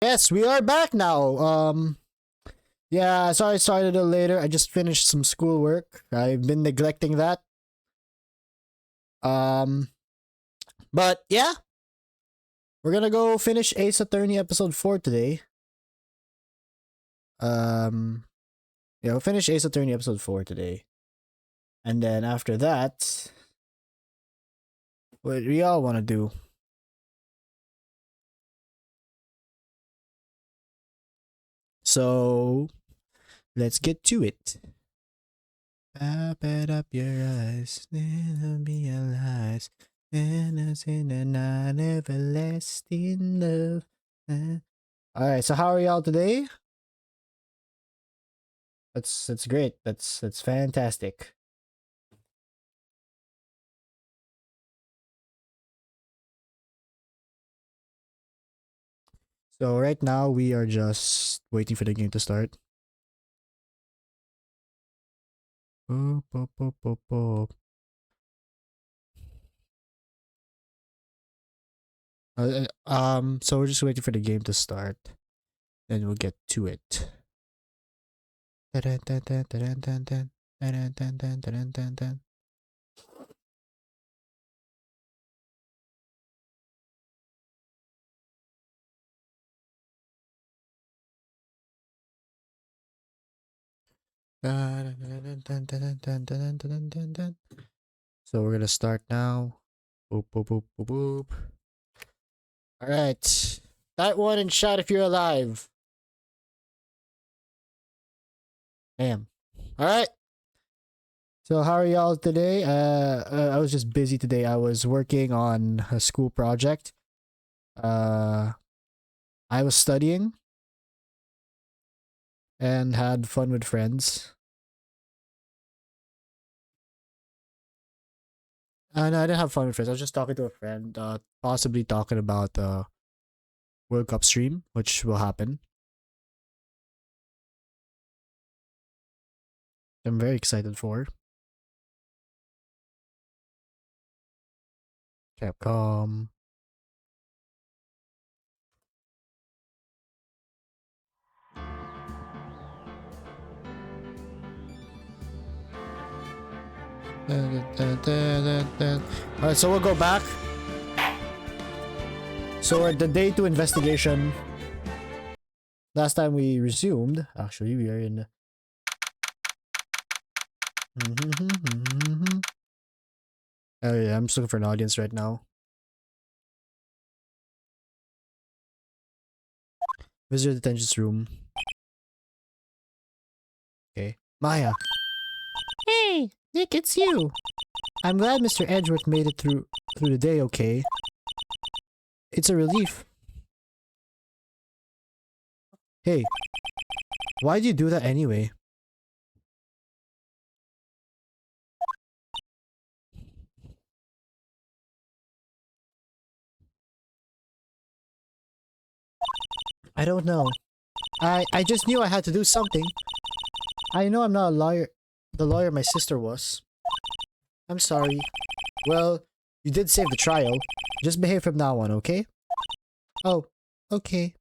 Yes, we are back now. Yeah, sorry I started a little later. I just finished some schoolwork. I've been neglecting that. Um, but yeah, we're gonna go finish Ace Attorney episode 4 today. Um, yeah, we'll finish Ace Attorney episode 4 today. And then after that, what do we all want to do? So, let's get to it. Open up your eyes, then realize, innocent and not everlasting love. Alright, so how are y'all today? That's great. That's fantastic. So right now we are just waiting for the game to start. Boop, boop, boop, boop, boop. So we're just waiting for the game to start. Then we'll get to it. Dun, dun, dun, dun, dun, dun, dun, dun, dun, dun, dun, dun. So we're gonna start now. Boop, boop, boop, boop, boop. Alright. That one and shout if you're alive. Damn. Alright. So how are y'all today? I was just busy today. I was working on a school project. I was studying and had fun with friends. No, I didn't have fun with friends. I was just talking to a friend, possibly talking about the World Cup stream, which will happen. I'm very excited for. Capcom. Alright, so we'll go back. So we're at the day 2 investigation. Last time we resumed, actually, we are in. Oh yeah, I'm just looking for an audience right now. Visitor detention's room. Okay. Maya. Hey, Nick, it's you. I'm glad Mr. Edgeworth made it through the day okay. It's a relief. Hey, why'd you do that anyway? I don't know. I just knew I had to do something. I know I'm not a lawyer. The lawyer my sister was. I'm sorry. Well, you did save the trial. Just behave from now on, okay? Oh, okay.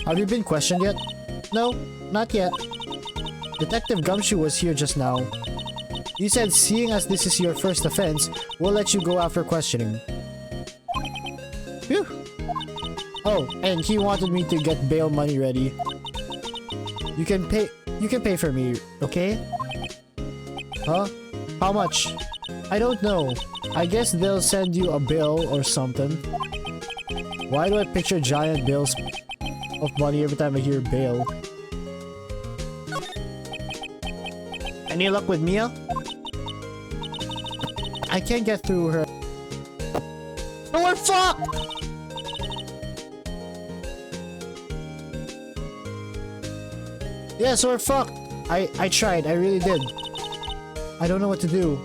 Have you been questioned yet? No, not yet. Detective Gumshoe was here just now. You said seeing as this is your first offense, we'll let you go after questioning. Phew. Oh, and he wanted me to get bail money ready. You can pay for me, okay? Huh? How much? I don't know. I guess they'll send you a bill or something. Why do I picture giant bills of money every time I hear bail? Any luck with Mia? I can't get through her. Oh, we're fucked! Yeah, so we're fucked. I tried. I really did. I don't know what to do.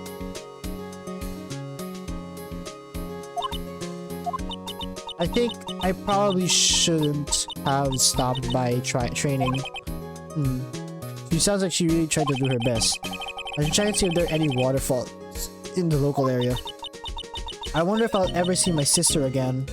I think I probably shouldn't have stopped by training. She sounds like she really tried to do her best. I should try and see if there are any waterfalls in the local area. I wonder if I'll ever see my sister again.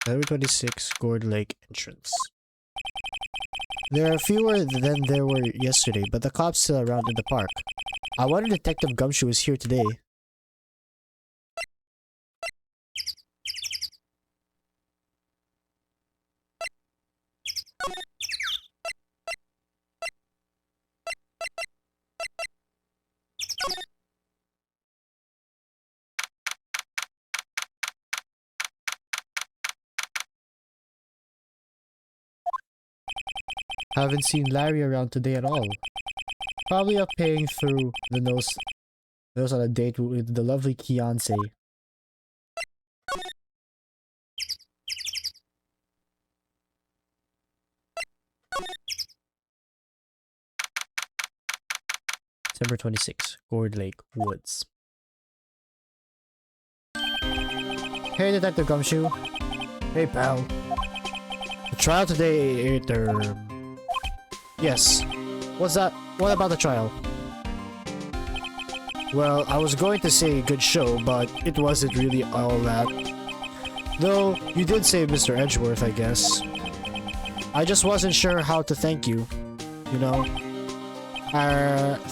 Level 26, Gourd Lake entrance. There are fewer than there were yesterday, but the cops still around in the park. I wonder Detective Gumshoe is here today. Haven't seen Larry around today at all. Probably up paying through the nose on a date with the lovely Kianse. December 26, Gourd Lake Woods. Hey, Detective Gumshoe. Hey, pal. The trial today, Yes. What's that? What about the trial? Well, I was going to say good show, but it wasn't really all that. Though, you did save Mr. Edgeworth, I guess. I just wasn't sure how to thank you. You know?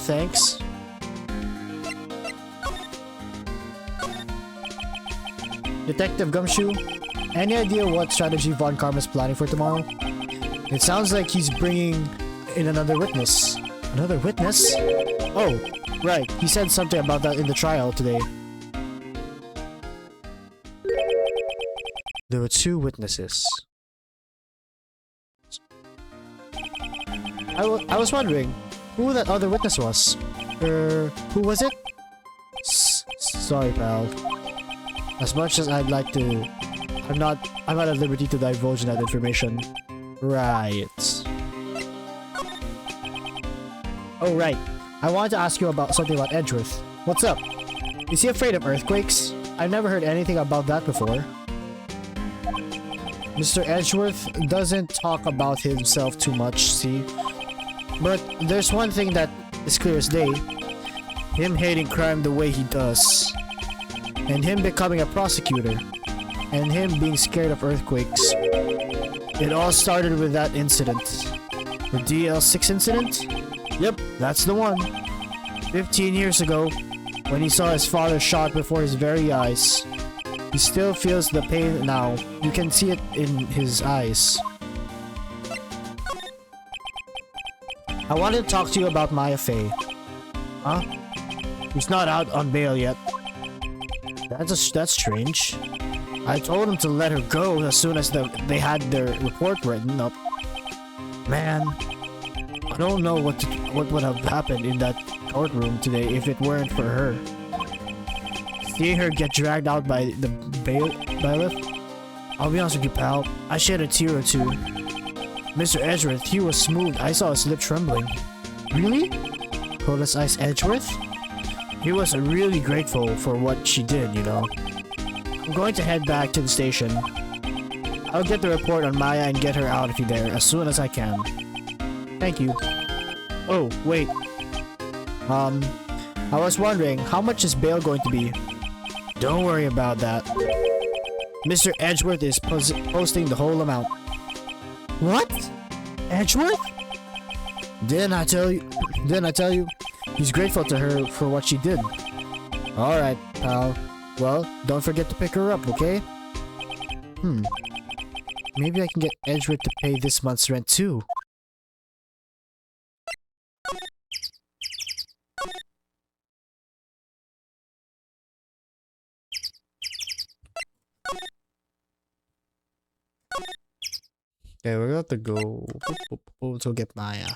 Thanks? Detective Gumshoe? Any idea what strategy Von Karma's planning for tomorrow? It sounds like he's bringing in another witness. Another witness? Oh, right. He said something about that in the trial today. There were 2 witnesses. I was wondering who that other witness was. Who was it? Sorry, pal. As much as I'd like to, I'm not at liberty to divulge that information. Right. Oh, right. I wanted to ask you about something about Edgeworth. What's up? Is he afraid of earthquakes? I've never heard anything about that before. Mr. Edgeworth doesn't talk about himself too much, see? But there's one thing that is clear as day. Him hating crime the way he does. And him becoming a prosecutor. And him being scared of earthquakes. It all started with that incident. The DL6 incident? Yep, that's the one. 15 years ago, when he saw his father shot before his very eyes. He still feels the pain now. You can see it in his eyes. I wanted to talk to you about Maya Fey. Huh? He's not out on bail yet. That's strange. I told him to let her go as soon as they had their report written up. Man, I don't know what would have happened in that courtroom today if it weren't for her. Seeing her get dragged out by the bailiff? I'll be honest with you, pal. I shed a tear or two. Mr. Edgeworth, he was smooth. I saw his lip trembling. Really? Coldest Ice Edgeworth? He was really grateful for what she did, you know. I'm going to head back to the station. I'll get the report on Maya and get her out of there as soon as I can. Thank you. Oh, wait. I was wondering, how much is bail going to be? Don't worry about that. Mr. Edgeworth is posting the whole amount. What? Edgeworth? Didn't I tell you? He's grateful to her for what she did. Alright, pal. Well, don't forget to pick her up, okay? Maybe I can get Edgeworth to pay this month's rent too. Okay, we're going to go to get Maya.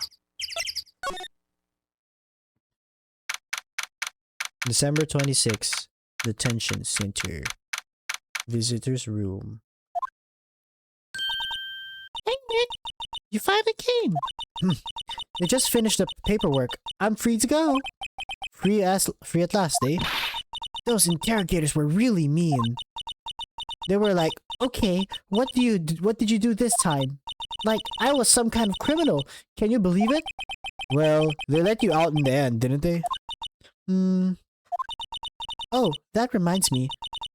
December 26th, Detention Center. Visitor's room. Hey Nick, you finally came. I just finished the paperwork. I'm free to go. Free at last, eh? Those interrogators were really mean. They were like, okay, what did you do this time? Like, I was some kind of criminal. Can you believe it? Well, they let you out in the end, didn't they? Oh, that reminds me.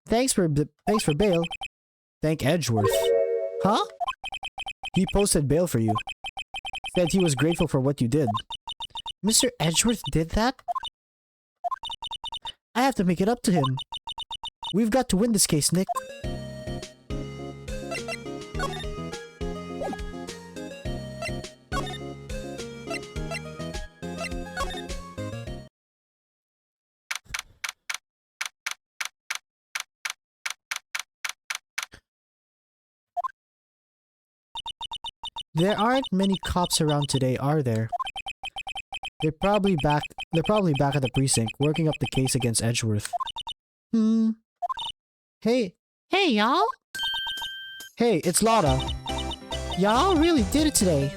Thanks for bail. Thank Edgeworth. Huh? He posted bail for you. Said he was grateful for what you did. Mr. Edgeworth did that? I have to make it up to him. We've got to win this case, Nick. There aren't many cops around today, are there? They're probably back at the precinct, working up the case against Edgeworth. Hey, y'all! Hey, it's Lotta. Y'all really did it today.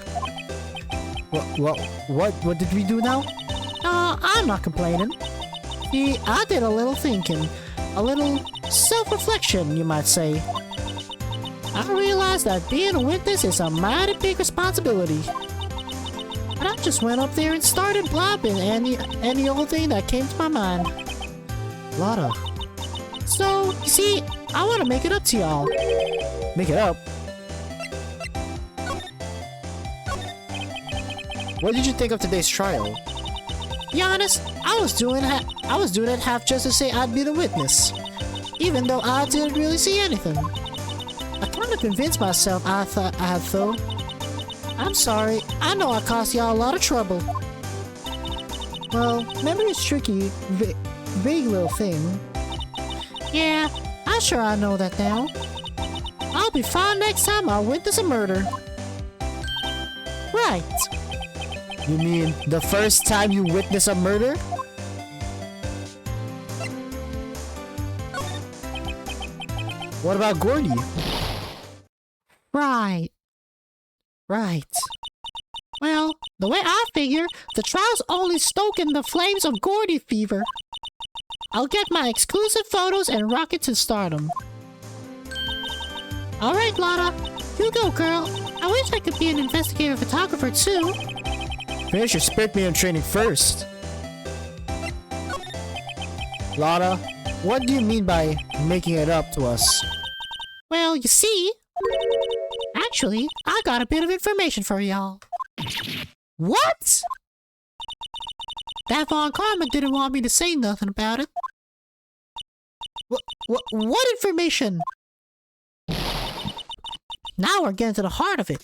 What did we do now? I'm not complaining. See, I did a little thinking. A little self-reflection, you might say. I realized that being a witness is a mighty big responsibility. And I just went up there and started blabbing any old thing that came to my mind. Lotta. So, you see, I want to make it up to y'all. Make it up? What did you think of today's trial? Be honest, I was doing it half just to say I'd be the witness. Even though I didn't really see anything. I kind of convinced myself I thought I had though. I'm sorry, I know I caused y'all a lot of trouble. Well, memory is tricky, vague little thing. Yeah, I know that now. I'll be fine next time I witness a murder. Right. You mean the first time you witness a murder? What about Gordy? Right. Well, the way I figure, the trial's only stoking the flames of Gordy fever. I'll get my exclusive photos and rocket to stardom. Alright, Lotta. You go, girl. I wish I could be an investigative photographer, too. Finish your spirit medium training first. Lotta, what do you mean by making it up to us? Well, you see... Actually, I got a bit of information for y'all. What? That Von Karma didn't want me to say nothing about it. What information? Now we're getting to the heart of it.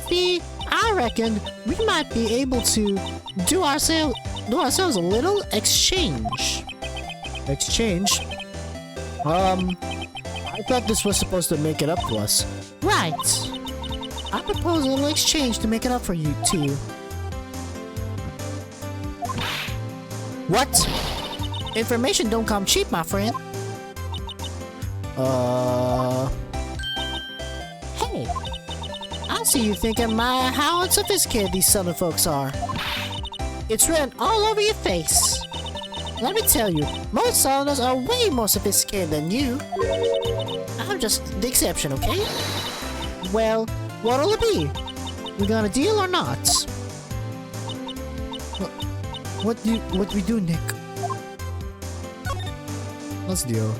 See, I reckon we might be able to do ourselves a little exchange. Exchange? I thought this was supposed to make it up to us. Right. I propose a little exchange to make it up for you, too. What? Information don't come cheap, my friend. Hey. I see you thinking, how unsophisticated these southern folks are. It's written all over your face. Let me tell you, most southerners are way more sophisticated than you. I'm just the exception, okay? Well, what'll it be? We gonna deal or not? What do we do, Nick? Let's deal.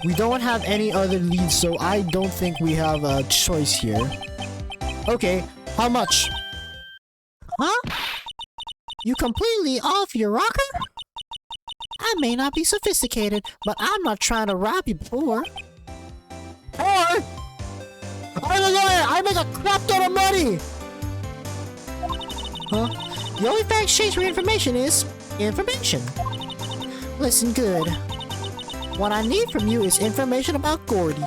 We don't have any other leads, so I don't think we have a choice here. Okay, how much? Huh? You completely off your rocker? I may not be sophisticated, but I'm not trying to rob you poor. Or I'm a lawyer! I make a crap ton of money! Huh? The only fair exchange for information is information. Listen good. What I need from you is information about Gordy.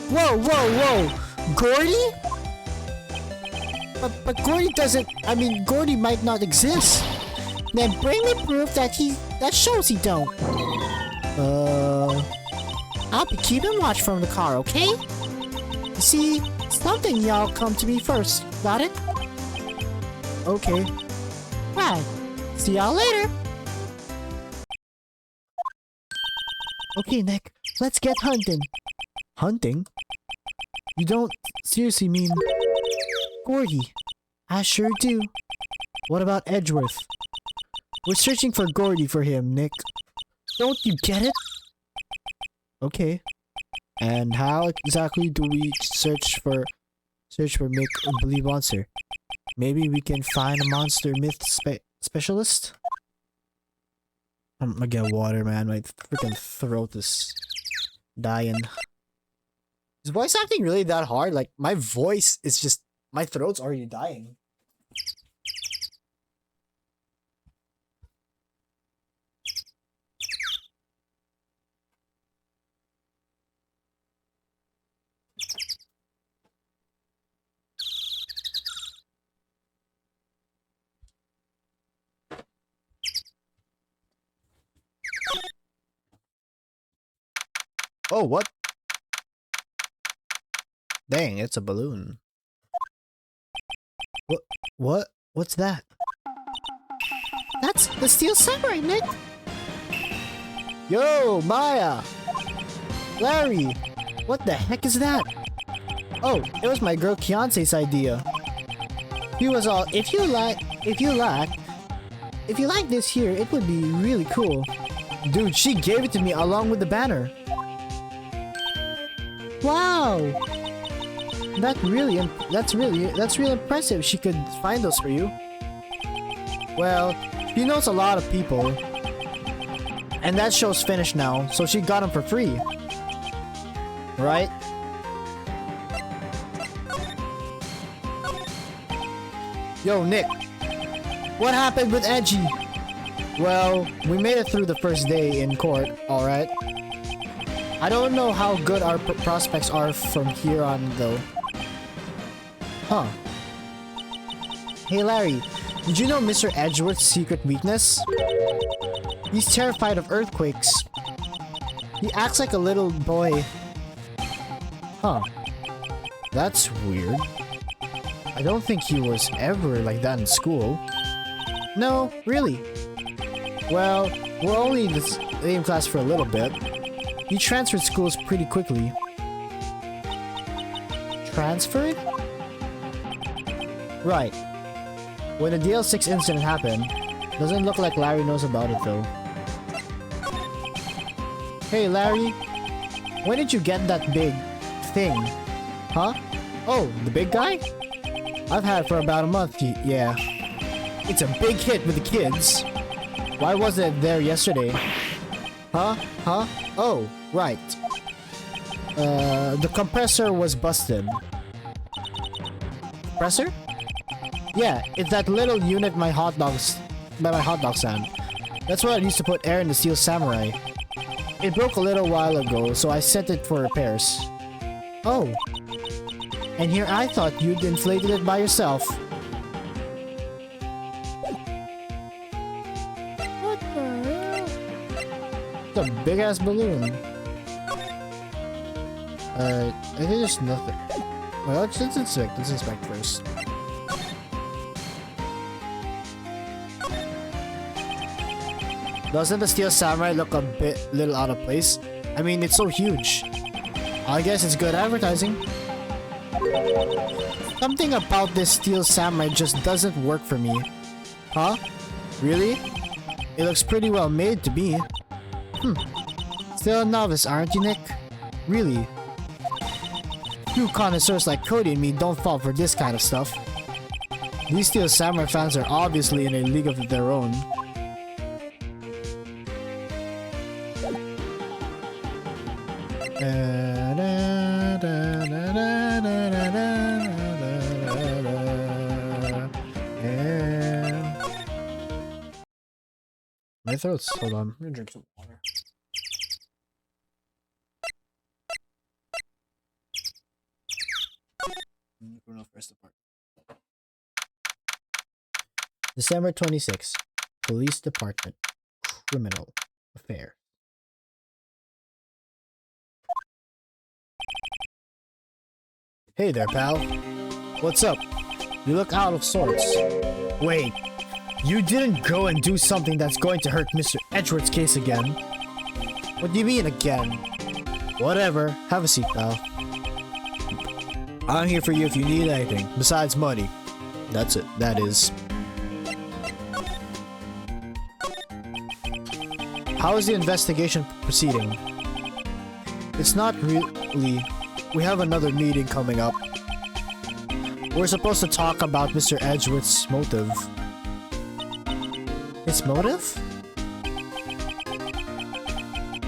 Whoa! Gordy? But Gordy doesn't... I mean, Gordy might not exist. Then bring me proof that shows he don't. I'll be keeping watch from the car, okay? You see, something y'all come to me first. Got it? Okay. Right. See y'all later. Okay, Nick, let's get hunting. Hunting? You don't seriously mean Gordy? I sure do. What about Edgeworth? We're searching for Gordy for him, Nick. Don't you get it? Okay. And how exactly do we search for make or believe monster? Maybe we can find a monster myth specialist? I'm gonna get water, man. My freaking throat is dying. Is voice acting really that hard? Like, my voice is just... my throat's already dying. Oh, what? Dang, it's a balloon. What? What's that? That's the Steel Samurai, Nick! Yo, Maya! Larry! What the heck is that? Oh, it was my girl Kiance's idea. He was all, if you like this here, it would be really cool. Dude, she gave it to me along with the banner. Wow! That's really impressive. She could find those for you. Well, she knows a lot of people. And that show's finished now, so she got them for free. Right? Yo, Nick. What happened with Edgy? Well, we made it through the first day in court, alright? I don't know how good our prospects are from here on, though. Huh. Hey, Larry. Did you know Mr. Edgeworth's secret weakness? He's terrified of earthquakes. He acts like a little boy. Huh. That's weird. I don't think he was ever like that in school. No, really. Well, we're only in the same class for a little bit. He transferred schools pretty quickly. Transferred? Right. When the DL6 incident happened, doesn't look like Larry knows about it though. Hey Larry, when did you get that big thing? Huh? Oh, the big guy? I've had it for about a month, yeah. It's a big hit with the kids. Why wasn't it there yesterday? Huh? Huh? Oh, right. The compressor was busted. Compressor? Yeah, it's that little unit by my hot dog stand. That's where I used to put air in the Steel Samurai. It broke a little while ago, so I sent it for repairs. Oh. And here I thought you'd inflated it by yourself. What the hell? It's a big ass balloon. I think there's nothing. Well, let's inspect first. Doesn't the Steel Samurai look a little out of place? I mean, it's so huge. I guess it's good advertising. Something about this Steel Samurai just doesn't work for me. Huh? Really? It looks pretty well made to me. Still a novice, aren't you, Nick? Really? You connoisseurs like Cody and me don't fall for this kind of stuff. These Steel Samurai fans are obviously in a league of their own. My throat's... hold on, I'm gonna drink some water. December 26th. Police Department. Criminal Affair. Hey there, pal. What's up? You look out of sorts. Wait. You didn't go and do something that's going to hurt Mr. Edgeworth's case again. What do you mean again? Whatever. Have a seat, pal. I'm here for you if you need anything. Besides money. That's it. That is. How is the investigation proceeding? It's not really. We have another meeting coming up. We're supposed to talk about Mr. Edgeworth's motive. His motive?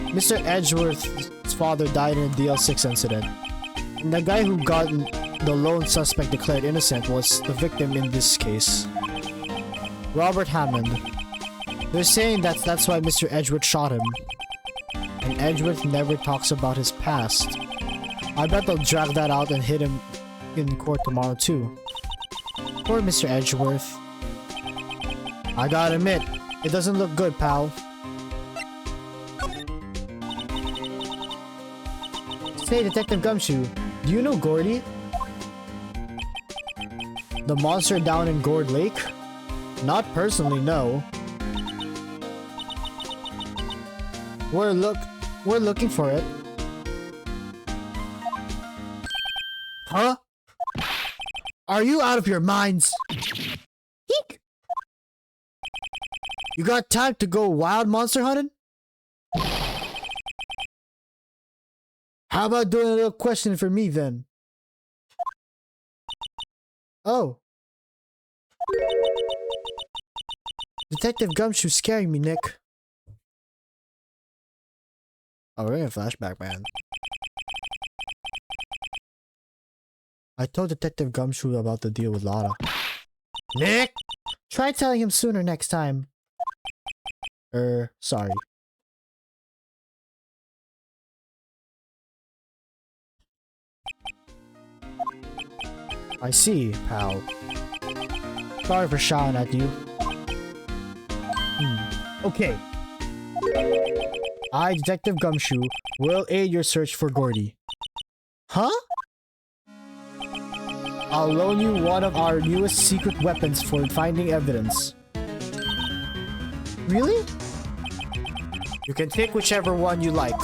Mr. Edgeworth's father died in a DL6 incident. And the guy who got the lone suspect declared innocent was the victim in this case. Robert Hammond. They're saying that's why Mr. Edgeworth shot him. And Edgeworth never talks about his past. I bet they'll drag that out and hit him in court tomorrow too. Poor Mr. Edgeworth. I gotta admit, it doesn't look good, pal. Say, Detective Gumshoe, do you know Gordy? The monster down in Gourd Lake? Not personally, no. We're looking for it. Huh? Are you out of your minds? Eek! You got time to go wild monster hunting? How about doing a little question for me then? Oh. Detective Gumshoe's scaring me, Nick. Oh, we're in a flashback, man. I told Detective Gumshoe about the deal with Lotta. Nick! Try telling him sooner next time. Sorry. I see, pal. Sorry for shouting at you. Okay. I, Detective Gumshoe, will aid your search for Gordy. Huh? I'll loan you one of our newest secret weapons for finding evidence. Really? You can take whichever one you like.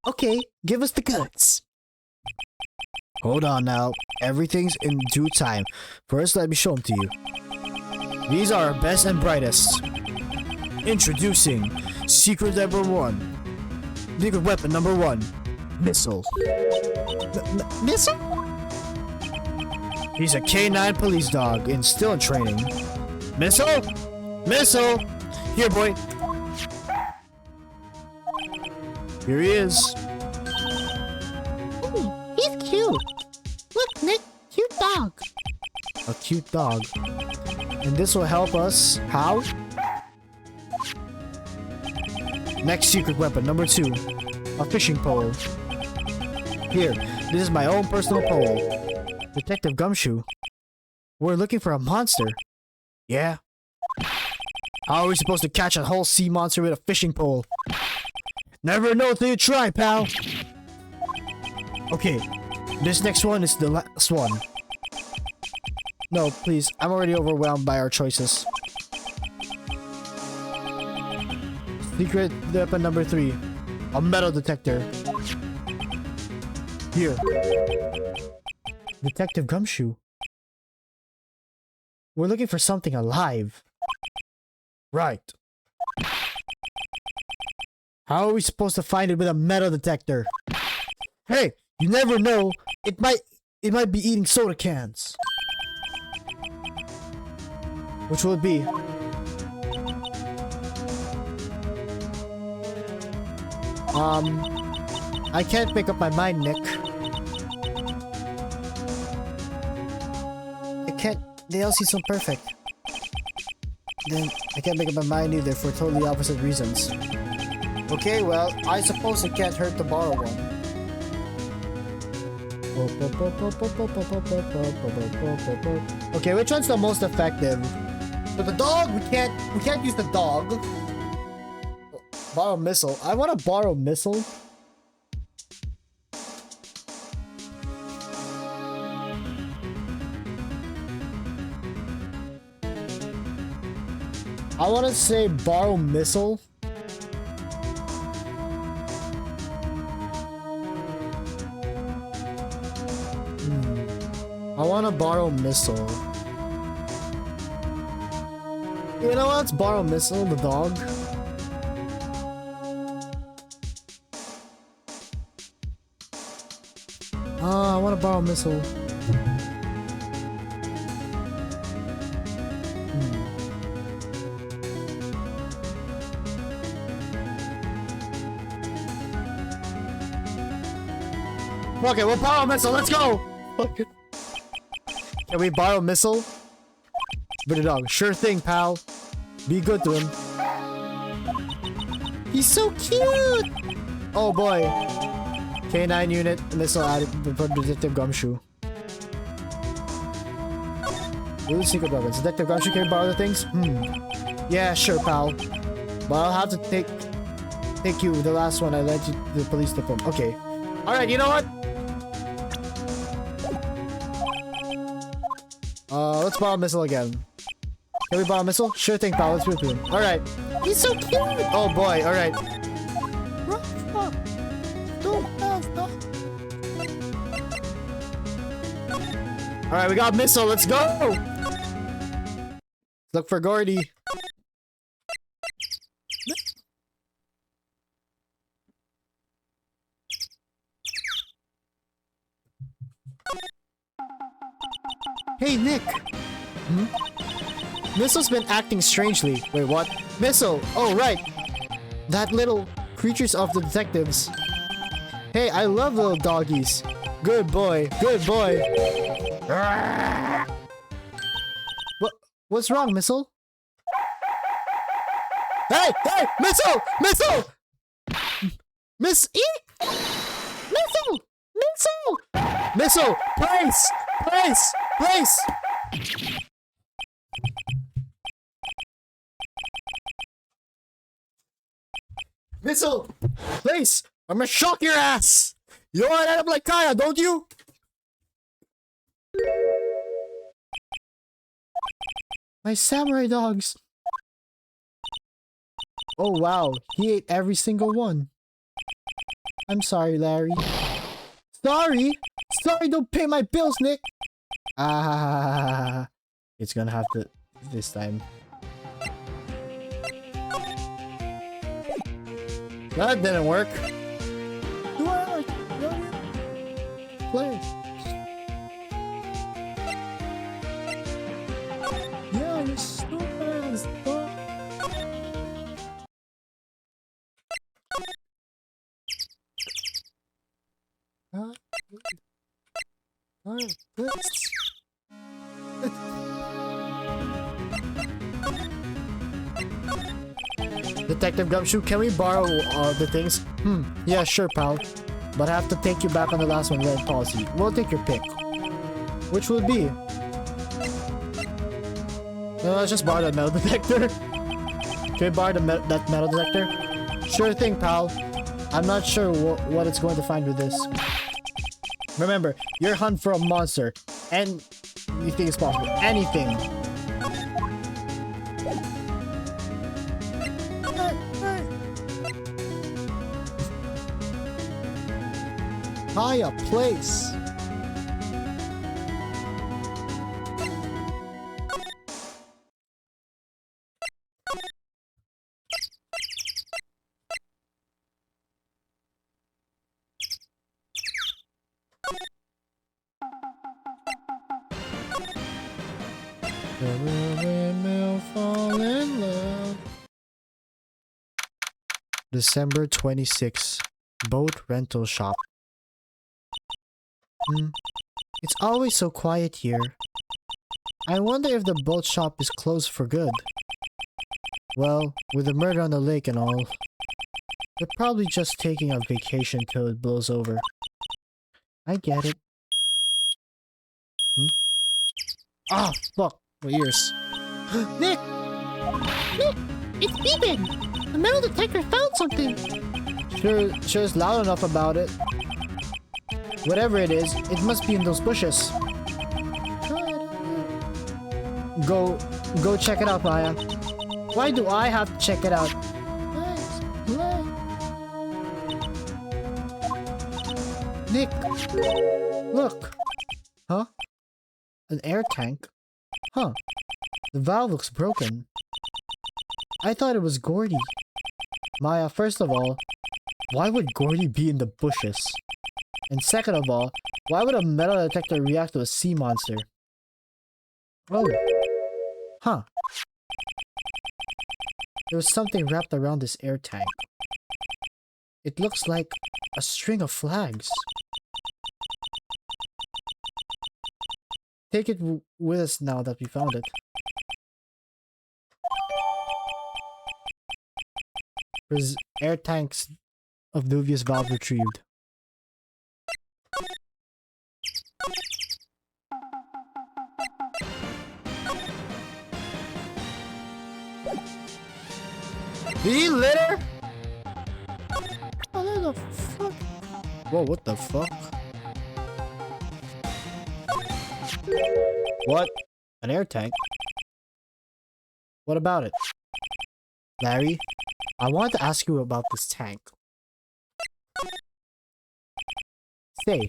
Okay, give us the goods. Hold on now. Everything's in due time. First, let me show them to you. These are our best and brightest. Introducing Secret Number 1. Secret Weapon Number 1. Missile. Missile? He's a K9 police dog and still in training. Missile? Missile! Here, boy. Here he is. Ooh, he's cute. Look, Nick, cute dog. A cute dog. And this will help us. How? Next secret weapon, number 2. A fishing pole. Here, this is my own personal pole. Detective Gumshoe. We're looking for a monster. Yeah. How are we supposed to catch a whole sea monster with a fishing pole? Never know till you try, pal. Okay, this next one is the last one. No, please, I'm already overwhelmed by our choices. Secret weapon number 3. A metal detector. Here. Detective Gumshoe. We're looking for something alive. Right. How are we supposed to find it with a metal detector? Hey, you never know. It might be eating soda cans. Which will it be? I can't make up my mind, Nick. I can't. The LC's so perfect. Then I can't make up my mind either for totally opposite reasons. Okay, well, I suppose it can't hurt to borrow one. Okay, which one's the most effective? But the dog, we can't use the dog. Borrow missile. I want to borrow missile. I want to say borrow missile. I want to borrow missile. You know what? Let's borrow missile, the dog. I want to borrow missile. Okay, we'll borrow missile. Let's go. Okay. Can we borrow missile? Pretty dog. Sure thing, pal. Be good to him. He's so cute. Oh boy. K9 unit missile added for Detective Gumshoe. Really secret weapons. Detective Gumshoe, can you borrow the things? Yeah, sure, pal. But I'll have to take you. The last one I led you to the police department. Okay. Alright, you know what? Let's borrow missile again. Can we borrow missile? Sure thing, pal. Let's do it. Alright. He's so cute. Oh boy, alright. Alright, we got missile. Let's go! Look for Gordy. Hey, Nick. Missile's been acting strangely. Wait, what? Missile! Oh, right! That little creatures of the detectives. Hey, I love little doggies. Good boy. Good boy. What's wrong, Missile? Hey! Hey! Missile! Missile! Miss E! Missile. Missile. Missile! Place! Place! Place! Missile! Place! I'm gonna shock your ass! You wanna end up like Kaya, don't you? My samurai dogs! Oh wow, he ate every single one. I'm sorry, Larry. Sorry? Sorry, don't pay my bills, Nick! Ah, it's gonna have to this time. That didn't work. Do I like play? Yeah, you're so fast. Detective Gumshoe, can we borrow the things? Yeah, sure, pal. But I have to take you back on the last one, red policy. We'll take your pick. Which will it be? No, let's just borrow that metal detector. Can we borrow that metal detector? Sure thing, pal. I'm not sure what it's going to find with this. Remember, you're hunting for a monster. And anything is possible. Anything. Kaya, place. Fall in love. December 26th. Boat rental shop. It's always so quiet here. I wonder if the boat shop is closed for good. Well, with the murder on the lake and all, they're probably just taking a vacation till it blows over. I get it. Ah, fuck. My ears. Nick! Nick! It's beeping! The metal detector found something! Sure is loud enough about it. Whatever it is, it must be in those bushes. Go check it out, Maya. Why do I have to check it out? Let's play. Nick! Look! Huh? An air tank? Huh. The valve looks broken. I thought it was Gordy. Maya, first of all, why would Gordy be in the bushes? And second of all, why would a metal detector react to a sea monster? Oh. Huh. There was something wrapped around this air tank. It looks like a string of flags. Take it with us now that we found it. There's air tanks of dubious valve retrieved. The litter? What the fuck? Whoa, what the fuck? What? An air tank? What about it? Larry, I wanted to ask you about this tank. Say,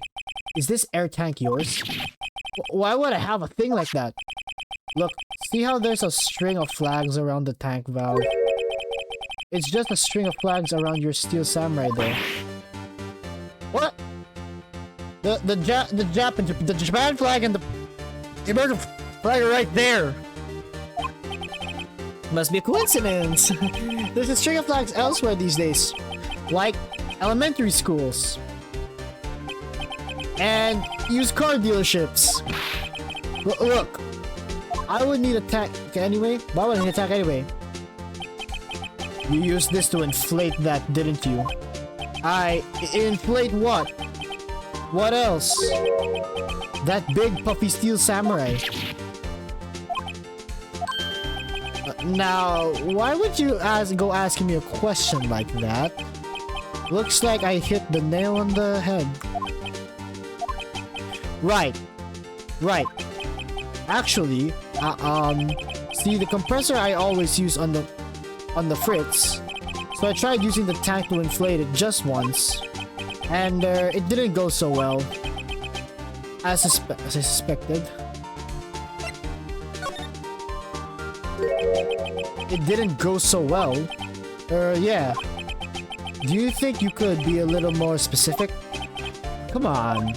is this air tank yours? Why would I have a thing like that? Look, see how there's a string of flags around the tank valve? It's just a string of flags around your steel samurai there. What? The Japan flag and the American flag are right there. Must be a coincidence. There's a string of flags elsewhere these days, like elementary schools and used car dealerships. Look, I would need a tank anyway. Why would I need a tank anyway? You used this to inflate that, didn't you? Inflate what? What else? That big puffy steel samurai. Now, why would you go asking me a question like that? Looks like I hit the nail on the head. Right. Actually, see, the compressor I always use on the Fritz, so I tried using the tank to inflate it just once, and it didn't go so well as I suspected. It didn't go so well. Yeah. Do you think you could be a little more specific? Come on.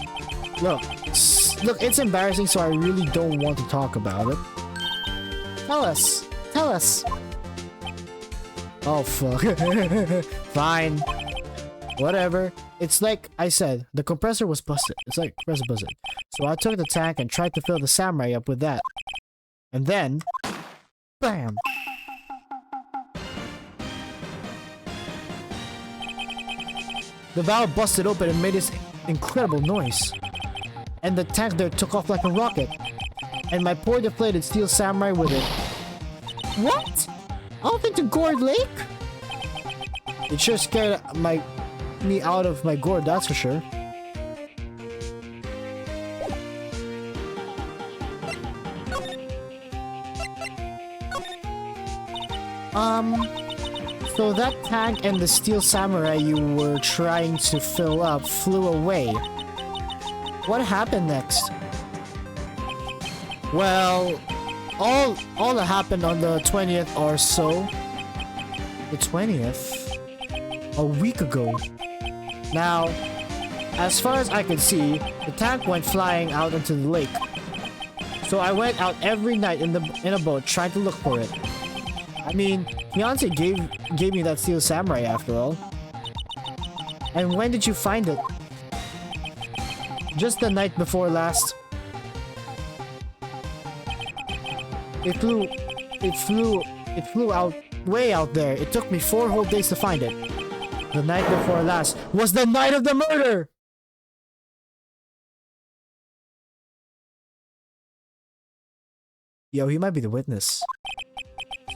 Look, it's embarrassing, so I really don't want to talk about it. Tell us. Oh, fuck. Fine. Whatever. It's like I said, the compressor was busted. It's like compressor busted. So I took the tank and tried to fill the samurai up with that. And then... BAM! The valve busted open and made this incredible noise. And the tank there took off like a rocket. And my poor deflated steel samurai with it. What? Off into Gourd Lake? It sure scared me out of my gourd, that's for sure. So that tank and the steel samurai you were trying to fill up flew away. What happened next? Well, all that happened on the 20th or so. The 20th? A week ago. Now, as far as I could see, the tank went flying out into the lake. So I went out every night in a boat trying to look for it. I mean, Fiance gave me that steel samurai after all. And when did you find it? Just the night before last. It flew out way out there. It took me 4 whole days to find it. The night before last was the night of the murder! Yo, he might be the witness.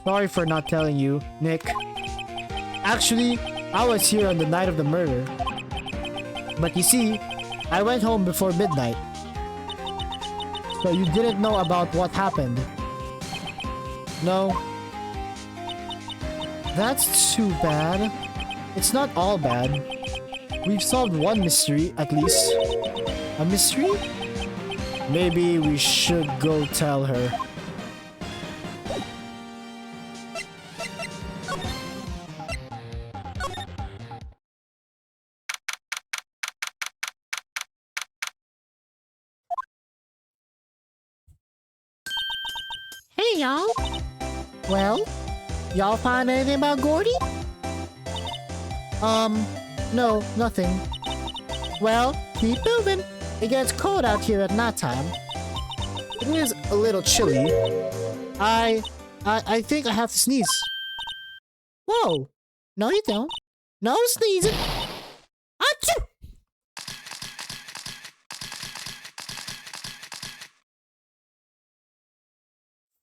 Sorry for not telling you, Nick. Actually, I was here on the night of the murder. But you see, I went home before midnight. So you didn't know about what happened. No. That's too bad. It's not all bad. We've solved one mystery, at least. A mystery? Maybe we should go tell her. Hey, y'all. Well, y'all find anything about Gordy? No, nothing. Well, keep moving. It gets cold out here at nighttime. It is a little chilly. I think I have to sneeze. Whoa. No, you don't. No sneezing. Achoo!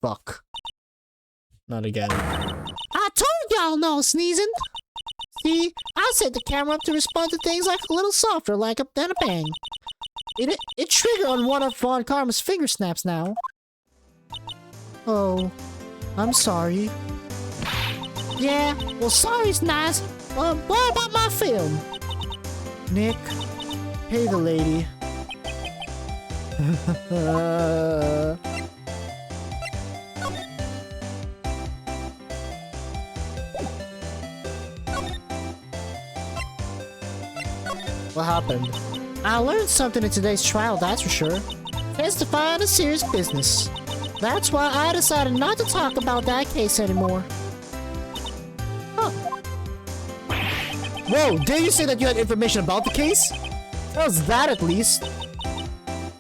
Fuck. Not again. I told y'all no sneezing. See, I set the camera up to respond to things like a little softer, like than a bang. It triggered on one of Von Karma's finger snaps now. Oh, I'm sorry. Yeah, well, sorry's nice. What about my film? Nick, pay the lady. What happened? I learned something in today's trial, that's for sure. Testifying is serious business. That's why I decided not to talk about that case anymore. Huh. Whoa, did you say that you had information about the case? Tell us that at least.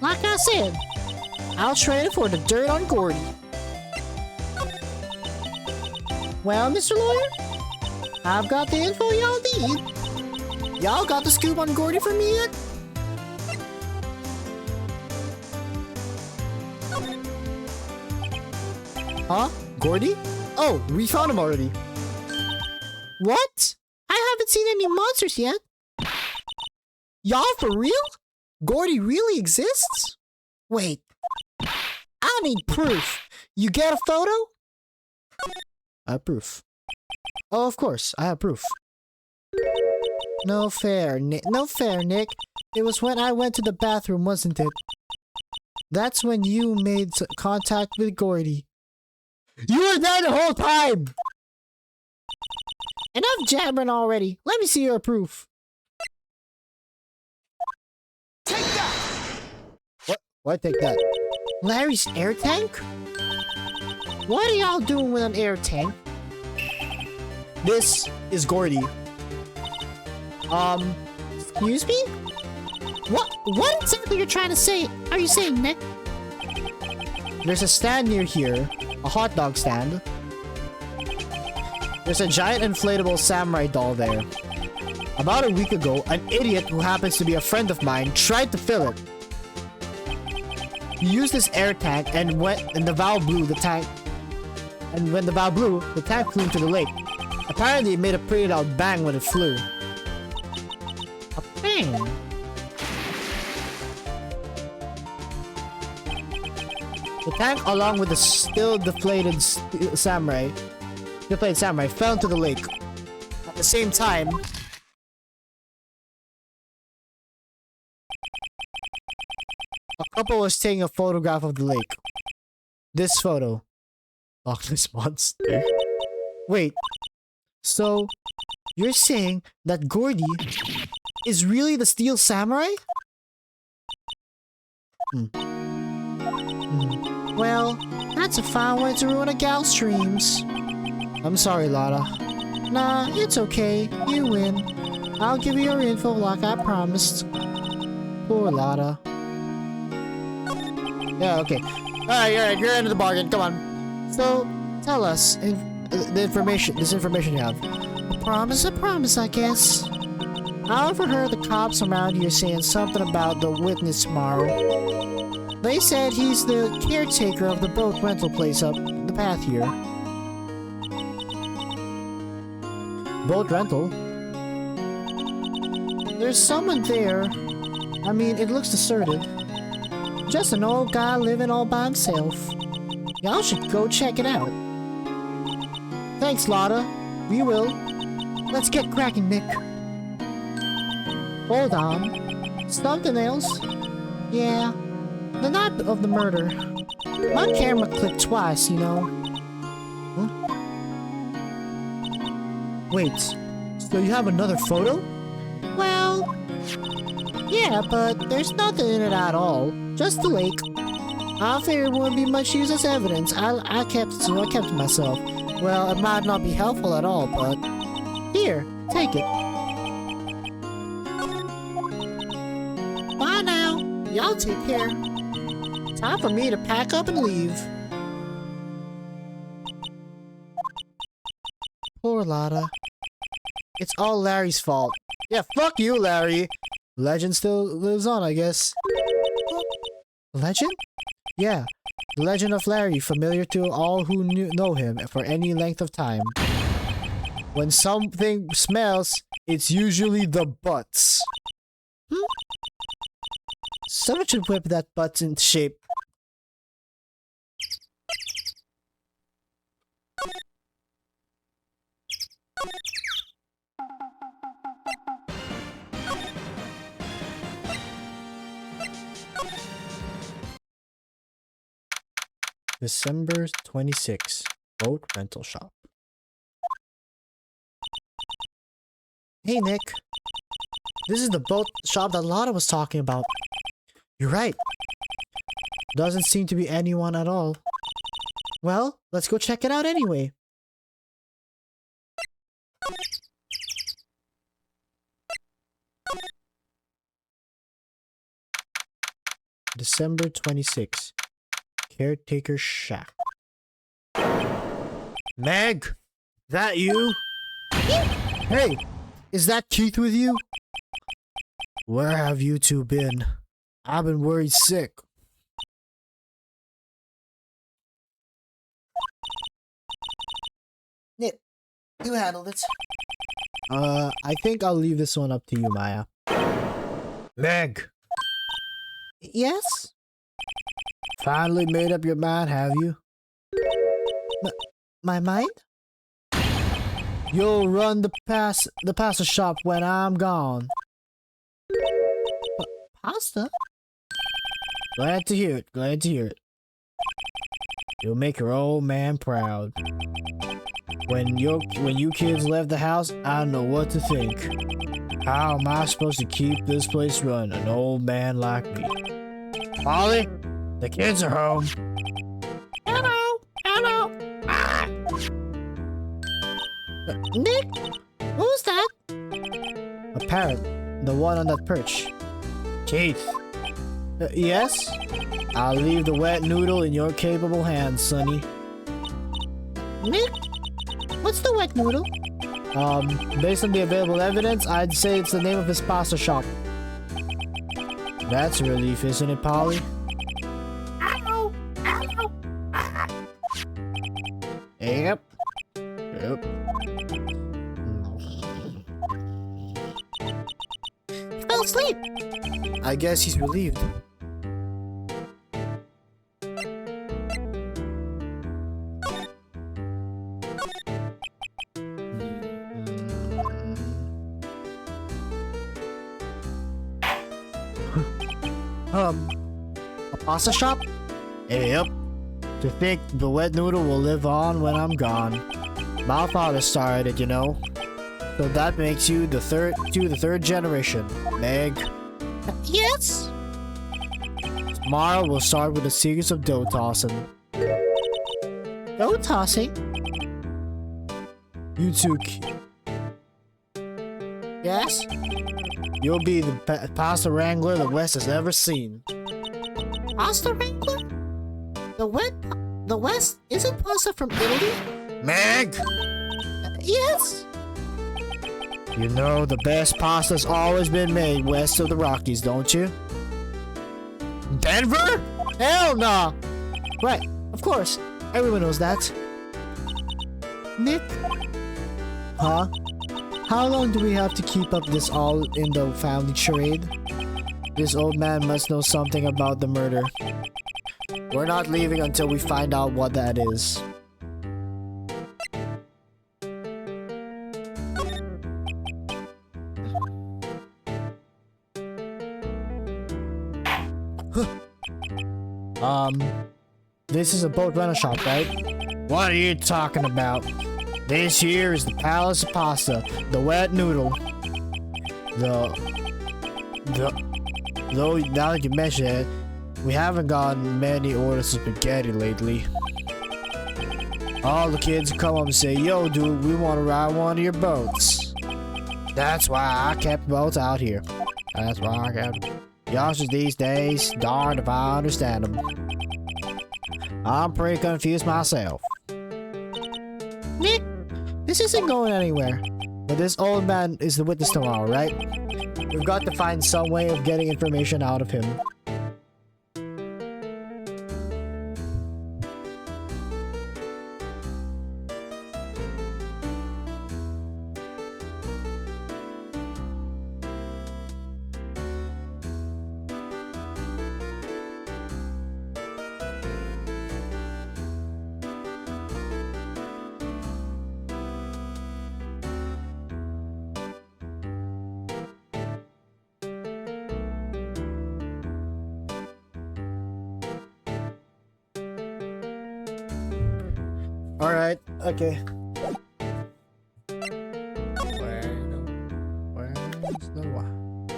Like I said, I'll trade it for the dirt on Gordy. Well, Mr. Lawyer, I've got the info y'all need. Y'all got the scoop on Gordy for me yet? Huh? Gordy? Oh, we found him already. What? I haven't seen any monsters yet. Y'all for real? Gordy really exists? Wait. I need proof. You get a photo? I have proof. Oh, of course, I have proof. No fair, Nick. No fair, Nick. It was when I went to the bathroom, wasn't it? That's when you made contact with Gordy. You were there the whole time! Enough jabbering already. Let me see your proof. Take that! What? Why take that? Larry's air tank? What are y'all doing with an air tank? This is Gordy. Excuse me? what exactly you're trying to say? Are you saying, Nick? There's a stand near here, a hot dog stand. There's a giant inflatable samurai doll there. About a week ago, an idiot who happens to be a friend of mine tried to fill it. He used this air tank and the valve blew the tank. And when the valve blew, the tank flew into the lake. Apparently, it made a pretty loud bang when it flew. A bang? The tank, along with the still deflated samurai, fell into the lake. At the same time, a couple was taking a photograph of the lake. This photo. Loch Ness Monster. Wait. So, you're saying that Gordy is really the Steel Samurai? Well, that's a fine way to ruin a gal's dreams. I'm sorry, Lotta. Nah, it's okay. You win. I'll give you your info like I promised. Poor Lotta. Yeah, okay. Alright, you're into the bargain. Come on. So, tell us this information you have. A promise, I guess. I overheard the cops around here saying something about the witness tomorrow. They said he's the caretaker of the boat rental place up the path here. Boat rental? There's someone there. I mean, it looks deserted. Just an old guy living all by himself. Y'all should go check it out. Thanks, Lotta. We will. Let's get cracking, Nick. Hold on. Something else? Yeah. The night of the murder. My camera clicked twice, you know. Huh? Wait. So you have another photo? Well... yeah, but there's nothing in it at all. Just the lake. I figured it wouldn't be much use as evidence. I kept it to myself. Well, it might not be helpful at all, but... here, take it. Bye now. Y'all take care. Time for me to pack up and leave. Poor Lotta. It's all Larry's fault. Yeah, fuck you, Larry. Legend still lives on, I guess. Legend? Yeah, the legend of Larry, familiar to all who know him for any length of time. When something smells, it's usually the butts. Someone should whip that butt into shape. December 26th, boat rental shop. Hey Nick, this is the boat shop that Lotta was talking about. You're right. Doesn't seem to be anyone at all. Well, let's go check it out anyway. December 26th. Caretaker shack. Meg! That you? Hey! Is that Keith with you? Where have you two been? I've been worried sick. Nick, you handled it. I think I'll leave this one up to you, Maya. Meg! Yes? Finally made up your mind, have you? My mind? You'll run the pasta shop when I'm gone. Pasta? Glad to hear it, glad to hear it. You'll make your old man proud. When you kids left the house, I don't know what to think. How am I supposed to keep this place running, an old man like me? Polly? The kids are home. Hello, hello. Ah. Nick, who's that? A parrot, the one on that perch. Keith. Yes? I'll leave the wet noodle in your capable hands, Sonny. Nick, what's the wet noodle? Based on the available evidence, I'd say it's the name of his pasta shop. That's a relief, isn't it, Polly? Yep. Yep. He fell asleep. I guess he's relieved. A pasta shop? Yep. To think the wet noodle will live on when I'm gone. My father started it, you know. So that makes you the third generation, Meg. Yes? Tomorrow we'll start with the secrets of dough tossing. Dough tossing? You two... Yes? You'll be the pasta wrangler the West has ever seen. Pasta wrangler? The West isn't pasta from Italy? Meg! Yes? You know the best pasta's always been made west of the Rockies, don't you? Denver? Hell no! Right, of course. Everyone knows that. Nick? Huh? How long do we have to keep up this all in the family charade? This old man must know something about the murder. We're not leaving until we find out what that is. This is a boat rental shop, right? What are you talking about? This here is the Palace of Pasta, the wet noodle. Though, now that you mention it, we haven't gotten many orders of spaghetti lately. All the kids come up and say, yo dude, we want to ride one of your boats. That's why I kept boats out here. That's why I kept youngsters these days, darn if I understand them. I'm pretty confused myself. Nick, This isn't going anywhere. But this old man is the witness tomorrow, right? We've got to find some way of getting information out of him. Alright, okay. Where's the one?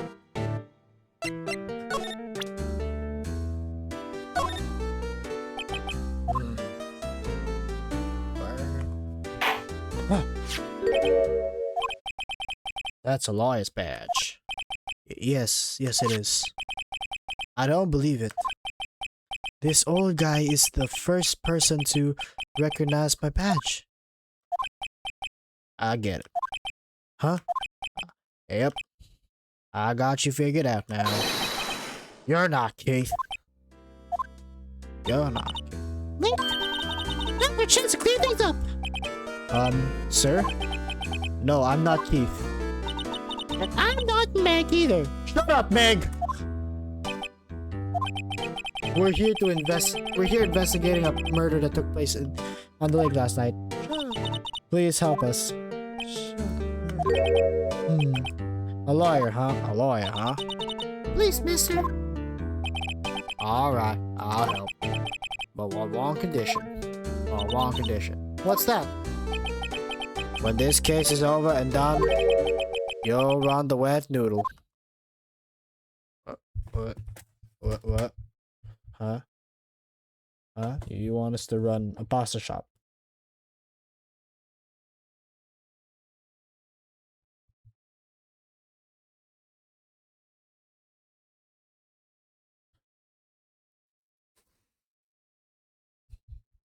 That's a lawyer's badge. Yes, it is. I don't believe it. This old guy is the first person to recognize my badge. I get it. Huh? Yep. I got you figured out now. You're not Keith. You're not. Nick, now our chance to clear things up. Sir? No, I'm not Keith. And I'm not Meg either. Shut up, Meg! We're here investigating a murder that took place on the lake last night. Please help us. A lawyer, huh? A lawyer, huh? Please, mister. Alright, I'll help. But on one condition. On one condition. What's that? When this case is over and done, you'll run the wet noodle. What? Huh? You want us to run a pasta shop?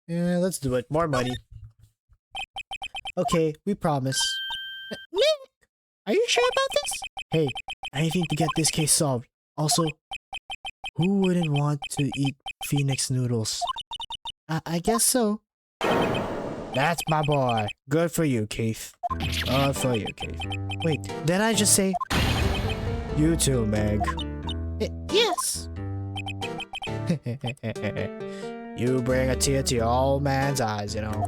Yeah, let's do it. More money. Okay, we promise. Nick, are you sure about this? Hey, anything to get this case solved. Also, who wouldn't want to eat Phoenix noodles? I guess so. That's my boy. Good for you, Keith. Good for you, Keith. Wait, did I just say... You too, Meg. Yes. You bring a tear to your old man's eyes, you know.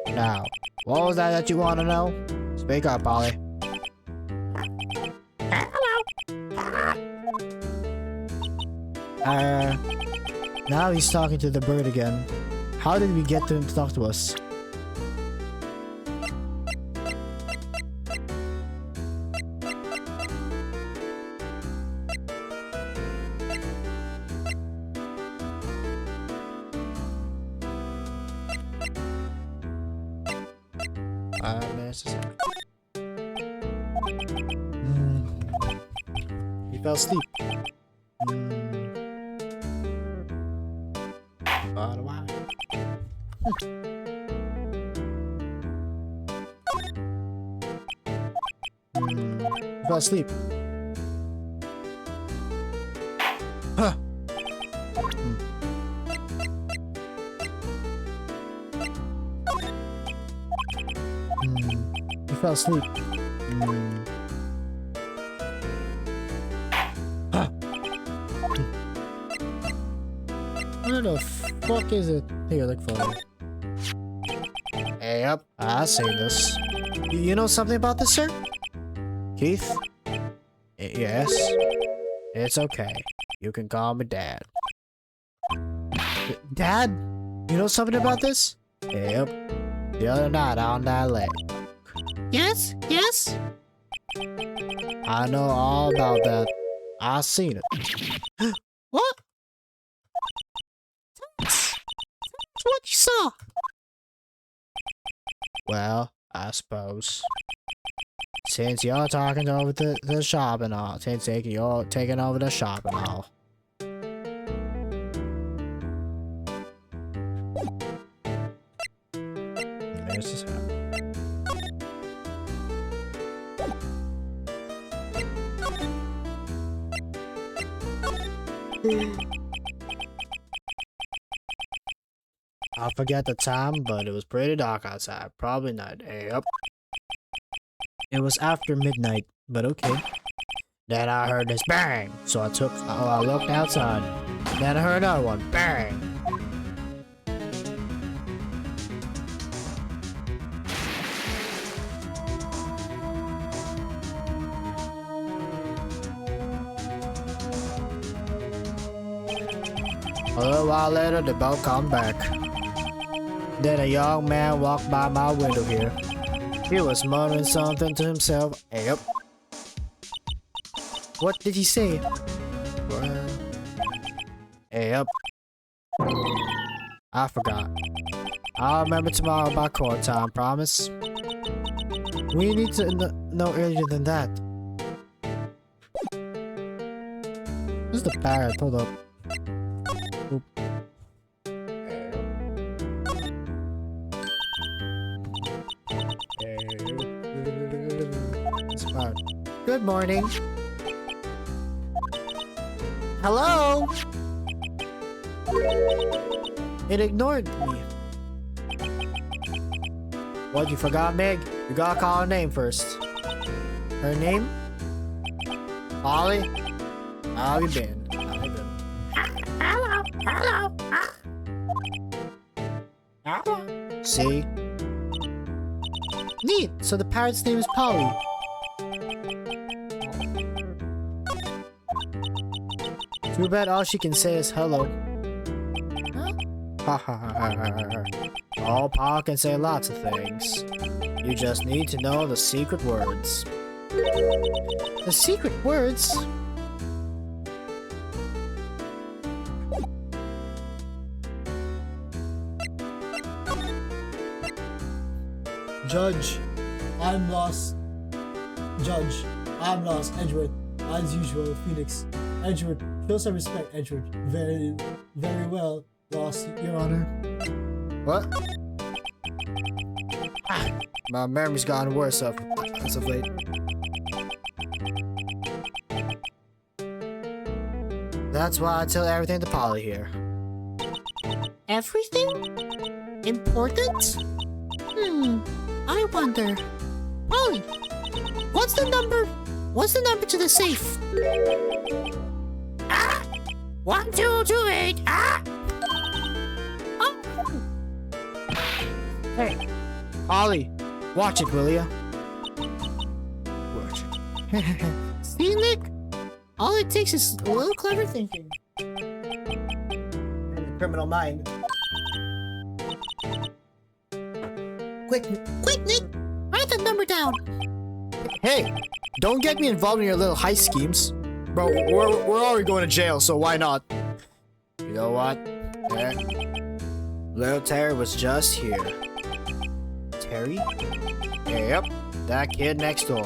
Now, what was that you want to know? Speak up, Polly. Now he's talking to the bird again. How did we get him to talk to us? He fell asleep. He fell asleep. Huh. He fell asleep. Where the fuck is it? Here, look for it. Hey, up. I see this. You know something about this, sir? Keith? Yes? It's okay. You can call me Dad. Dad, you know something about this? Yep. The other night on that lake. Yes? Yes? I know all about that. I seen it. What? That's what you saw. Well, I suppose. Since you're talking over the shop and all, since you're taking over the shop and all. There's this hat. I forget the time, but it was pretty dark outside. Probably night. Yep. It was after midnight, but okay. Then I heard this bang, so I looked outside. Then I heard another one, bang. A little while later, the boat come back. Then a young man walked by my window here. He was muttering something to himself. Yep. What did he say? Yep. I forgot. I'll remember tomorrow by court time, promise? We need to know earlier than that. Who's the parrot? Hold up. Oop. Good morning. Hello? It ignored me. What, you forgot, Meg? You gotta call her name first. Her name? Polly? How you been? How you been? Hello. Hello. Hello? See? Neat! So the parrot's name is Polly. Too bad all she can say is hello. Ha ha ha ha ha. Oh, Pa can say lots of things. You just need to know the secret words. The secret words? Judge, I'm lost. Judge, I'm lost. Edgeworth, as usual, Phoenix. Edgeworth, show some respect, Edgeworth. Very, very well. Lost, Your Honor. What? My memory's gotten worse as of late. That's why I tell everything to Polly here. Everything? Important? I wonder. Polly, what's the number? What's the number to the safe? 1228. Oh. Hey, Polly, watch it, will ya? Watch it. See, Nick? All it takes is a little clever thinking. And the criminal mind. Quick, Nick! Write that number down. Hey, don't get me involved in your little heist schemes. Bro, we're already going to jail, so why not? You know what? Eh? Little Terry was just here. Terry? Yep, that kid next door.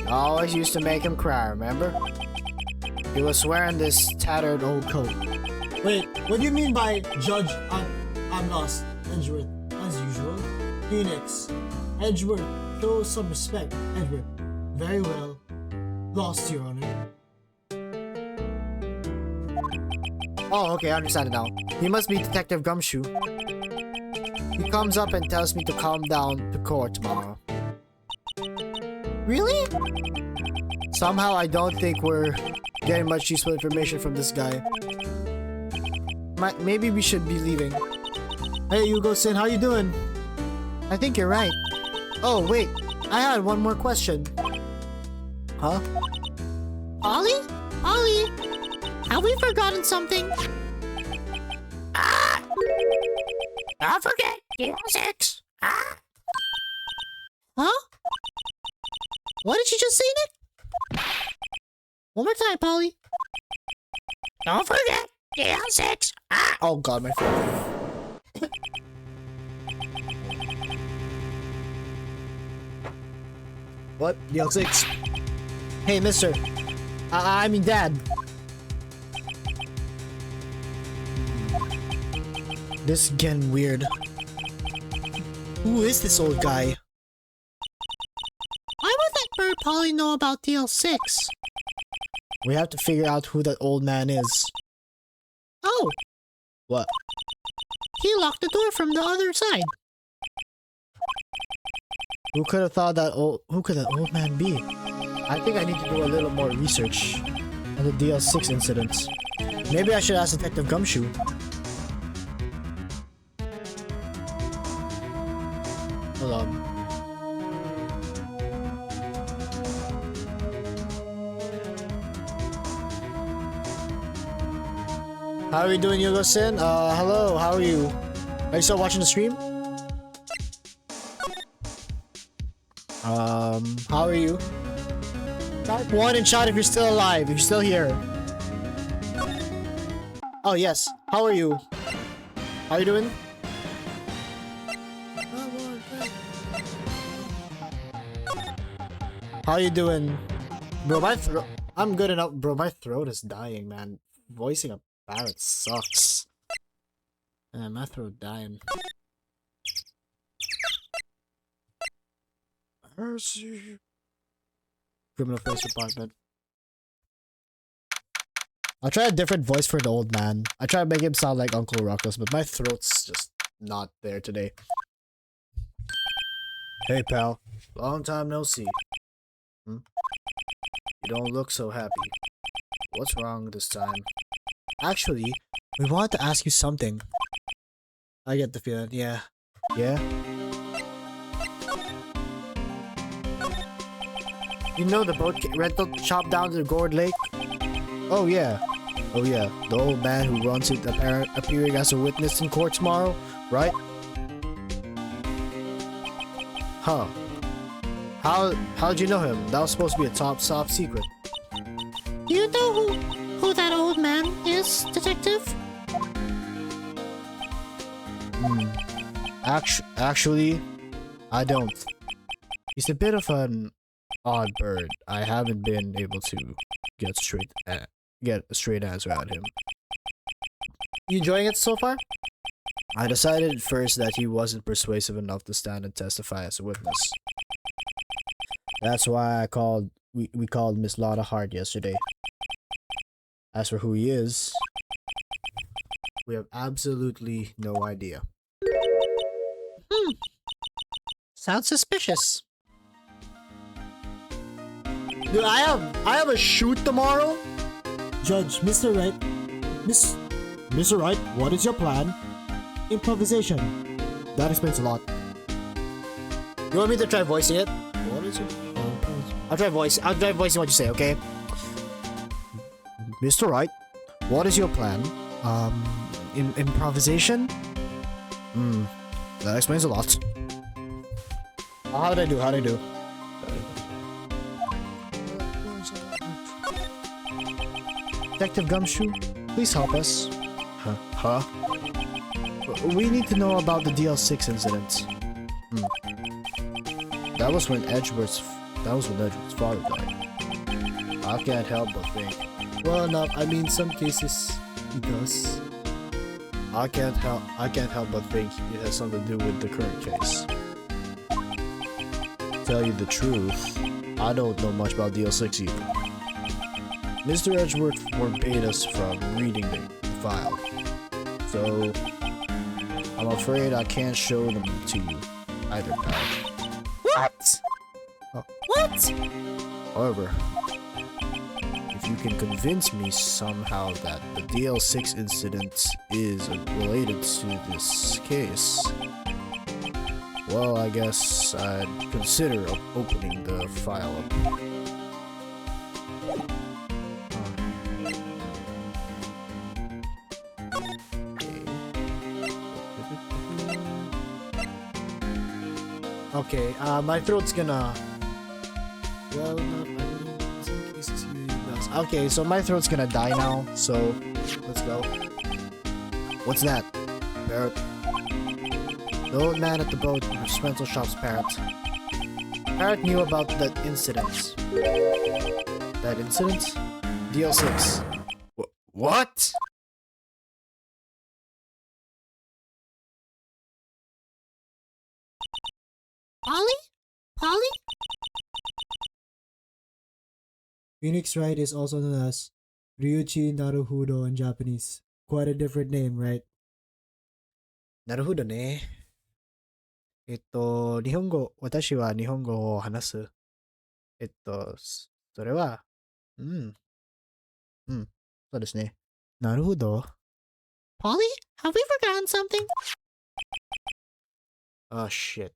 I always used to make him cry, remember? He was wearing this tattered old coat. Wait, what do you mean by Judge, I'm lost? Edgeworth, as usual. Phoenix. Edgeworth, show some respect. Edgeworth, very well. Lost, Your Honor. Oh, okay, I understand it now. He must be Detective Gumshoe. He comes up and tells me to calm down to court tomorrow. Really? Somehow I don't think we're getting much useful information from this guy. Maybe we should be leaving. Hey, Hugo Sin, how you doing? I think you're right. Oh, wait. I had one more question. Huh? Ollie? Have we forgotten something? Don't forget DL6. Ah. Huh? What did you just say, Nick? One more time, Polly. Don't forget DL6. Ah. Oh god, my phone. What? DL6? Hey, mister. I mean, dad. This is getting weird. Who is this old guy? Why would that bird Polly know about DL6? We have to figure out who that old man is. Oh, What? he locked the door from the other side. Who could have thought that old? Who could that old man be? I think I need to do a little more research on the DL6 incidents. Maybe I should ask Detective Gumshoe. Hold on. How are you doing, Yugo-san? Hello, how are you? Are you still watching the stream? How are you? Type 1 and shout if you're still alive, if you're still here. Oh, yes. How are you? How are you doing? How you doing? Bro, my throat... I'm good enough. Bro, my throat is dying, man. Voicing a parrot sucks. Man, my throat dying. Mercy. Criminal Affairs Department. I'll try a different voice for the old man. I try to make him sound like Uncle Ruckus, but my throat's just not there today. Hey, pal. Long time no see. Hmm? You don't look so happy. What's wrong this time? Actually, we wanted to ask you something. I get the feeling, yeah. Yeah? You know the boat rental shop down to the Gourd Lake? Oh yeah. Oh yeah, the old man who runs it appearing as a witness in court tomorrow, right? Huh. How'd you know him? That was supposed to be a top secret. Do you know who that old man is, Detective? Actually, I don't. He's a bit of an odd bird. I haven't been able to get a straight answer out of him. You enjoying it so far? I decided at first that he wasn't persuasive enough to stand and testify as a witness. That's why we called Miss Lotta Hart yesterday. As for who he is, we have absolutely no idea. Sounds suspicious. Dude, I have a shoot tomorrow. Judge, Mr. Wright. Mr. Wright, what is your plan? Improvisation. That explains a lot. You want me to try voicing it? What is it? I'll try voicing what you say, okay? Mr. Wright, what is your plan? Improvisation? That explains a lot. How'd I do? Detective Gumshoe, please help us. Huh? We need to know about the DL6 incident. That was when Edgeworth's father died. I can't help but think. Well, no, I mean some cases he does. I can't help but think it has something to do with the current case. Tell you the truth, I don't know much about DL6 either. Mr. Edgeworth forbade us from reading the file, so I'm afraid I can't show them to you either, pal. What? Oh. What? However, if you can convince me somehow that the DL6 incident is related to this case, well, I guess I'd consider opening the file up. Okay, my throat's gonna... Well, not in some cases he really does. Okay, so my throat's gonna die now, so let's go. What's that? Parrot. The old man at the boat was rental shop's parrot. Parrot knew about that incident. That incident? DL6. What? Polly? Polly? Phoenix Wright is also known as Ryuichi Naruhodo in Japanese. Quite a different name, right? Naruhodo ne. 日本語、私は日本語を話す。それは、そうですね。なるほど。Polly? Have we forgotten something? Oh shit.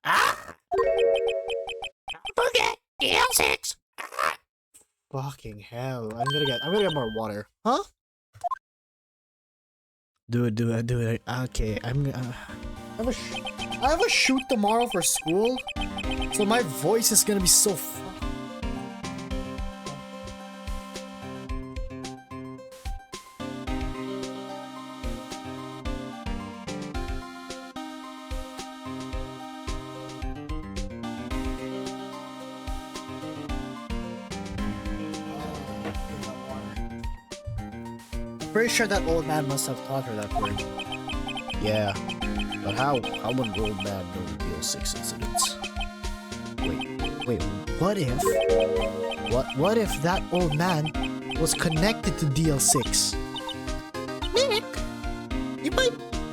Ah! Forget DL6! Fucking hell. I'm gonna get more water. Huh? Do it. Okay, I have a shoot tomorrow for school, so my voice is gonna be so pretty sure that old man must have taught her that word. Yeah, but how would an old man know the DL6 incidents? Wait, what if that old man was connected to DL6? Nick?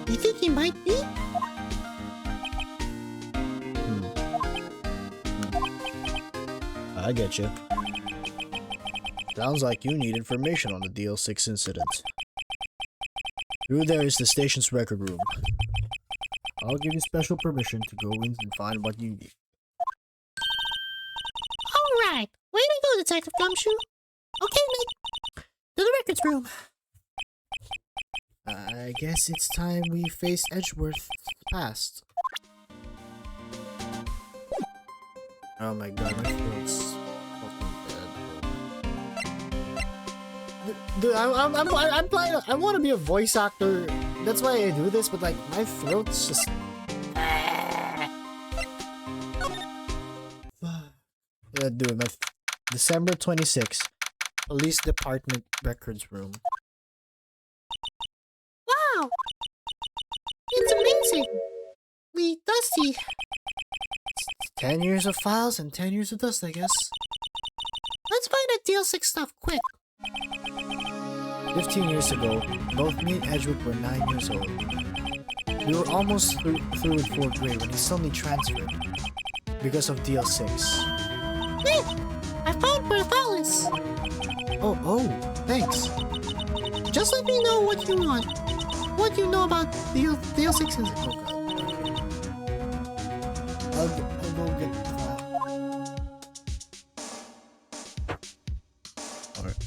You think he might be? I get you. Sounds like you need information on the DL6 incident. Through there is the station's record room. I'll give you special permission to go in and find what you need. Alright, way to go, Detective Gumshoe. Okay, Nick. To the records room. I guess it's time we face Edgeworth's past. Oh my god, my throat's fucking bad. Dude, I'm playing. I want to be a voice actor. That's why I do this. But like, my throat's just. Yeah, dude. December 26th, Police Department Records Room. Wow! It's amazing! Dusty. 10 years of files and 10 years of dust, I guess. Let's find that DL6 stuff quick. 15 years ago, both me and Edgeworth were 9 years old. We were almost through with 4th grade when he suddenly transferred because of DL6. Nick! I found where the file is. Oh, thanks. Just let me know what you want. What you know about DL6 is. Oh god. I'll go get the file. Alright.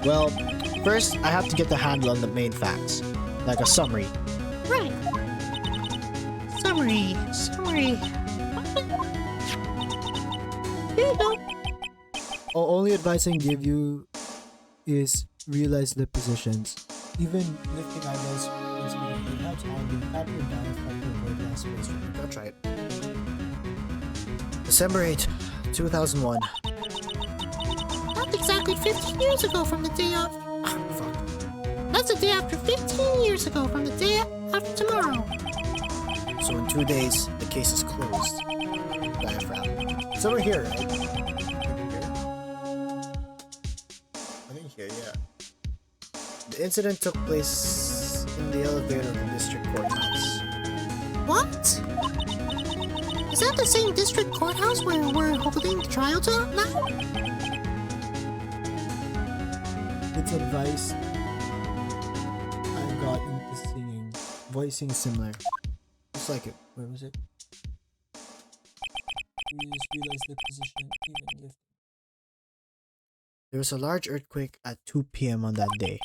Well, first I have to get the handle on the main facts, like a summary. Right. Summary. Here you go. Only advice I can give you is realize the positions. Even lifting eyebrows once we get helps on the tap your down like the word last space. That's right. December 8th, 2001. That's exactly 15 years ago from the day of... Fuck. That's the day after 15 years ago from the day after tomorrow. So in 2 days, the case is closed. Diaphragm. Somewhere here, right? I think here, yeah. The incident took place in the elevator of the district courthouse. What? Is that the same district courthouse where we're holding the trial now? It's advice I got into singing. Voicing is similar. Just like it. Where was it? You just realize the position even lift. There was a large earthquake at 2 p.m. on that day.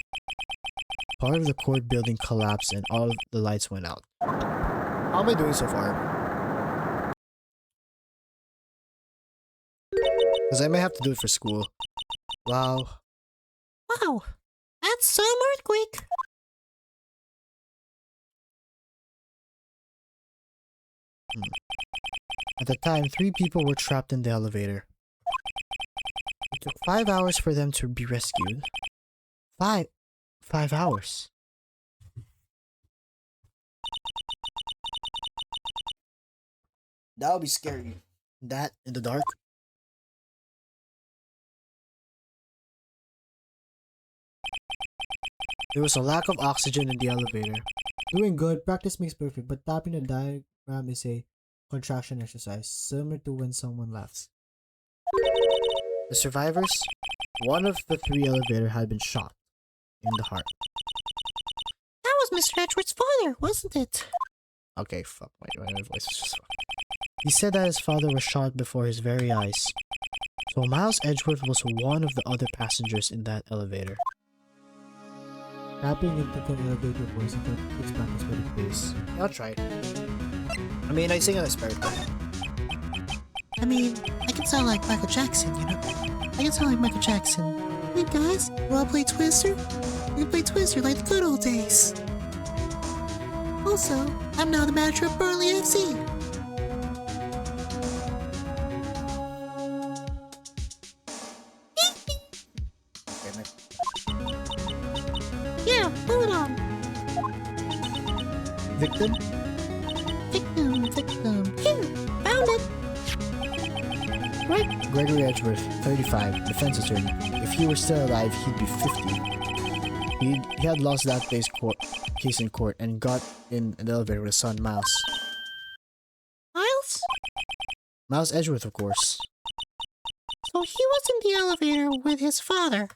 Part of the court building collapsed and all of the lights went out. How am I doing so far? Because I may have to do it for school. Wow. Wow, that's some earthquake. At the time, 3 people were trapped in the elevator. It took 5 hours for them to be rescued. 5 hours. That would be scary. That in the dark. There was a lack of oxygen in the elevator. Doing good. Practice makes perfect, but tapping the diagram is a contraction exercise, similar to when someone laughs. The survivors, one of the 3 elevator had been shot in the heart. That was Mr. Edgeworth's father, wasn't it? Okay, fuck, my voice is just fucked. He said that his father was shot before his very eyes. So Miles Edgeworth was one of the other passengers in that elevator. Tapping into the elevator voice and takes practice for the quiz. I'll try it. I mean, I sing on a spare time. I mean, I can sound like Michael Jackson, you know? I can sound like Michael Jackson. Hey guys, wanna play Twister? We can play Twister like the good old days. Also, I'm now the manager of Burnley FC. Yeah, hold on. Victim? Victim. Here, found it. Right. Gregory Edgeworth, 35, defense attorney. If he were still alive, he'd be 50. He had lost that case in court and got in an elevator with his son, Miles. Miles? Miles Edgeworth, of course. So he was in the elevator with his father.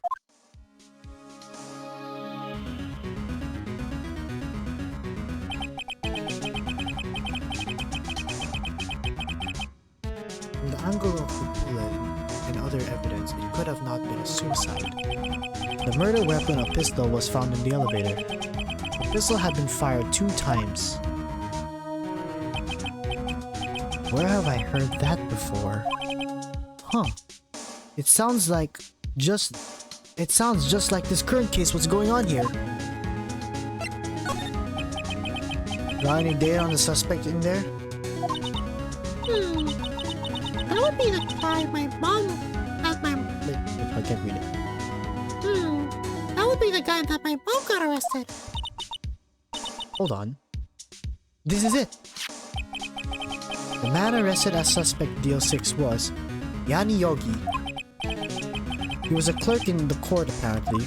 From the angle of the bullet and other evidence, it could have not been a suicide. The murder weapon, a pistol, was found in the elevator. The pistol had been fired 2 times. Where have I heard that before? Huh. It sounds just like this current case what's going on here. Got any data on the suspect in there? That would be the guy my mom had my... Wait, I can't read it. That would be the guy that my mom got arrested. Hold on. This is it! The man arrested as suspect DL6 was Yanni Yogi. He was a clerk in the court apparently.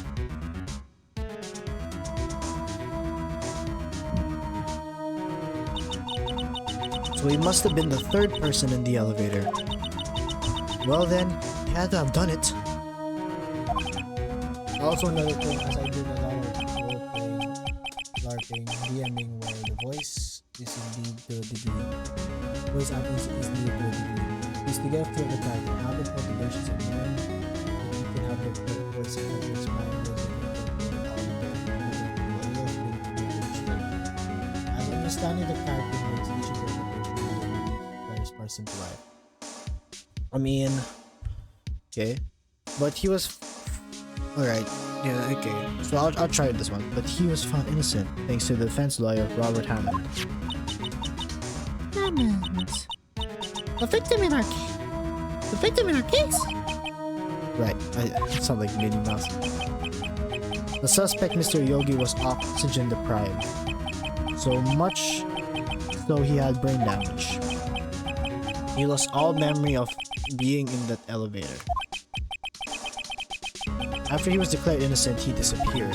So he must have been the 3rd person in the elevator. Well then, he had to have done it. Also another thing, as I did a lot of role-playing, LARPing, DMing, where the voice is indeed to a degree. Voice acting is needed to a degree. Is to get a feel of the character, how the motivations are known, that you can have the voice actors mind as understanding the character makes each interpretation varies person to life. I mean... Okay. But he was... Alright. Yeah, okay. So I'll try this one. But he was found innocent thanks to the defense lawyer Robert Hammond. Hammond. The victim in our case. Right. It sounds like Minnie Mouse. The suspect, Mr. Yogi, was oxygen deprived. So much so he had brain damage. He lost all memory of being in that elevator. After he was declared innocent, he disappeared.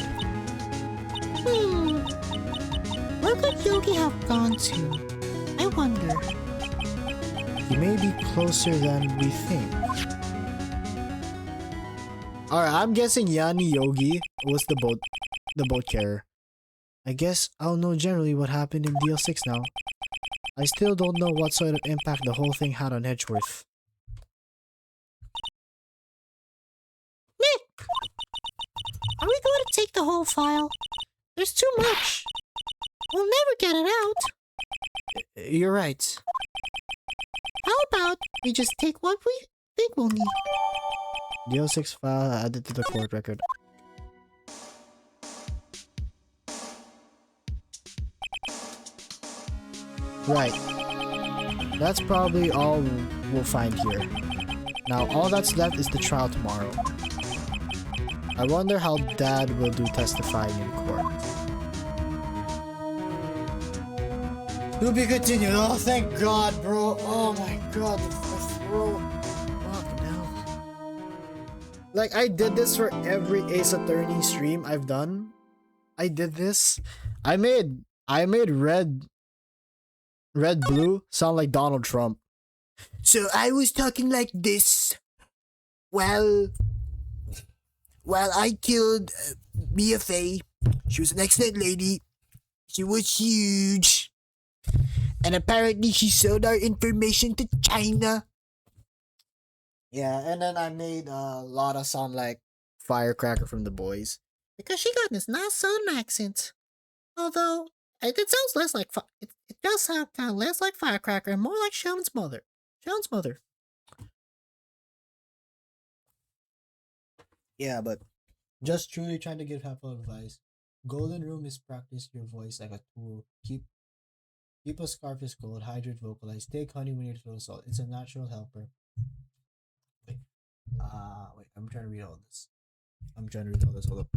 Where could Yogi have gone to? I wonder. He may be closer than we think. Alright, I'm guessing Yanni Yogi was the boat carrier. I guess I'll know generally what happened in DL6 now. I still don't know what sort of impact the whole thing had on Edgeworth. Nick! Are we going to take the whole file? There's too much. We'll never get it out. You're right. How about we just take what we think we'll need? DL6 file added to the court record. Right. That's probably all we'll find here. Now, all that's left is the trial tomorrow. I wonder how Dad will do testifying in court. To be continued. Oh, thank God, bro. Oh my God, the throat. Fucking hell. Like, I did this for every Ace Attorney stream I've done. I did this. I made Red Blue sound like Donald Trump. So I was talking like this. Well, I killed Mia Fey. She was an excellent lady. She was huge. And apparently she sold our information to China. Yeah, and then I made Lotta sound like Firecracker from The Boys. Because she got this nice southern accent. Although, it sounds less like... It does sound kind of less like Firecracker and more like Sheldon's mother. Sheldon's mother. Yeah, but Just truly trying to give helpful advice. Golden Room is practice your voice like a tool. Keep a scarf is cold. Hydrate, vocalize. Take honey when you're throat salt. It's a natural helper. Wait. Wait. I'm trying to read all this. Hold up.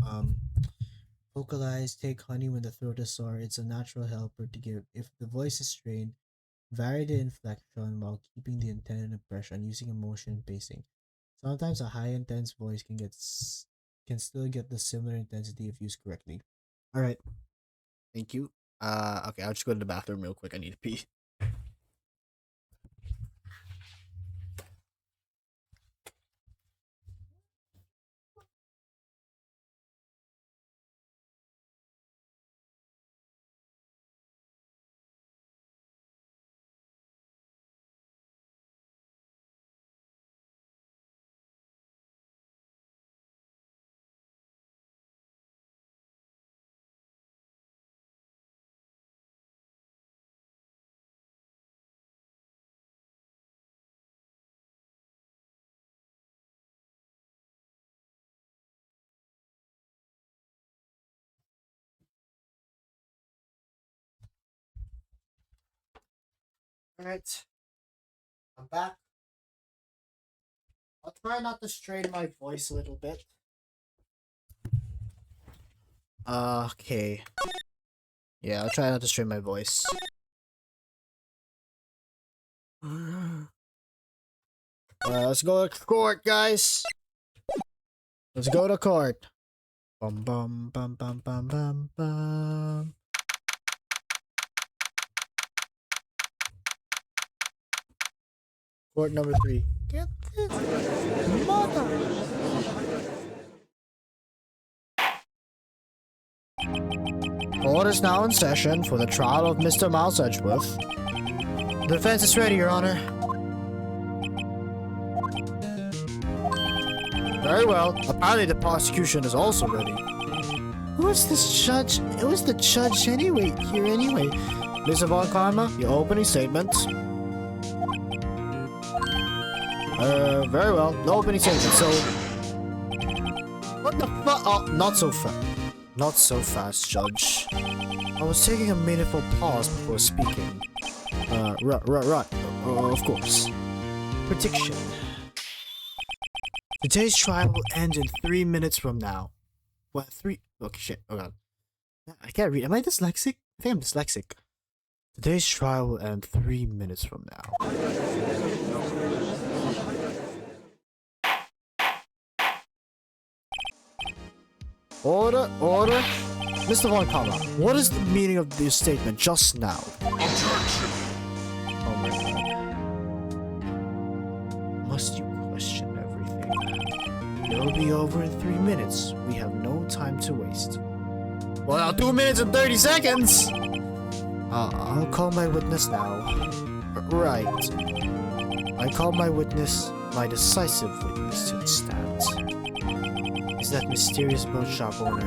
Vocalize. Take honey when the throat is sore. It's a natural helper to give. If the voice is strained, vary the inflection while keeping the intended impression using emotion and pacing. Sometimes a high intense voice can still get the similar intensity if used correctly. all right. Thank you. Okay, I'll just go to the bathroom real quick. I need to pee. Alright. I'm back. I'll try not to strain my voice a little bit. Okay. Yeah, I'll try not to strain my voice. Let's go to court, guys. Let's go to court. Bum bum bum bum bum bum bum. Court number 3. Get this. Mother. Court is now in session for the trial of Mr. Miles Edgeworth. The defense is ready, Your Honor. Very well. Apparently the prosecution is also ready. Who's this judge? Who's the judge anyway? Here anyway? Mr. Von Karma, your opening statement. Very well. No opening statement, so... What the fuck? Oh, not so fast. Not so fast, Judge. I was taking a meaningful pause before speaking. Right. Of course. Prediction. Today's trial will end in 3 minutes from now. What? 3? Okay, shit. Oh god. I can't read. Am I dyslexic? I think I'm dyslexic. Today's trial will end 3 minutes from now. Order. Mr. Von Karma, what is the meaning of this statement just now? Objection! Oh my god. Must you question everything? It'll be over in 3 minutes. We have no time to waste. Well, now 2 minutes and 30 seconds! I'll call my witness now. Right. I call my witness, my decisive witness to the stand. Is that mysterious boat shop owner?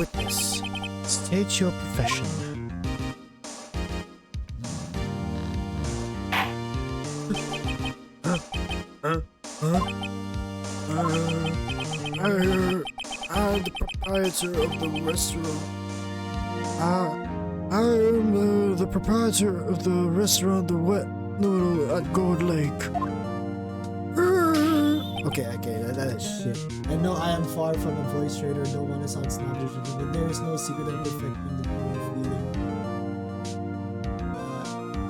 Witness, state your profession. I'm the proprietor of the restaurant. I am the proprietor of the restaurant The Wet Noodle at Gold Lake. Okay, that is shit. And no, I am far from a voice trader. Don't want to sound snobbish, but there is no secret and perfecting the pool of feeling.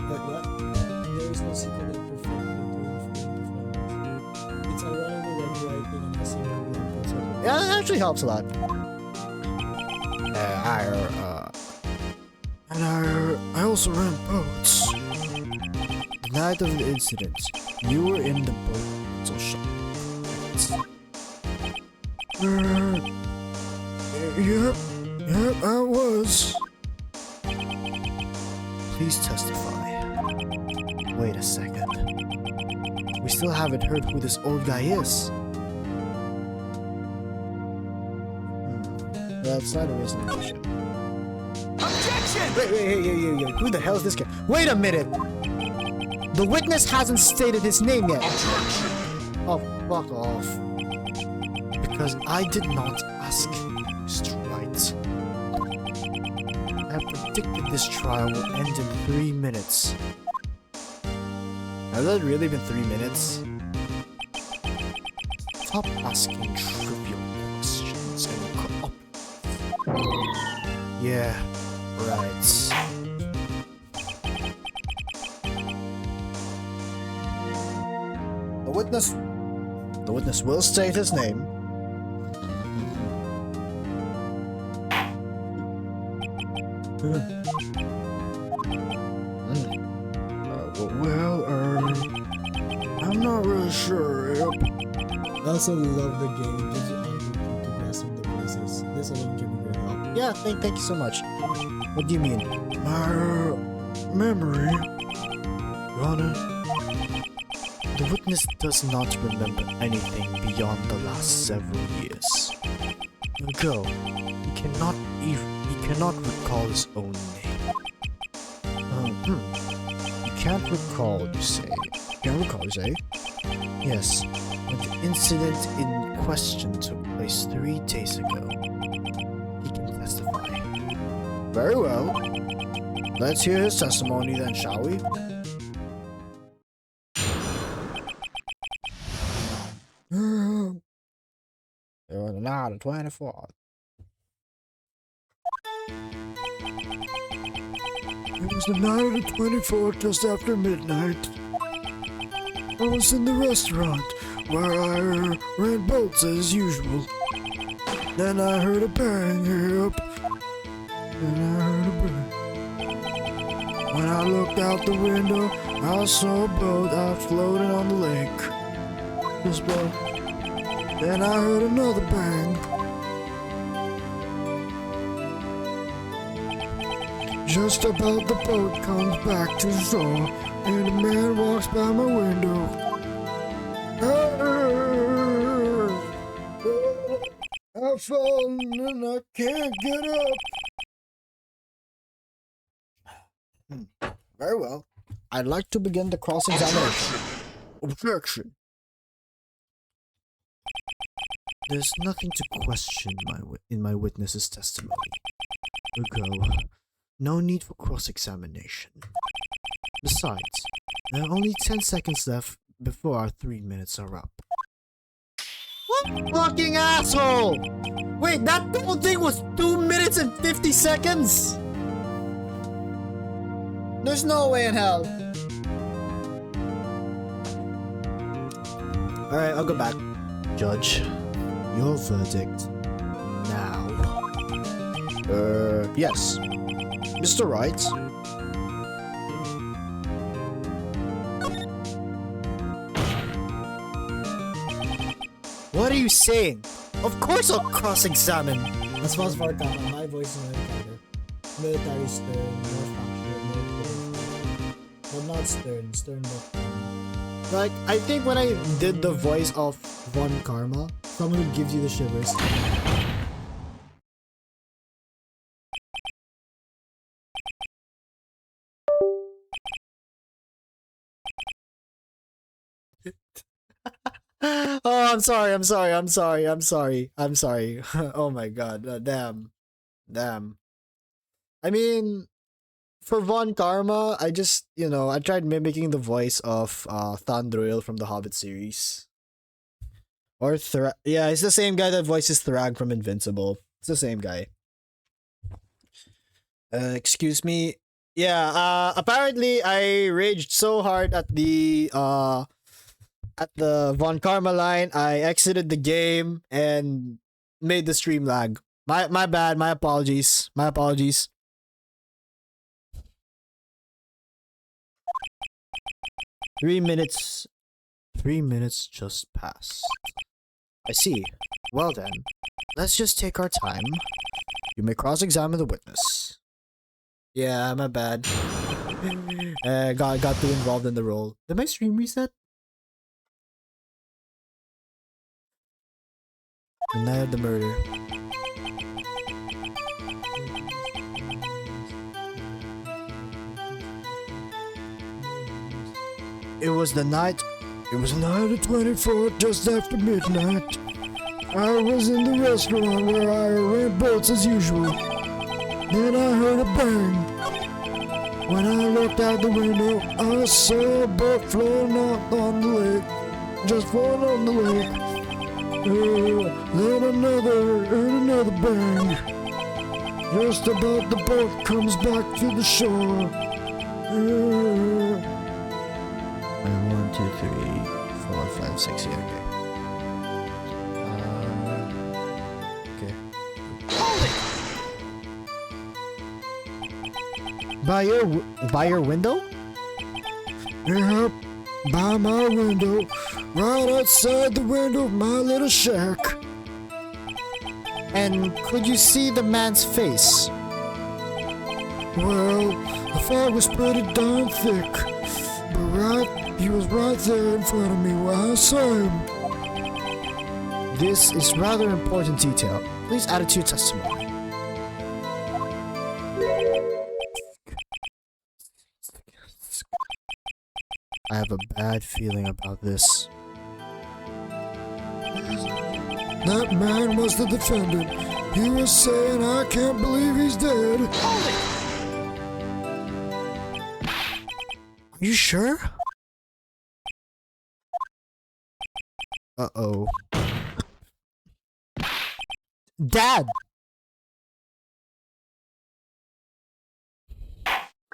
But what? There is no secret and perfecting the pool of feeling performance. It's ironically when writing and listening to blog posts. Yeah, that actually helps a lot. I also ran boats. The night of the incident, you were in the boat rental shop. Yep, I was. Please testify. Wait a second. We still haven't heard who this old guy is. That's not a resolution. Objection! Wait, who the hell is this guy? Wait a minute! The witness hasn't stated his name yet. Objection! Oh, fuck off. Because I did not ask Mr. Wright. I predicted this trial will end in 3 minutes. Has that really been 3 minutes? Stop asking trivial questions and cooperate. Yeah, right. The witness will state his name. I'm not really sure. I also love the game. Gives you opportunity to grasp the places. This alone can be very helpful. Yeah, thank you so much. What do you mean? My memory. Your Honor, The witness does not remember anything beyond the last several years. Go. He cannot recall his own name. You can't recall, you say? Can't recall, you say? Yes, but the incident in question took place 3 days ago. He can testify. Very well. Let's hear his testimony then, shall we? It was now the 24th. it was the night of the 24th, just after midnight. I was in the restaurant where I ran boats as usual. Then I heard a bang. When I looked out the window, I saw a boat out floating on the lake. This boat. Then I heard another bang. Just about the boat comes back to shore, and a man walks by my window. I've fallen and I can't get up. Very well. I'd like to begin the cross-examination. Objection. There's nothing to question in my witness's testimony. Go. No need for cross-examination. Besides, there are only 10 seconds left before our 3 minutes are up. What fucking asshole! Wait, that whole thing was 2 minutes and 50 seconds? There's no way in hell. Alright, I'll go back. Judge, your verdict now. Yes. Mr. Wright? What are you saying? Of course I'll cross-examine. As far as Varkana, my voice is military stern, more factual, more political. But not stern but Like, I think when I did the voice of Von Karma, someone who gives you the shivers. Oh, I'm sorry. Oh my god. Damn. I mean, for Von Karma, I just, I tried mimicking the voice of Thranduil from the Hobbit series. Or yeah, it's the same guy that voices Thrag from Invincible. It's the same guy. Excuse me. Yeah, apparently I raged so hard at the Von Karma line, I exited the game and made the stream lag. My bad, my apologies. 3 minutes just passed. I see. Well then, let's just take our time. You may cross-examine the witness. Yeah, my bad. Got too involved in the role. Did my stream reset? The night of the murder. It was the night It was night of the 24th, just after midnight. I was in the restaurant where I ran boats as usual. Then I heard a bang. When I looked out the window, I saw a boat floating out on the lake. Just floating on the lake. Then another bang. Just about the boat comes back to the shore. 1, 2, 3, 4, 5, 6. Yeah, okay. By your window? Yep, by my window, right outside the window of my little shack. And could you see the man's face? Well, the fog was pretty darn thick, but he was right there in front of me when I saw him. This is rather important detail. Please add it to your testimony. I have a bad feeling about this. That man was the defendant. He was saying, I can't believe he's dead. Are you sure? Uh-oh. Dad!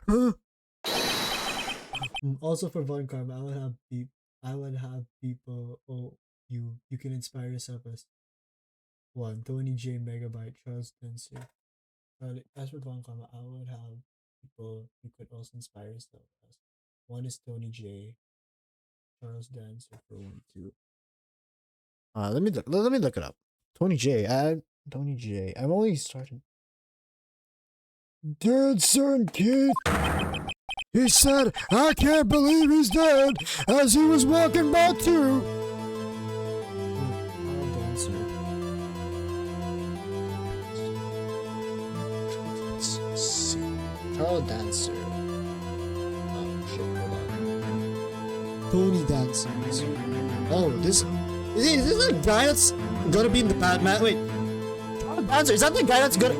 Huh? Also for Von Karma, I would have people. Oh, you can inspire yourself as 1. Tony J, Megabyte, Charles Denser. As for Von Karma, I would have people you could also inspire yourself as. 1 is Tony J, Charles Dancer for 1, 2. Let me look it up. Tony J. I've only started. Dead son, Keith. He said, I can't believe he's dead, as he was walking by too. Charles Dancer. Oh shit, hold on. Tony Dancer. Oh, this is this the guy that's gonna be in the Batman? Wait, Charles Dancer, is that the guy that's gonna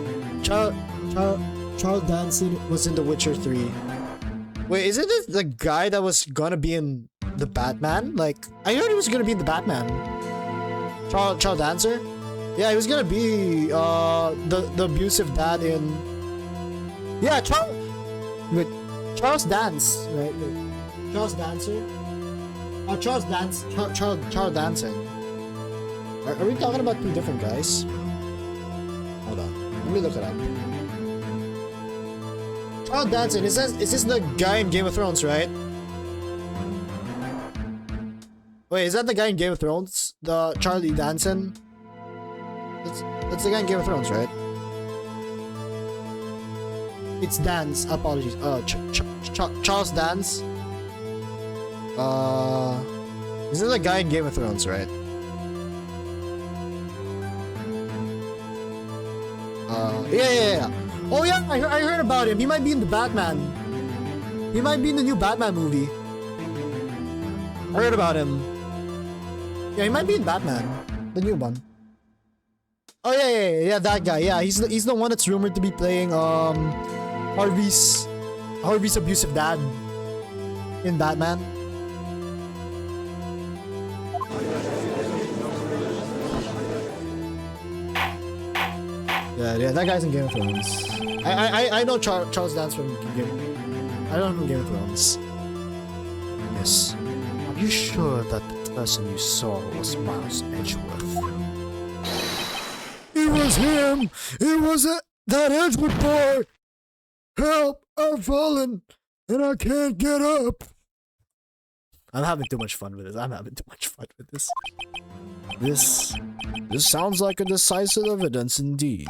Charles Dancer was in The Witcher 3. Wait, isn't this the guy that was gonna be in the Batman? Like, I heard he was gonna be in the Batman. Charles Dancer? Yeah, he was gonna be the abusive dad in. Yeah, Charles Dance, right? Wait. Charles Dancer? Oh, Charles Danson. Are we talking about two different guys? Hold on, let me look it up. Charles Danson, is this the guy in Game of Thrones, right? Wait, is that the guy in Game of Thrones? The Charlie Danson? That's the guy in Game of Thrones, right? It's Dance. Apologies. Charles Dance. Is it the guy in Game of Thrones, right? Yeah. Oh yeah, I heard about him. He might be in the Batman. He might be in the new Batman movie. I heard about him. Yeah, he might be in Batman, the new one. Oh yeah, that guy. Yeah, he's the one that's rumored to be playing Harvey's abusive dad in Batman. Yeah, that guy's in Game of Thrones. I know Charles Dance from Game. I don't know from Game of Thrones. Yes. Are you sure that the person you saw was Miles Edgeworth? It was him! It was that Edgewood boy! Help! I've fallen! And I can't get up! I'm having too much fun with this. This sounds like a decisive evidence indeed.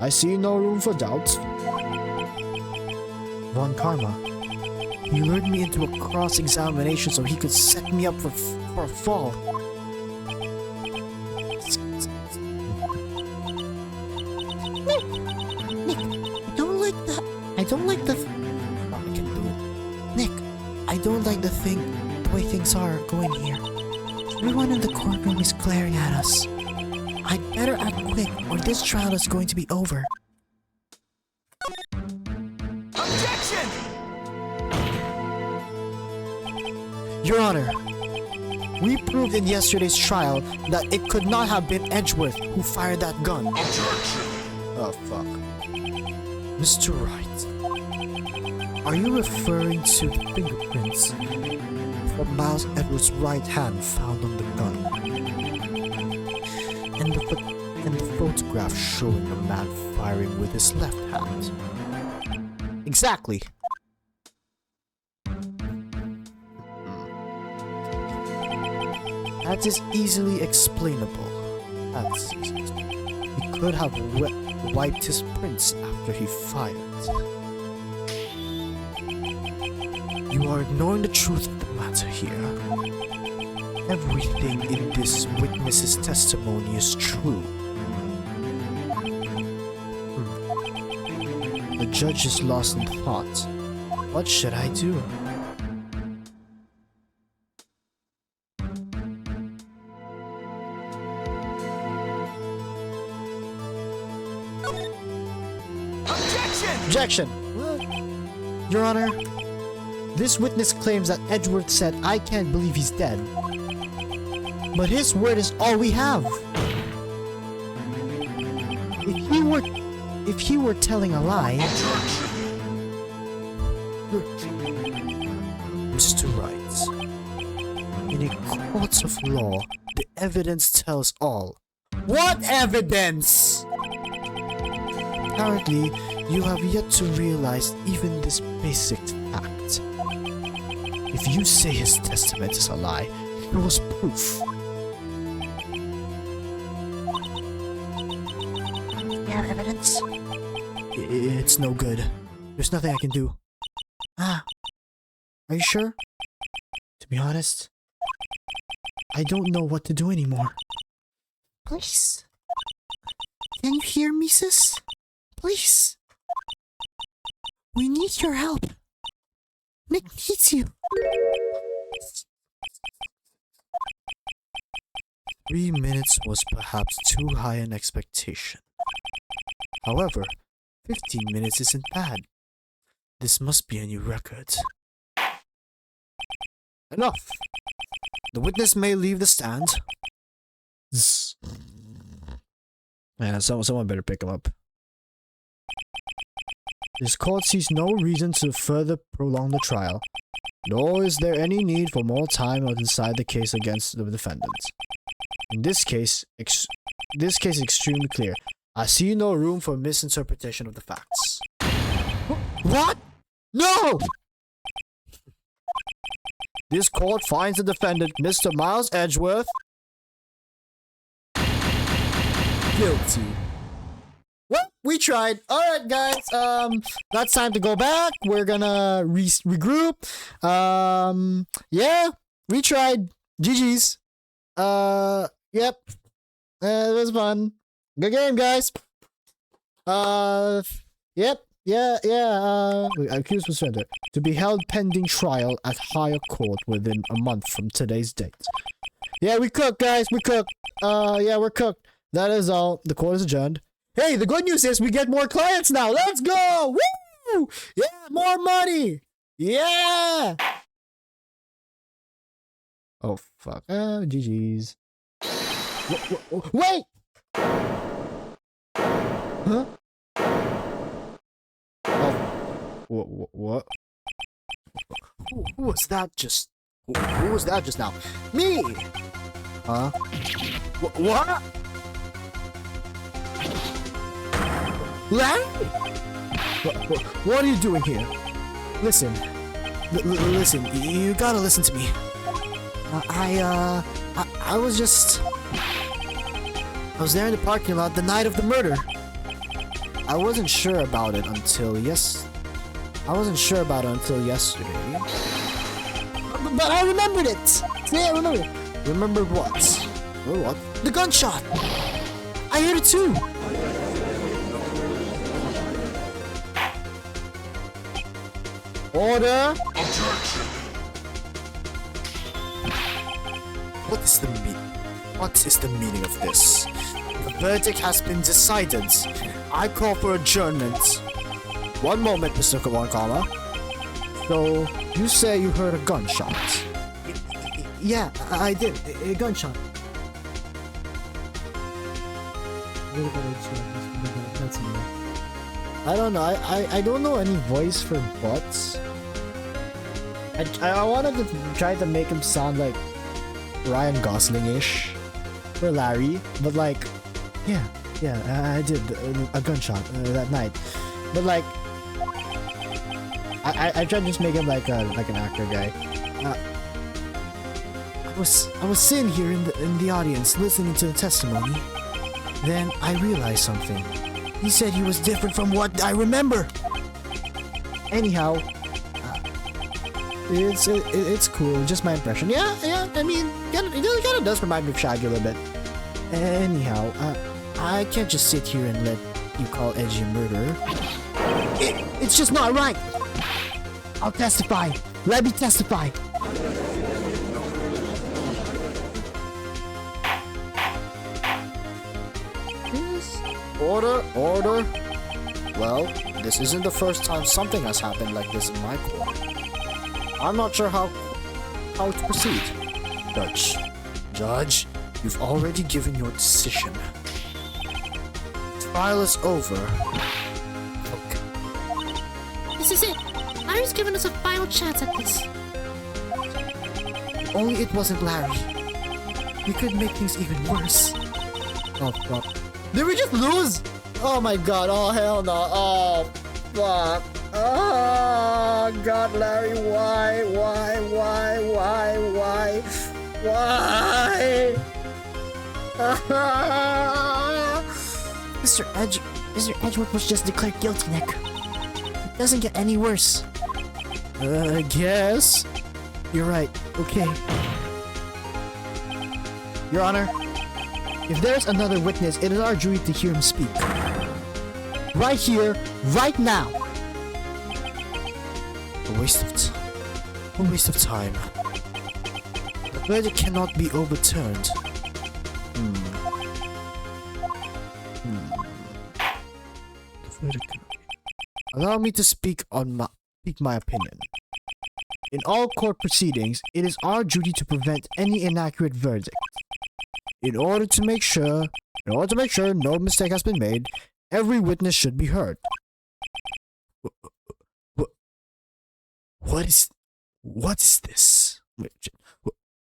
I see no room for doubt. Von Karma. He lured me into a cross-examination so he could set me up for a fall. I don't like the Nick, I don't like the way things are going here. Everyone in the courtroom is glaring at us. I'd better act quick or this trial is going to be over. Objection! Your Honor, we proved in yesterday's trial that it could not have been Edgeworth who fired that gun. Objection! Oh, fuck. Mr. Wright, are you referring to the fingerprints from Miles Edwards' right hand found on the gun? And the photograph showing a man firing with his left hand? Exactly. That is easily explainable. He could have wiped his prints after he fired. You are ignoring the truth of the matter here. Everything in this witness's testimony is true. The judge is lost in thought. What should I do? Objection! Your Honor, this witness claims that Edgeworth said, "I can't believe he's dead." But his word is all we have. If he were telling a lie... Mr. Wright, in a court of law, the evidence tells all. What evidence? Apparently, you have yet to realize even this basic fact. If you say his testament is a lie, there was proof. You have evidence? It's no good. There's nothing I can do. Are you sure? To be honest, I don't know what to do anymore. Please. Can you hear me, sis? Please. We need your help. Nick needs you. 3 minutes was perhaps too high an expectation. However, 15 minutes isn't bad. This must be a new record. Enough! The witness may leave the stand. Yeah, someone better pick him up. This court sees no reason to further prolong the trial, nor is there any need for more time to decide the case against the defendant. In this case is extremely clear. I see no room for misinterpretation of the facts. What? No! This court finds the defendant, Mr. Miles Edgeworth, guilty. Well, we tried. Alright, guys. That's time to go back. We're gonna regroup. Yeah, we tried. GG's. Yep. It was fun. Good game, guys. Yep. accused was surrendered. To be held pending trial at higher court within a month from today's date. Yeah, we cooked, guys. We cooked. Yeah, we're cooked. That is all. The court is adjourned. Hey, the good news is we get more clients now. Let's go! Woo! Yeah, more money! Yeah! Oh, fuck. GG's. Wait! Huh? Oh. What? Who was that just... Who was that just now? Me! Huh? What? Larry? What are you doing here? Listen. Listen, you gotta listen to me. I was just... I was there in the parking lot the night of the murder. I wasn't sure about it until yesterday. But I remembered it! Yeah, I remembered it. Remembered what? What? The gunshot! I heard it too! Order! What is the meaning of this? The verdict has been decided. I call for adjournment. One moment, Mr. Kawankama. So, you say you heard a gunshot? Yeah, I did. A gunshot. That's me. I don't know. I don't know any voice for butts. I wanted to try to make him sound like Ryan Gosling-ish for Larry, but like, yeah, I did a gunshot that night, but like, I tried to just make him like an actor guy. I was sitting here in the audience listening to the testimony. Then I realized something. He said he was different from what I remember. Anyhow, it's cool. Just my impression. Yeah. I mean, it kind of does remind me of Shaggy a little bit. Anyhow, I can't just sit here and let you call Edgy a murderer. It's just not right. I'll testify. Let me testify. Order. Well, this isn't the first time something has happened like this in my court. I'm not sure how to proceed. Judge, you've already given your decision. Trial is over. Okay. This is it. Larry's given us a final chance at this. If only it wasn't Larry. We could make things even worse. Oh, fuck. Did we just lose? Oh my god, oh hell no, oh fuck. Oh god, Larry, why? Mr. Edgeworth was just declared guilty, Nick. It doesn't get any worse. I guess. You're right, okay. Your Honor, if there's another witness, it is our duty to hear him speak. Right here, right now. A waste of time. The verdict cannot be overturned. The verdict cannot be. Allow me to speak my opinion. In all court proceedings, it is our duty to prevent any inaccurate verdict. In order to make sure no mistake has been made, every witness should be heard. What is this?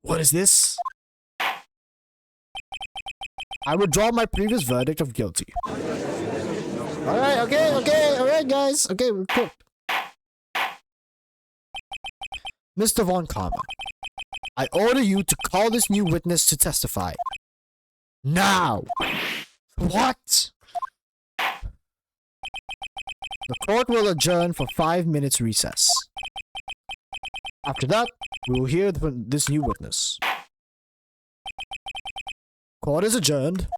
What is this? I withdraw my previous verdict of guilty. Alright, okay, alright guys. Okay, we're cooked. Mr. Von Karma, I order you to call this new witness to testify. Now! What? The court will adjourn for 5 minutes recess. After that, we will hear this new witness. Court is adjourned.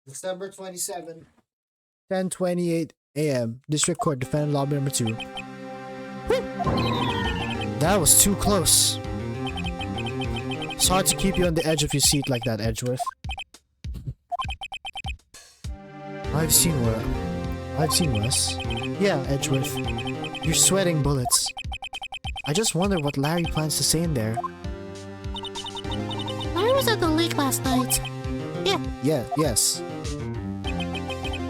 December 27, 10:28 a.m. District Court, defendant lobby number 2. That was too close. It's hard to keep you on the edge of your seat like that, Edgeworth. I've seen worse. Yeah, Edgeworth. You're sweating bullets. I just wonder what Larry plans to say in there. Larry was at the lake last night. Yes.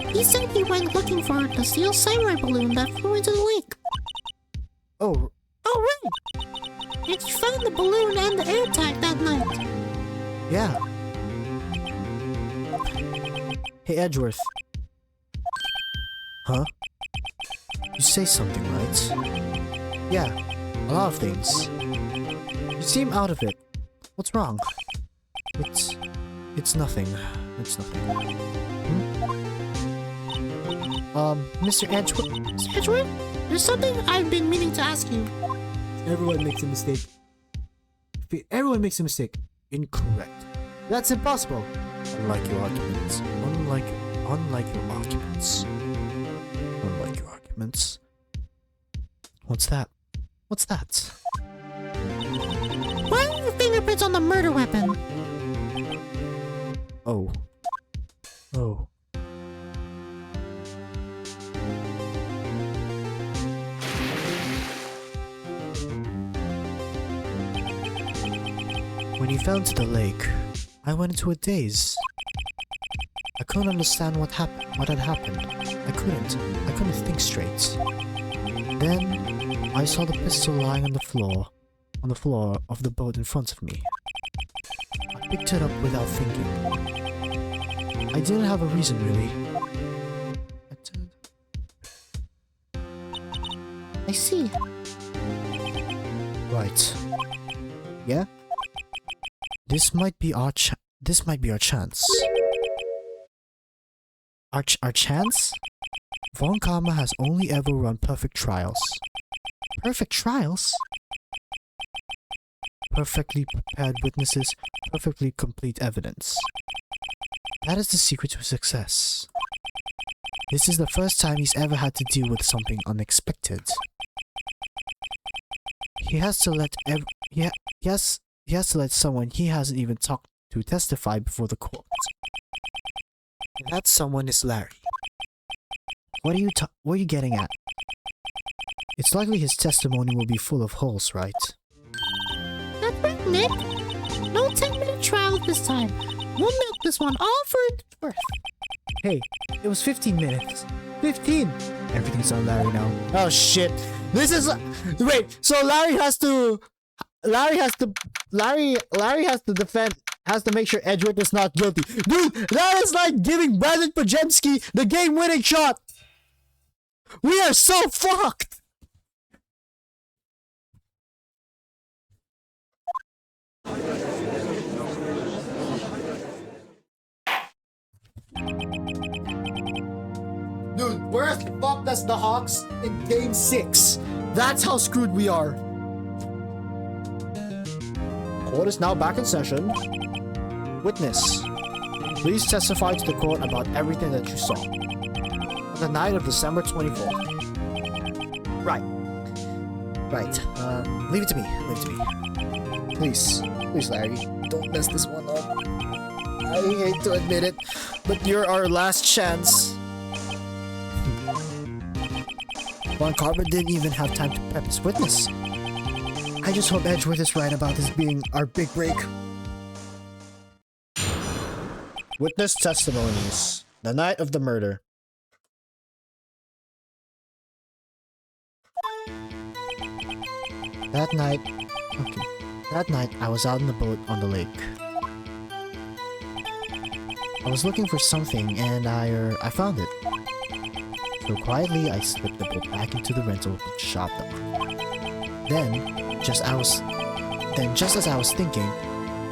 He said he went looking for the steel samurai balloon that flew into the lake. Oh, Oh, right! And he found the balloon and the air tag that night. yeah. Hey, Edgeworth. Huh? You say something, right? Yeah, a lot of things. You seem out of it. What's wrong? It's nothing. It's nothing. Mr. Edgeworth? Mr. Edgeworth, there's something I've been meaning to ask you. Everyone makes a mistake. Everyone makes a mistake. Incorrect. That's impossible. Unlike your arguments. Unlike your arguments. Unlike your arguments. What's that? What's that? Why are your fingerprints on the murder weapon? Oh. Oh. When he fell into the lake, I went into a daze. I couldn't understand what had happened. I couldn't think straight. Then I saw the pistol lying on the floor of the boat in front of me. I picked it up without thinking. I didn't have a reason really. I see. Right. Yeah? This might be our chance. Our chance? Von Karma has only ever run perfect trials. Perfect trials? Perfectly prepared witnesses, perfectly complete evidence. That is the secret to success. This is the first time he's ever had to deal with something unexpected. He has to let someone he hasn't even talked to testify before the court. And that someone is Larry. What are you getting at? It's likely his testimony will be full of holes, right? That's right, Nick. No 10-minute trial this time. We'll milk this one all for its worth. Hey, it was 15 minutes. 15! Everything's on Larry now. Oh shit. This is... Wait, so Larry has to defend... Has to make sure Edgeworth is not guilty. Dude, that is like giving Brandon Pajemski the game-winning shot! We are so fucked! Dude, we're as fucked as the Hawks in Game 6. That's how screwed we are. Court is now back in session. Witness, please testify to the court about everything that you saw on the night of December 24th. Right. Leave it to me. Please, Larry, don't mess this one up. I hate to admit it, but you're our last chance. Von Karma didn't even have time to prep his witness. I just hope Edgeworth is right about this being our big break. Witness testimonies. The night of the murder. That night, okay. That night, I was out in the boat on the lake. I was looking for something, and I found it. So quietly, I slipped the boat back into the rental shop. Then, just as I was thinking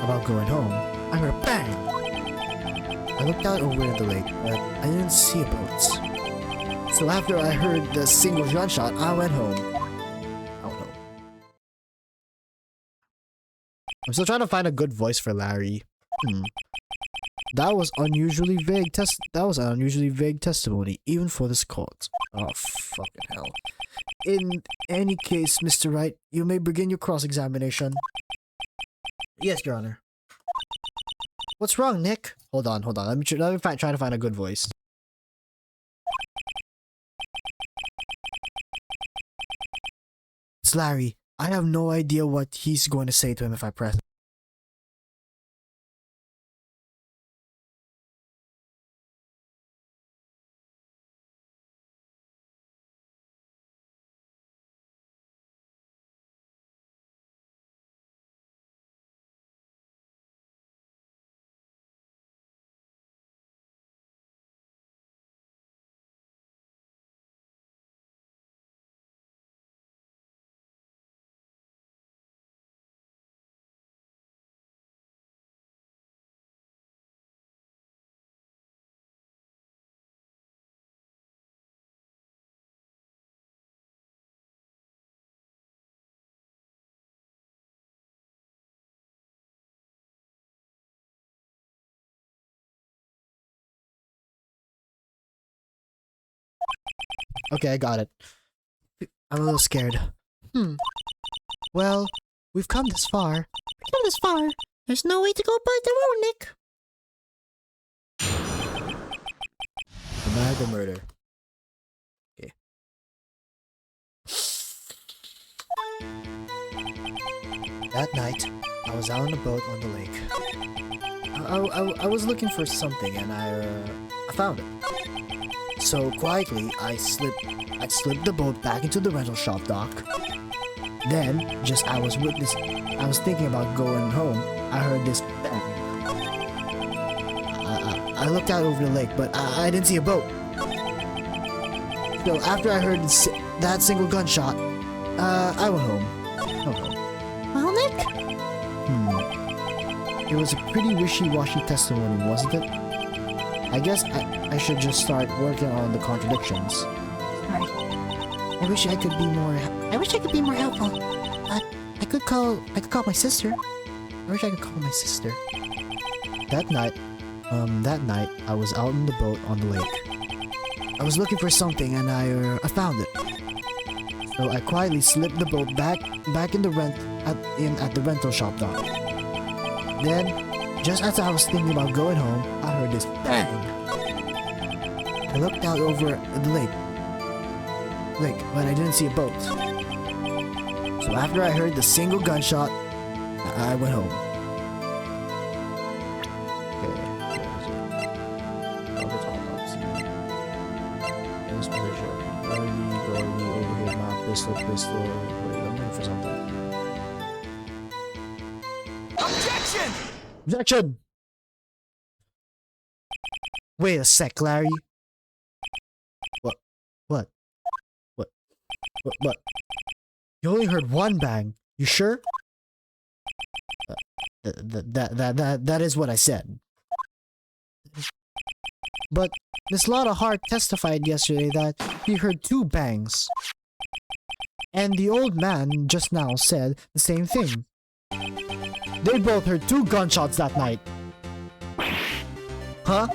about going home, I heard a bang. I looked out over at the lake, but I didn't see a boat. So after I heard the single gunshot, I went home. Oh no. I'm still trying to find a good voice for Larry. That was unusually vague an unusually vague testimony, even for this court. Oh, fucking hell. In any case, Mr. Wright, you may begin your cross-examination. Yes, Your Honor. What's wrong, Nick? Hold on. Let me try to find a good voice. It's Larry. I have no idea what he's going to say to him if I press. Okay, I got it. I'm a little scared. Well, we've come this far. There's no way to go back the road, Nick. Deny the murder. Okay. That night, I was out on a boat on the lake. I was looking for something, and I found it. So quietly, I slipped the boat back into the rental shop dock. Then, just I was thinking about going home, I heard this bang. I looked out over the lake, but I didn't see a boat. So after I heard that single gunshot, I went home. Well, Nick? It was a pretty wishy-washy testimony, wasn't it? I guess I should just start working on the contradictions. Sorry. I wish I could be more helpful. I could call my sister. I wish I could call my sister. That night, I was out in the boat on the lake. I was looking for something, and I found it. So I quietly slipped the boat back in the at the rental shop dock. Then, just as I was thinking about going home, I heard this bang. I looked out over the lake, but I didn't see a boat. So after I heard the single gunshot, I went home. Pistol. Wait, I'm looking for something. Objection! Wait a sec, Larry. What? You only heard one bang. You sure? That is what I said. But Miss Lotta Hart testified yesterday that he heard two bangs. And the old man just now said the same thing. They both heard two gunshots that night. Huh?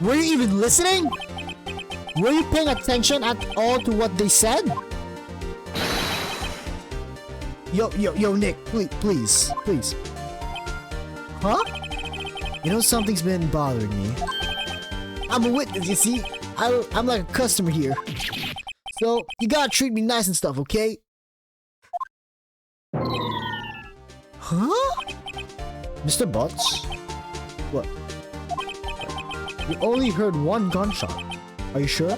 Were you even listening? Were you paying attention at all to what they said? Yo, Nick, please. Huh? You know, something's been bothering me. I'm a witness, you see? I'm like a customer here. So, you gotta treat me nice and stuff, okay? Huh? Mr. Butts? What? You only heard one gunshot. Are you sure?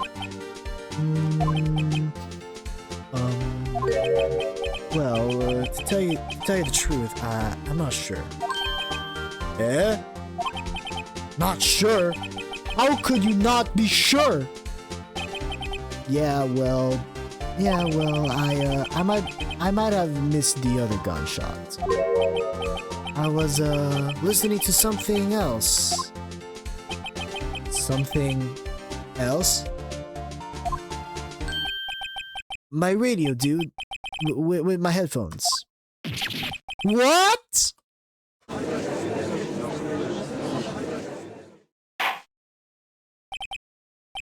Well, to tell you the truth, I'm not sure. Eh? Not sure? How could you not be sure? Yeah, well, I might have missed the other gunshots. I was, listening to something else. Something else? My radio, dude. With my headphones. What?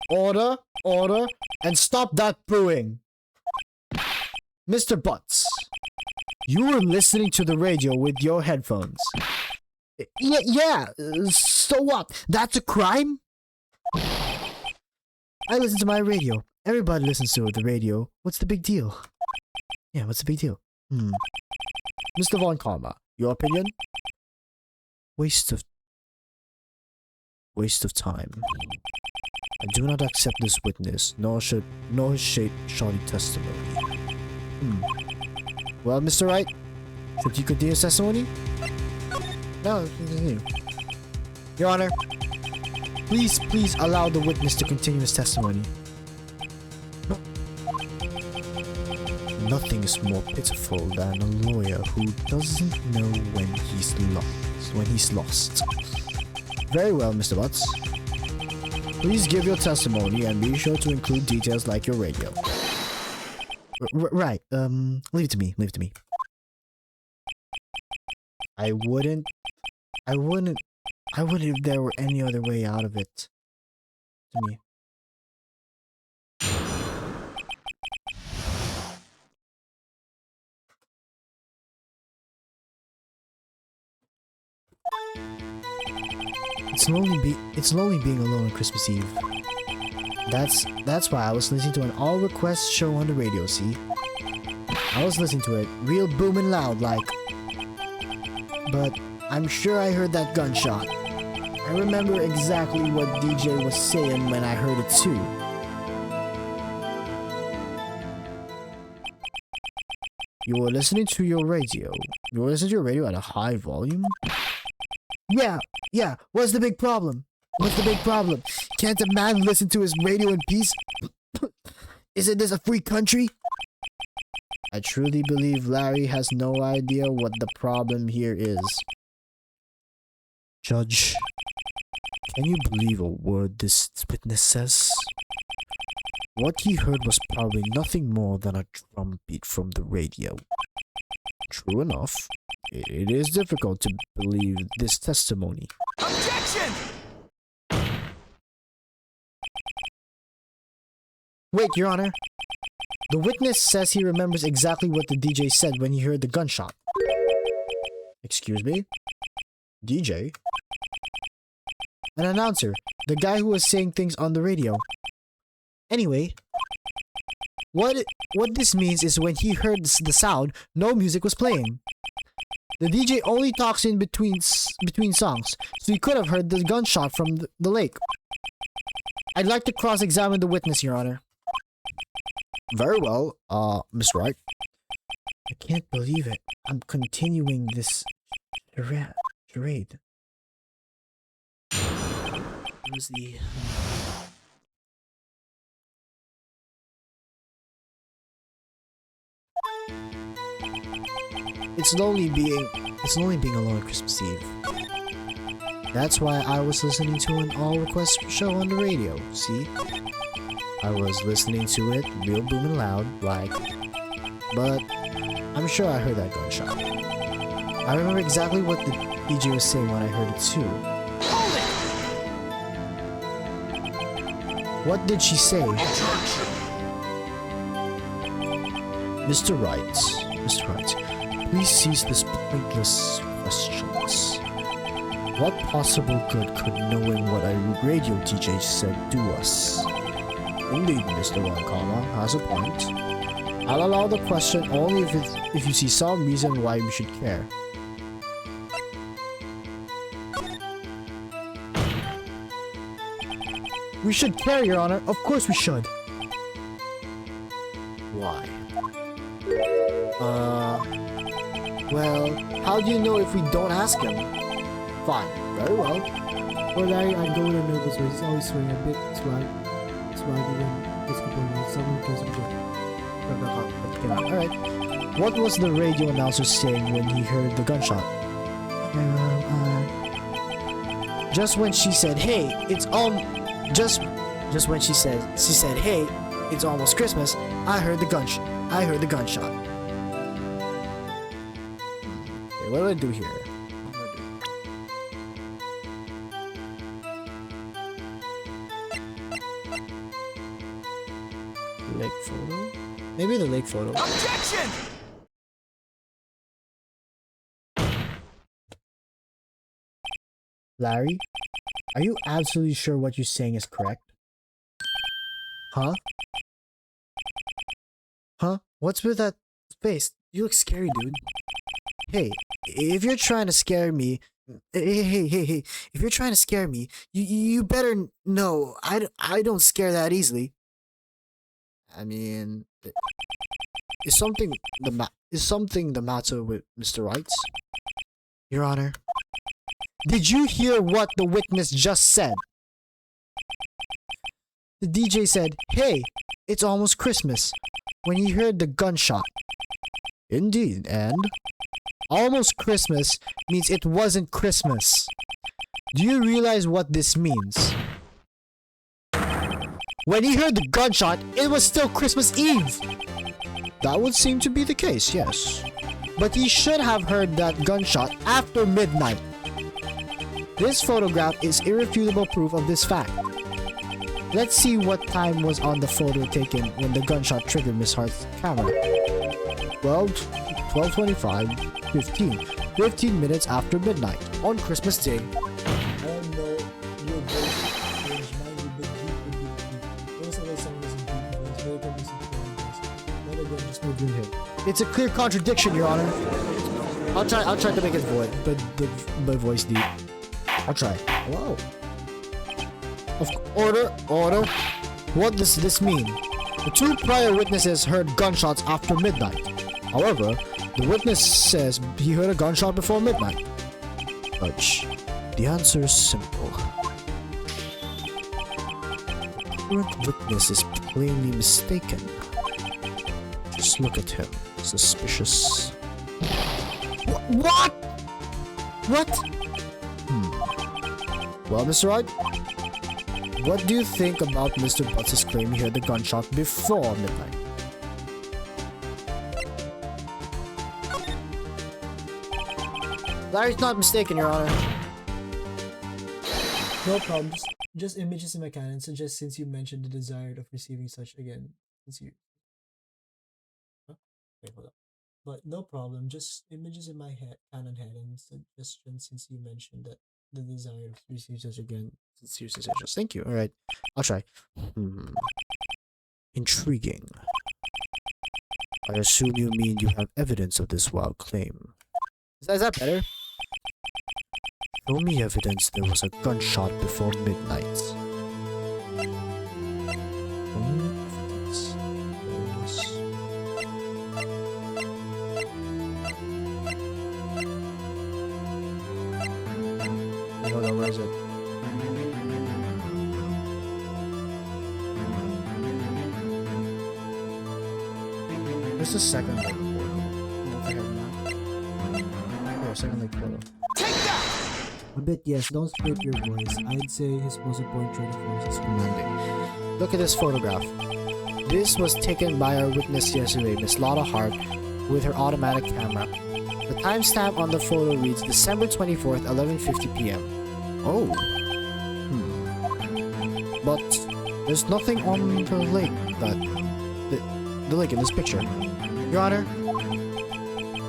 Order, and stop that booing. Mr. Butts, you were listening to the radio with your headphones. Yeah, so what? That's a crime? I listen to my radio. Everybody listens to the radio. What's the big deal? Yeah, what's the big deal? Mr. Von Karma, your opinion? Waste of time. I do not accept this witness, nor his shoddy testimony. Well, Mr. Wright, should you continue his testimony? No, continue. Your Honor, please allow the witness to continue his testimony. Nothing is more pitiful than a lawyer who doesn't know when he's lost. Very well, Mr. Butts. Please give your testimony and be sure to include details like your radio. Right, leave it to me. I wouldn't if there were any other way out of it. To me. It's lonely being alone on Christmas Eve. That's why I was listening to an all request show on the radio, see? I was listening to it real booming loud like. But I'm sure I heard that gunshot. I remember exactly what DJ was saying when I heard it too. You were listening to your radio. You were listening to your radio at a high volume? Yeah. What's the big problem? Can't a man listen to his radio in peace? Isn't this a free country? I truly believe Larry has no idea what the problem here is. Judge, can you believe a word this witness says? What he heard was probably nothing more than a drum beat from the radio. True enough, it is difficult to believe this testimony. Objection! Wait, Your Honor. The witness says he remembers exactly what the DJ said when he heard the gunshot. Excuse me? DJ? An announcer. The guy who was saying things on the radio. Anyway, what this means is when he heard the sound, no music was playing. The DJ only talks in between songs, so he could have heard the gunshot from the lake. I'd like to cross-examine the witness, Your Honor. Very well, Mr. Wright. I can't believe it. I'm continuing this charade. Where's the... It's lonely being alone on Christmas Eve. That's why I was listening to an all-request show on the radio, see? I was listening to it real booming loud, like... But I'm sure I heard that gunshot. I remember exactly what the DJ was saying when I heard it too. What did she say? Mr. Wright, please cease this pointless questions. What possible good could knowing what a radio DJ said do us? Indeed, Mr. Wankama has a point. I'll allow the question only if you see some reason why we should care. We should care, Your Honor. Of course we should. Why? Well, how do you know if we don't ask him? Fine, very well. Or Larry, I go with a nervous voice. He's always swearing a bit swaggy when it's complaining. Someone kills him. Alright. What was the radio announcer saying when he heard the gunshot? Just when she said, hey, it's just when she said, hey, it's almost Christmas, I heard the gunshot. Okay, what do I do here? Lake photo? Maybe the lake photo. Objection! Larry, are you absolutely sure what you're saying is correct? Huh? Huh? What's with that face? You look scary, dude. Hey, if you're trying to scare me, hey, if you're trying to scare me, you better know I don't scare that easily. I mean, is something the matter with Mr. Wrights? Your Honor, did you hear what the witness just said? The DJ said, hey, it's almost Christmas, when he heard the gunshot. Indeed, and almost Christmas means it wasn't Christmas. Do you realize what this means? When he heard the gunshot, it was still Christmas Eve. That would seem to be the case, yes. But he should have heard that gunshot after midnight. This photograph is irrefutable proof of this fact. Let's see what time was on the photo taken when the gunshot triggered Miss Hart's camera. 12:25, 15 minutes after midnight on Christmas Day. I don't know your voice range might be big deep. Those are like some of those deep voice, very can be some foreign voice. Not again, just no good hit. It's a clear contradiction, Your Honor. I'll try to make his voice, but my voice deep. I'll try. Hello. Order. What does this mean? The two prior witnesses heard gunshots after midnight. However, the witness says he heard a gunshot before midnight. Judge, the answer is simple. The current witness is plainly mistaken. Just look at him. Suspicious. What? Well, Mr. Wright, what do you think about Mr. Butts' claim he heard the gunshot before midnight? Larry's not mistaken, Your Honor. No problem. Just images in my canon suggest since you mentioned the desire of receiving such again. Since you. Huh? Wait, hold up. But no problem. Just images in my canon head and suggestion since you mentioned that the desire of receiving such again. Sincere suggestions. Thank you. Alright. I'll try. Intriguing. I assume you mean you have evidence of this wild claim. Is that better? Show me evidence there was a gunshot before midnight. Only evidence there was. Wait, hold on, where is it? Where's the second lake photo? I don't know if I have that. Here, second lake photo. A bit, yes. Don't split your voice. I'd say his most important trait of voice is Commanding. Look at this photograph. This was taken by our witness yesterday, Miss Lotta Hart, with her automatic camera. The timestamp on the photo reads December 24th, 11:50 p.m. Oh. But there's nothing on the lake the lake in this picture. Your Honor,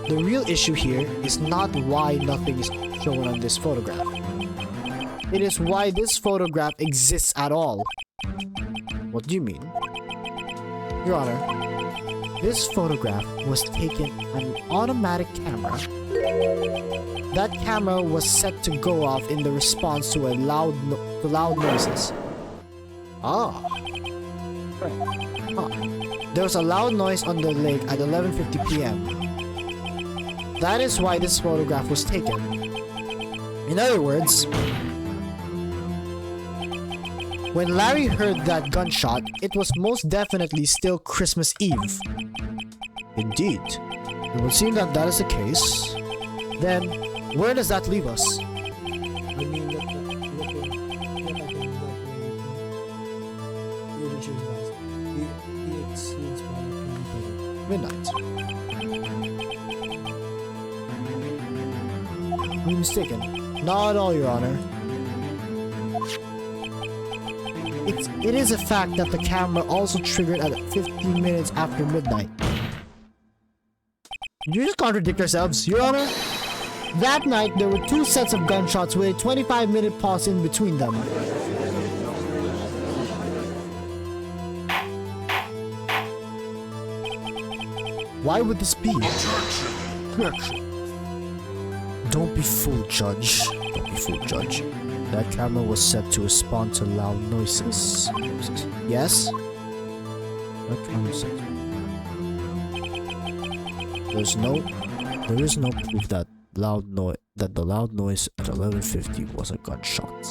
the real issue here is not why nothing is shown on this photograph. It is why this photograph exists at all. What do you mean? Your Honor, this photograph was taken on an automatic camera. That camera was set to go off in the response to loud noises. Ah. Right. there was a loud noise on the lake at 11:50 p.m. That is why this photograph was taken. In other words, when Larry heard that gunshot, it was most definitely still Christmas Eve. Indeed. It would seem that that is the case. Then, where does that leave us? I mean, look, Midnight. I'm mistaken. Not at all, Your Honor. It is a fact that the camera also triggered at 15 minutes after midnight. You just contradict yourselves, Your Honor. That night, there were 2 sets of gunshots with a 25-minute pause in between them. Why would this be? Don't be fooled, Judge. Don't be fooled, Judge. That camera was set to respond to loud noises. Yes? That camera set. There is no proof that the loud noise at 11:50 was a gunshot.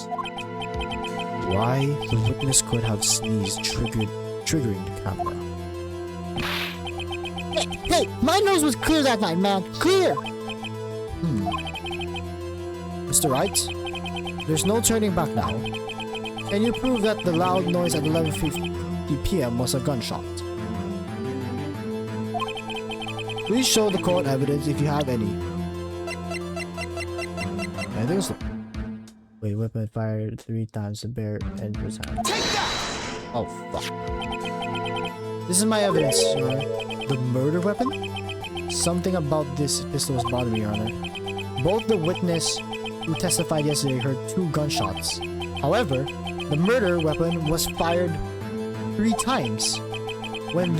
Why the witness could have sneezed triggering the camera. Hey, my nose was clear that night, man. Clear! Mr. Wright, there's no turning back now. Can you prove that the loud noise at 11:50 p.m. was a gunshot? Please show the court evidence if you have any. I think it's... Wait, weapon fired 3 times, the bear and his hand. Take that! Oh, fuck. This is my evidence, Your Honor. The murder weapon? Something about this pistol was bothering me, Your Honor. Both the witness who testified yesterday heard 2 gunshots. However, the murder weapon was fired 3 times. When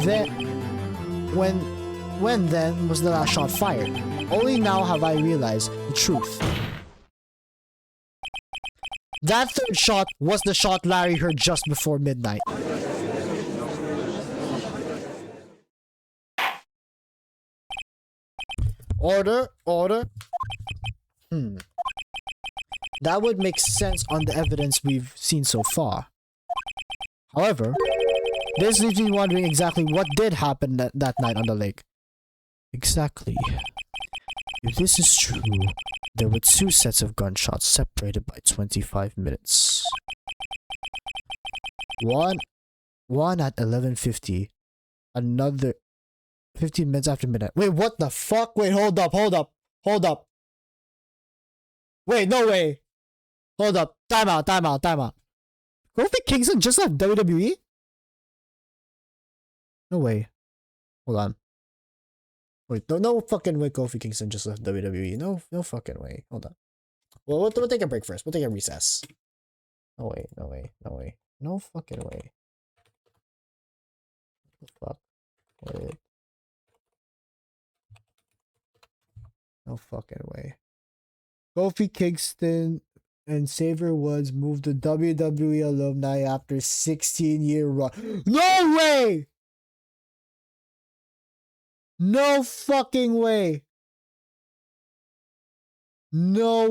then was the last shot fired? Only now have I realized the truth. That 3rd shot was the shot Larry heard just before midnight. Order. That would make sense on the evidence we've seen so far. However, this leaves me wondering exactly what did happen that night on the lake. Exactly. If this is true, there were 2 sets of gunshots separated by 25 minutes. One at 11:50, another 15 minutes after midnight. Wait, what the fuck? Wait, hold up. Wait, no way. Hold up. Time out. Kofi Kingston just left WWE? No way. Hold on. Wait, no fucking way Kofi Kingston just left WWE. No fucking way. Hold on. Well, we'll take a break first. We'll take a recess. No way. No fucking way. What the fuck? Wait. No fucking way. Kofi Kingston and Xavier Woods moved to WWE alumni after 16-year run. No way! No fucking way! No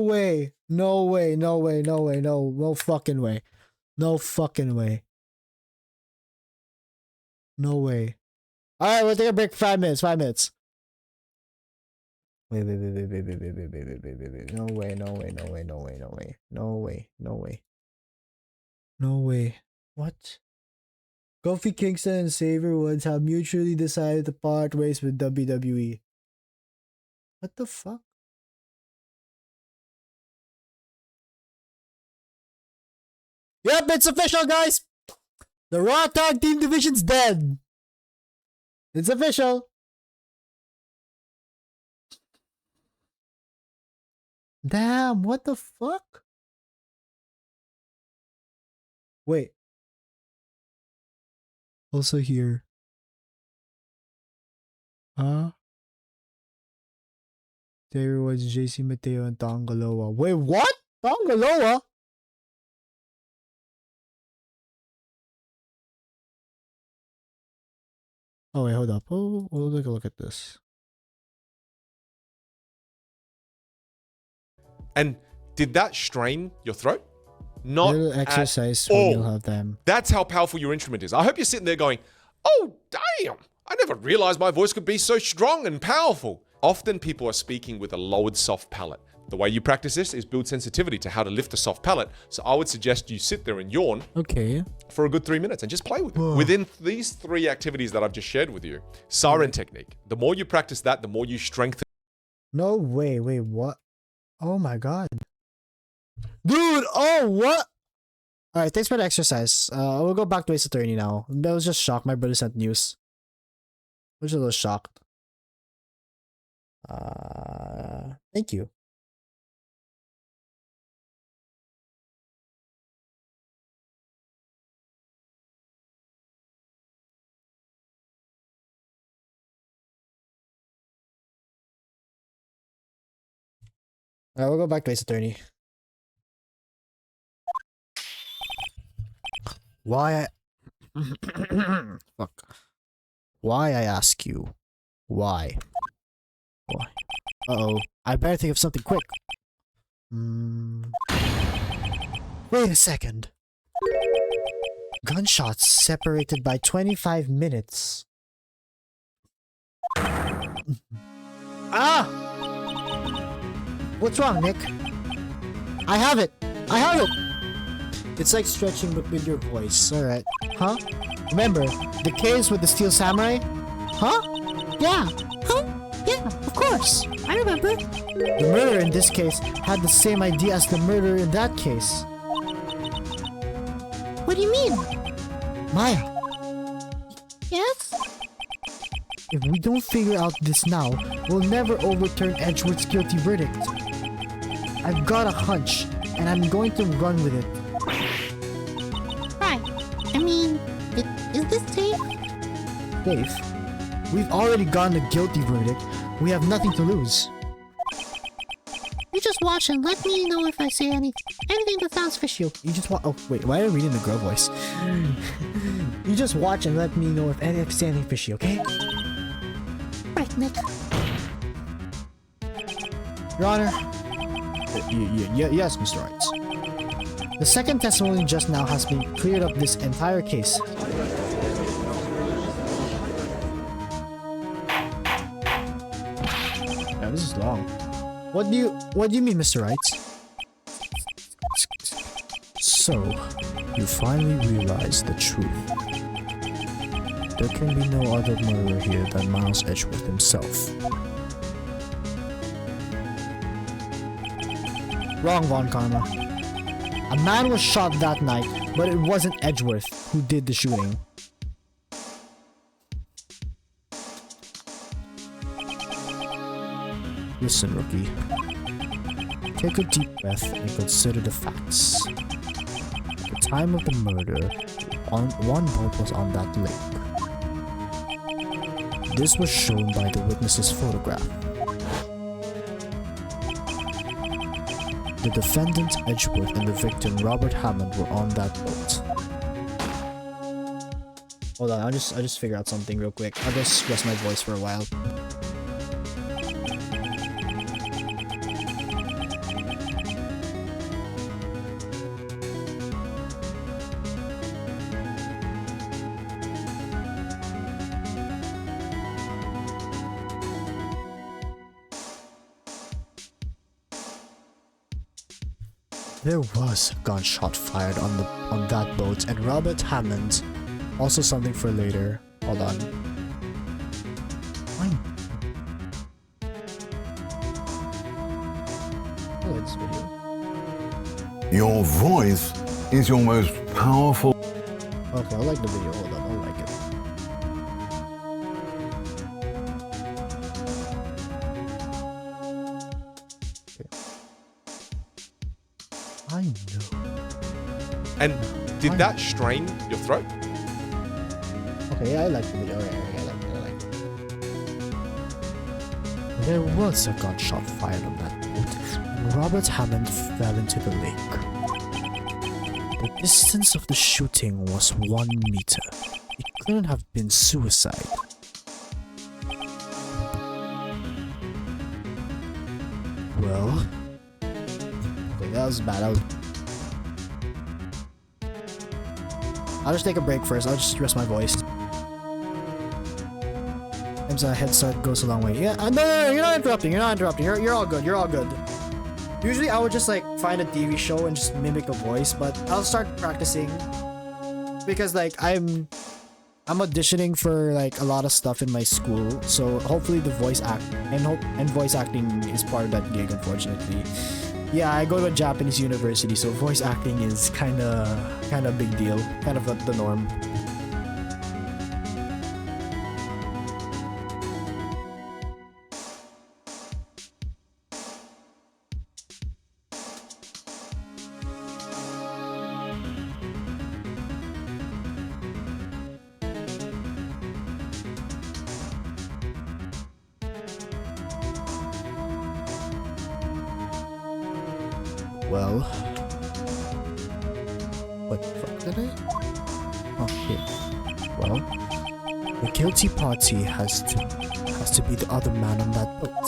fucking way. No way. Alright, we'll take a break for 5 minutes. Wait. No way. What? Kofi Kingston and Xavier Woods have mutually decided to part ways with WWE. What the fuck? Yep, it's official, guys! The Raw Tag Team Division's dead! It's official! Damn, what the fuck? Wait. Also here. Huh? There was JC Mateo and Tongaloa. Wait, what? Tongaloa? Oh wait, hold up. Oh, we'll take a look at this. And did that strain your throat? Not Little at exercise when all. you'll have them. That's how powerful your instrument is. I hope you're sitting there going, oh, damn, I never realized my voice could be so strong and powerful. Often people are speaking with a lowered soft palate. The way you practice this is build sensitivity to how to lift a soft palate. So I would suggest you sit there and yawn Okay. for a good 3 minutes and just play with it. Within these 3 activities that I've just shared with you, siren technique. The more you practice that, the more you strengthen. No way. Wait, what? Oh my god. Dude, oh what? Alright, thanks for the exercise. We'll go back to Ace Attorney now. I was just shocked. My brother sent news. I was a little shocked. Thank you. Alright, we'll go back to Ace Attorney. Why fuck. Why, I ask you? Why? Why? Uh-oh. I better think of something quick. Wait a second. Gunshots separated by 25 minutes. Ah! What's wrong, Nick? I have it! I have it! It's like stretching but with your voice. Alright. Huh? Remember, the case with the steel samurai? Huh? Yeah. Huh? Yeah, of course. I remember. The murderer in this case had the same idea as the murderer in that case. What do you mean? Maya, Yes? if we don't figure out this now, we'll never overturn Edgeworth's guilty verdict. I've got a hunch, and I'm going to run with it. Right. I mean, is this safe? Dave, we've already gotten a guilty verdict. We have nothing to lose. You just watch and let me know if I say anything that sounds fishy. You just oh wait, why are you reading the girl voice? You just watch and let me know if anything fishy, okay? Right, Nick. Your Honor. Yes, Mr. Wright. The second testimony just now has been cleared up this entire case. Yeah, this is long. What do you mean, Mr. Wright? So, you finally realize the truth. There can be no other murderer here than Miles Edgeworth himself. Wrong, Von Karma. A man was shot that night, but it wasn't Edgeworth who did the shooting. Listen, rookie. Take a deep breath and consider the facts. At the time of the murder, one boat was on that lake. This was shown by the witness's photograph. The defendant Edgeworth and the victim Robert Hammond were on that boat. Hold on, I'll just figure out something real quick. I'll just rest my voice for a while. There was a gunshot fired on that boat, and Robert Hammond. Also something for later. Hold on. Fine. I like this video. Your voice is your most powerful. Okay, I like the video. Hold on, I like it. Okay. I know. And did that strain your throat? Okay, I like the video. Okay, I like it. There was a gunshot fired on that boat, and Robert Hammond fell into the lake. The distance of the shooting was 1 meter. It couldn't have been suicide. Well, okay, that was bad. I'll just take a break first. I'll just rest my voice. Sometimes a headset goes a long way. Yeah, no, you're not interrupting. You're not interrupting. You're all good. You're all good. Usually, I would just like find a TV show and just mimic a voice, but I'll start practicing because like I'm auditioning for like a lot of stuff in my school, so hopefully the voice voice acting is part of that gig. Unfortunately, yeah, I go to a Japanese university, so voice acting is kind of a big deal, kind of the norm. Well, what the fuck did I? Oh shit. Well, the guilty party has to be the other man on that boat.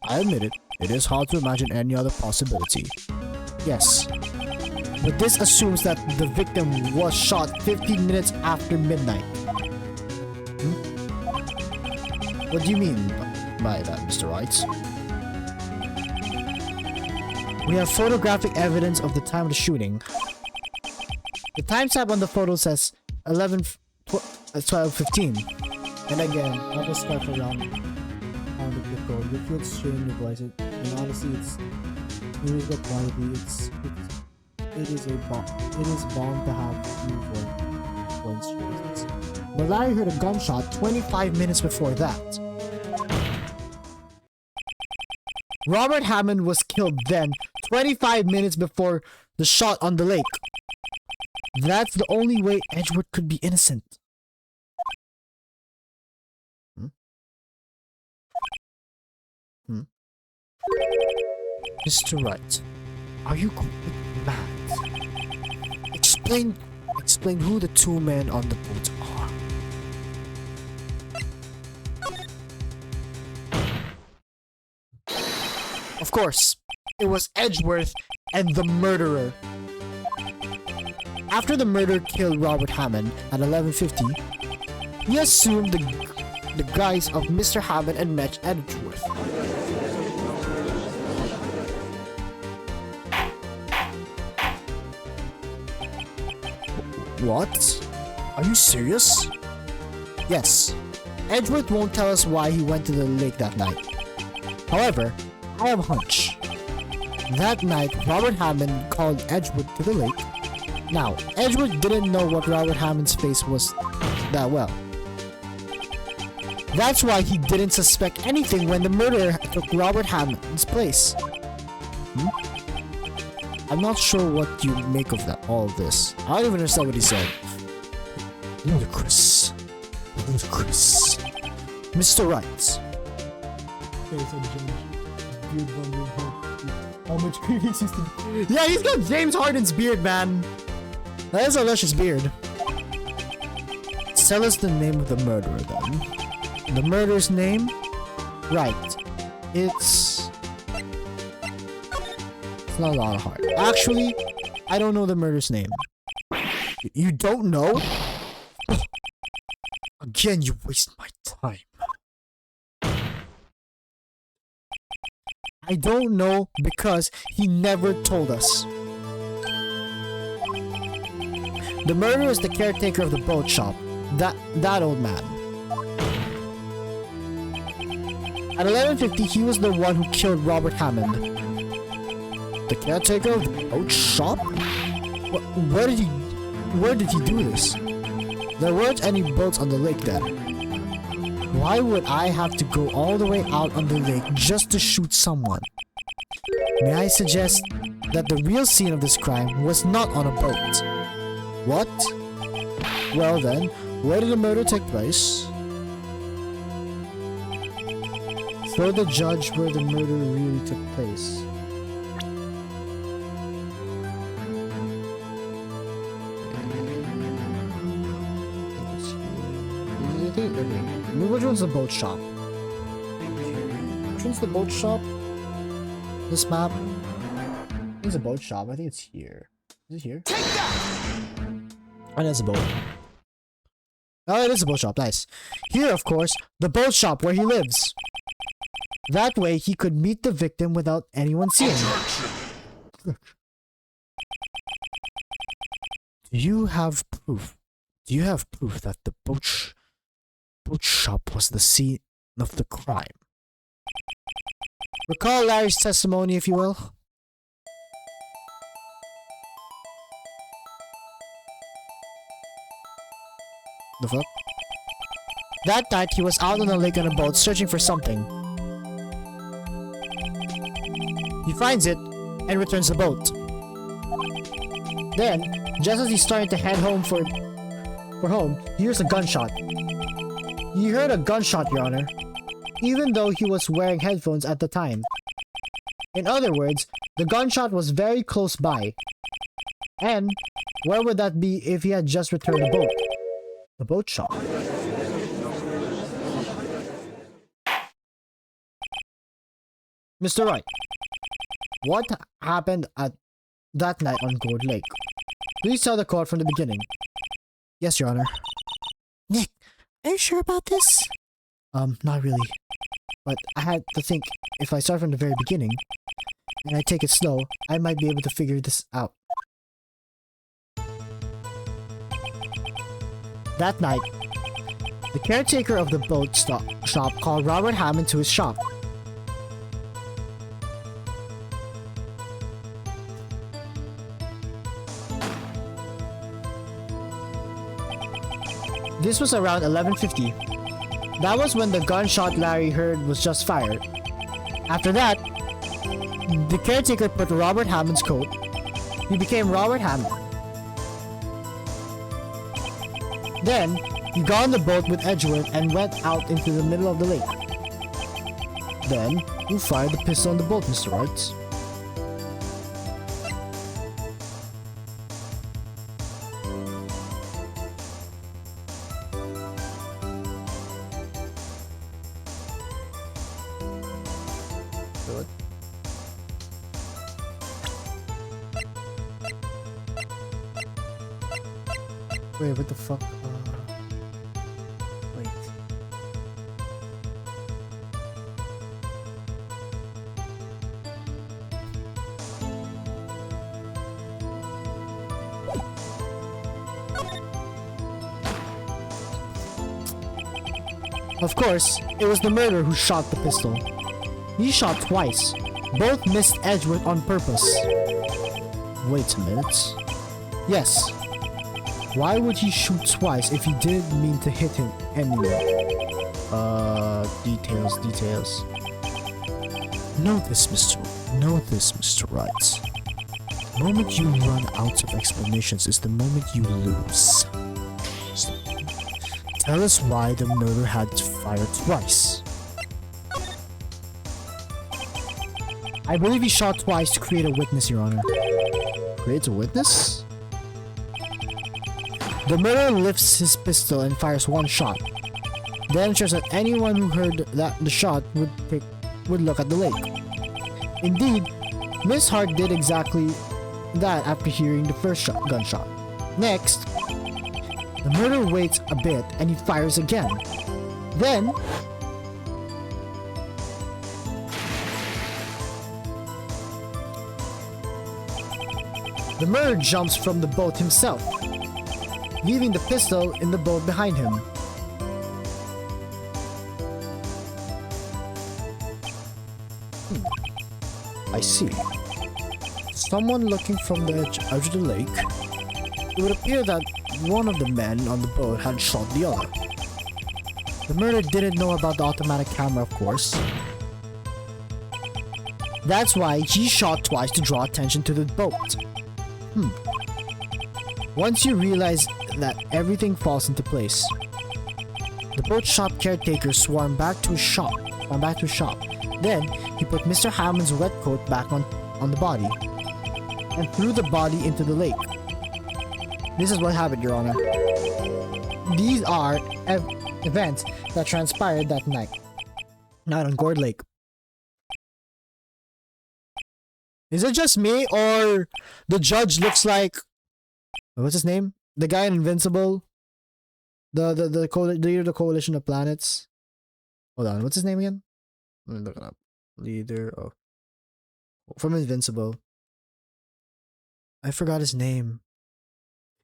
I admit it. It is hard to imagine any other possibility. Yes, but this assumes that the victim was shot 15 minutes after midnight. What do you mean by that, Mr. Wright? We have photographic evidence of the time of the shooting. The timestamp on the photo says 12:15. And again, I'll just start around on the pickle. You feel strain in your voice, and honestly, it's musical quality. It is bound to have few voice changes. But Larry heard a gunshot 25 minutes before that. Robert Hammond was killed then, 25 minutes before the shot on the lake. That's the only way Edgeworth could be innocent. Mr. Wright, are you completely mad? Explain who the two men on the boat are. Of course, it was Edgeworth and the murderer. After the murder killed Robert Hammond at 11:50, he assumed the guise of Mr. Hammond and met Edgeworth. What? Are you serious? Yes. Edgeworth won't tell us why he went to the lake that night. However, I have a hunch. That night, Robert Hammond called Edgeworth to the lake. Now, Edgeworth didn't know what Robert Hammond's face was that well. That's why he didn't suspect anything when the murderer took Robert Hammond's place. I'm not sure what you make of all of this. I don't even understand what he said. Ludicrous. Ludicrous. Mr. Wright. Okay, so James, beard wondering how much previous is the... Yeah, he's got James Harden's beard, man. That is a luscious beard. Tell us the name of the murderer, then. The murderer's name? Right. It's not a lot of heart. Actually, I don't know the murderer's name. You don't know? Again, you waste my time. I don't know because he never told us. The murderer is the caretaker of the boat shop. That old man. At 11:50, he was the one who killed Robert Hammond. The caretaker of the boat shop? Where did he do this? There weren't any boats on the lake then. Why would I have to go all the way out on the lake just to shoot someone? May I suggest that the real scene of this crime was not on a boat? What? Well then, where did the murder take place? Show the judge where the murder really took place. Which one's the boat shop? Which one's the boat shop? This map. I think it's a boat shop. I think it's here. Is it here? Take that! Oh, that's a boat. Oh, it is a boat shop. Nice. Here, of course, the boat shop where he lives. That way, he could meet the victim without anyone seeing him. Do you have proof? Do you have proof that the boat shop was the scene of the crime? Recall Larry's testimony, if you will. The fuck? That night, he was out on the lake on a boat searching for something. He finds it and returns the boat. Then, just as he's starting to head home for home, he hears a gunshot. He heard a gunshot, Your Honor, even though he was wearing headphones at the time. In other words, the gunshot was very close by. And where would that be if he had just returned the boat? The boat shop. Mr. Wright, what happened at that night on Gourd Lake? Please tell the court from the beginning. Yes, Your Honor. Nick, are you sure about this? Not really. But I had to think, if I start from the very beginning, and I take it slow, I might be able to figure this out. That night, the caretaker of the boat shop called Robert Hammond to his shop. This was around 11:50. That was when the gunshot Larry heard was just fired. After that, the caretaker put Robert Hammond's coat. He became Robert Hammond. Then, he got on the boat with Edgeworth and went out into the middle of the lake. Then, who fired the pistol on the boat, Mr. Wright? Wait, what the fuck? Wait. Of course, it was the murderer who shot the pistol. He shot twice. Both missed Edgeworth on purpose. Wait a minute. Yes. Why would he shoot twice if he didn't mean to hit him anyway? Details. Know this, Mr. Wright. The moment you run out of explanations is the moment you lose. Tell us why the murderer had to fire twice. I believe he shot twice to create a witness, Your Honor. Create a witness? The murderer lifts his pistol and fires one shot. Then ensures that anyone who heard the shot would look at the lake. Indeed, Miss Hart did exactly that after hearing the first gunshot. Next, the murderer waits a bit and he fires again. Then, the murderer jumps from the boat himself, leaving the pistol in the boat behind him. I see. Someone looking from the edge of the lake. It would appear that one of the men on the boat had shot the other. The murderer didn't know about the automatic camera, of course. That's why he shot twice to draw attention to the boat. Once you realize that, everything falls into place. The boat shop caretaker swarmed back to his shop. Then he put Mr. Hammond's wet coat back on the body and threw the body into the lake. This is what happened, Your Honor. These are events that transpired that night on Gourd Lake. Is it just me or the judge looks like what's his name? The guy in Invincible? The leader of the Coalition of Planets. Hold on, what's his name again? Let me look it up. Leader of from Invincible. I forgot his name.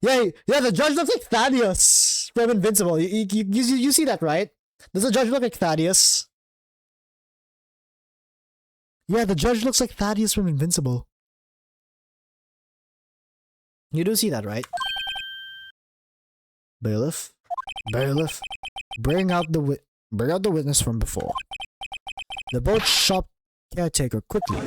Yeah, the judge looks like Thaddeus from Invincible. You see that, right? Does the judge look like Thaddeus? Yeah, the judge looks like Thaddeus from Invincible. You do see that, right? Bailiff, bring out the witness from before. The boat shop caretaker, quickly.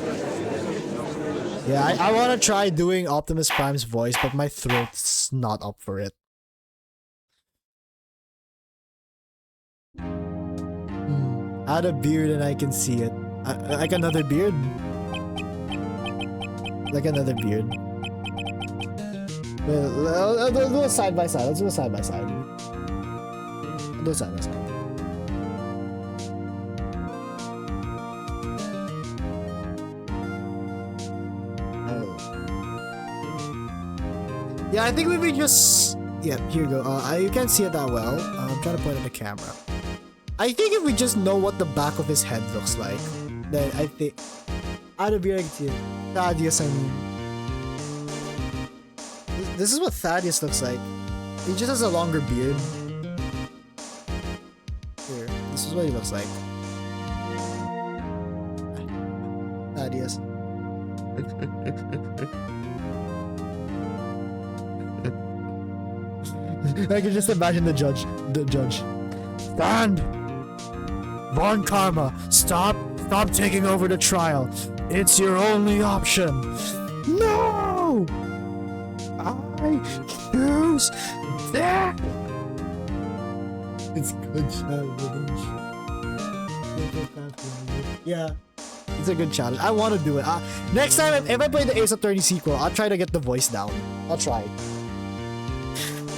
Yeah, I want to try doing Optimus Prime's voice, but my throat's not up for it. Add a beard and I can see it. Like another beard? Like another beard. Well, let's do it side by side. Let's do it side by side. Do it side by side. Yeah, I think we just... Yeah, here you go. You can't see it that well. I'm trying to point at the camera. I think if we just know what the back of his head looks like, then I think... Out of beard, I can see it. Thaddeus, I mean. This is what Thaddeus looks like. He just has a longer beard. Here, this is what he looks like. Thaddeus. I can just imagine the judge. Stand! Von Karma, stop taking over the trial. It's your only option. No! I choose that! It's good challenge. Yeah. It's a good challenge. I want to do it. Next time, if I play the Ace Attorney sequel, I'll try to get the voice down. I'll try.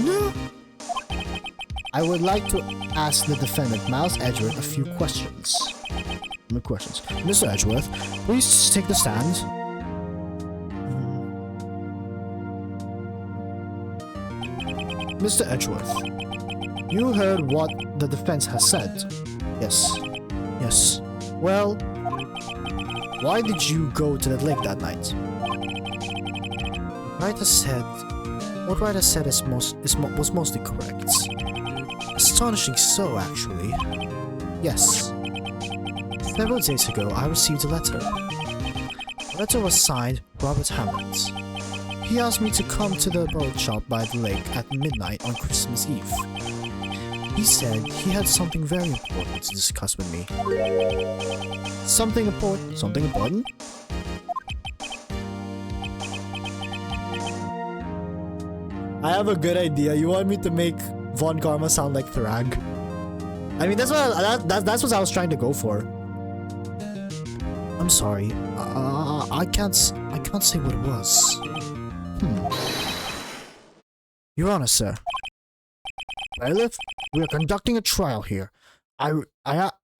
No! I would like to ask the defendant, Miles Edgeworth, a few questions. Mr. Edgeworth, please take the stand. Mr. Edgeworth, you heard what the defense has said. Yes. Well, why did you go to that lake that night? What Ryder said was mostly correct. Astonishing so, actually. Yes. Several days ago, I received a letter. The letter was signed Robert Hammond. He asked me to come to the boat shop by the lake at midnight on Christmas Eve. He said he had something very important to discuss with me. Something important? Something important? I have a good idea. You want me to make Von Karma sound like Thrag? I mean, that's what I was trying to go for. I'm sorry. I can't say what it was. Your Honor, sir. Bailiff, we are conducting a trial here. I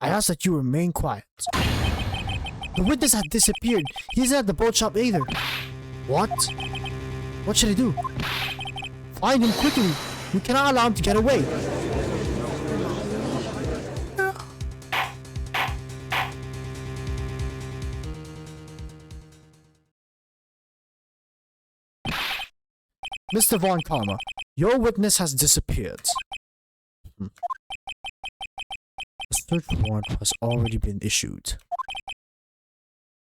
ask that you remain quiet. The witness had disappeared. He isn't at the boat shop either. What? What should I do? Find him quickly. We cannot allow him to get away. Mr. Von Karma, your witness has disappeared. The search warrant has already been issued.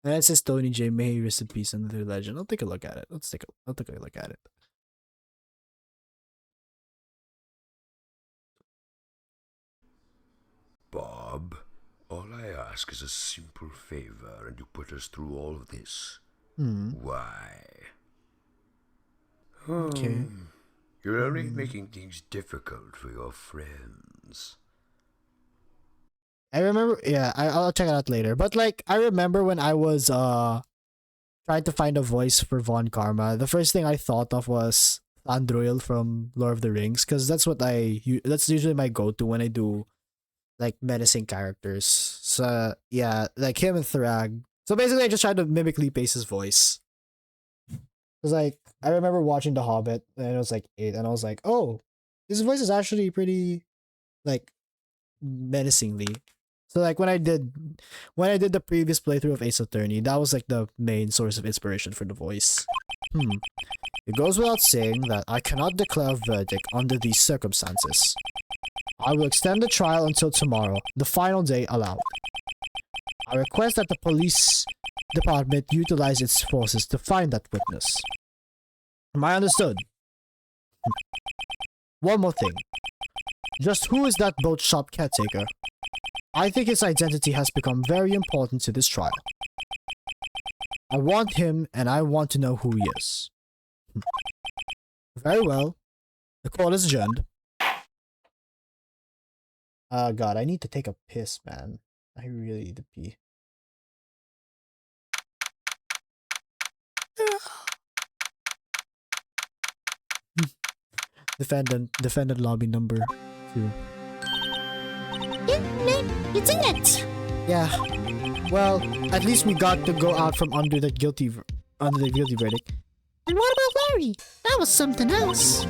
And that says Tony J. May he rest in peace, another legend. I'll take a look at it. I'll take a look at it. Bob, all I ask is a simple favor, and you put us through all of this. Why? Okay. You're only making things difficult for your friends. I remember, yeah, I'll check it out later. But like, I remember when I was trying to find a voice for Von Karma, the first thing I thought of was Thranduil from Lord of the Rings, because that's usually my go-to when I do like menacing characters. So yeah, like him and Thrag So basically, I just tried to mimic Lee Pace's voice. Cause like I remember watching The Hobbit, and I was like 8, and I was like, oh, his voice is actually pretty, like, menacingly. So like when I did the previous playthrough of Ace Attorney, that was like the main source of inspiration for the voice. It goes without saying that I cannot declare a verdict under these circumstances. I will extend the trial until tomorrow, the final day allowed. I request that the police department utilize its forces to find that witness. Am I understood? One more thing. Just who is that boat shop caretaker? I think his identity has become very important to this trial. I want him, and I want to know who he is. Very well. The court is adjourned. God, I need to take a piss, man. I really need to pee. Defendant lobby number 2. You did it! Yeah. Well, at least we got to go out from under the guilty verdict. And what about Larry? That was something else.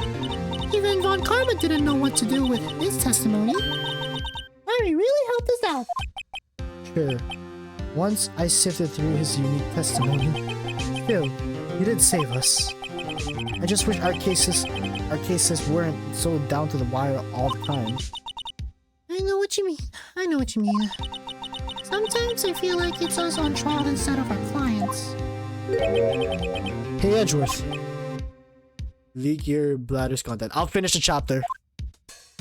Even Von Karma didn't know what to do with his testimony. Larry really helped us out. Sure. Once I sifted through his unique testimony, still, he did save us. I just wish our cases weren't so down to the wire all the time. I know what you mean. Sometimes I feel like it's us on trial instead of our clients. Hey Edgeworth. Leak your bladder's content. I'll finish the chapter.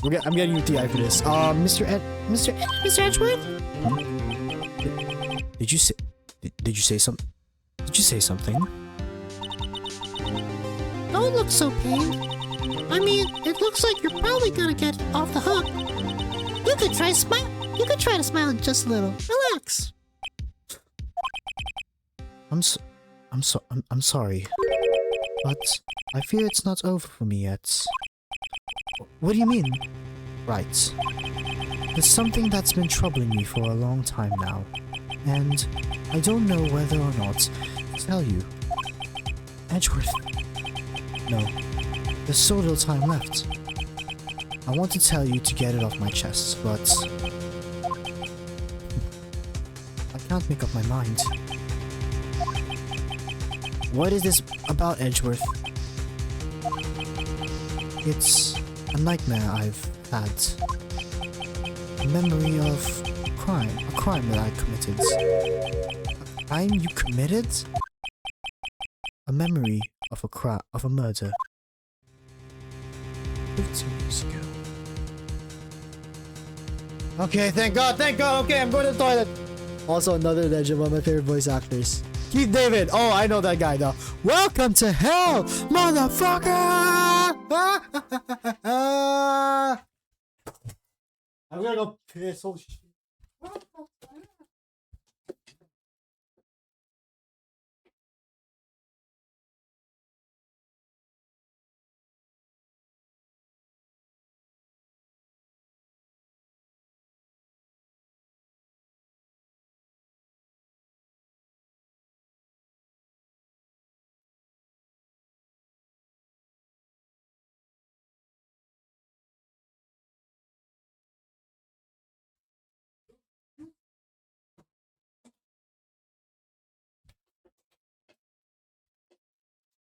I'm getting UTI for this. Mr. Edgeworth? Did you say something? Don't look so pained. I mean, it looks like you're probably gonna get off the hook. You could try to smile just a little. Relax. I'm sorry. But I fear it's not over for me yet. What do you mean? Right. There's something that's been troubling me for a long time now, and I don't know whether or not to tell you. Edgeworth. No. There's so little time left. I want to tell you to get it off my chest, but I can't make up my mind. What is this about, Edgeworth? It's a nightmare I've had. A memory of a crime that I committed. A crime you committed? A memory of a murder. 15 years ago. Okay, thank God. Okay, I'm going to the toilet. Also, another legend, one of my favorite voice actors. Keith David. Oh, I know that guy though. Welcome to hell, motherfucker! I'm gonna go piss. Holy shit.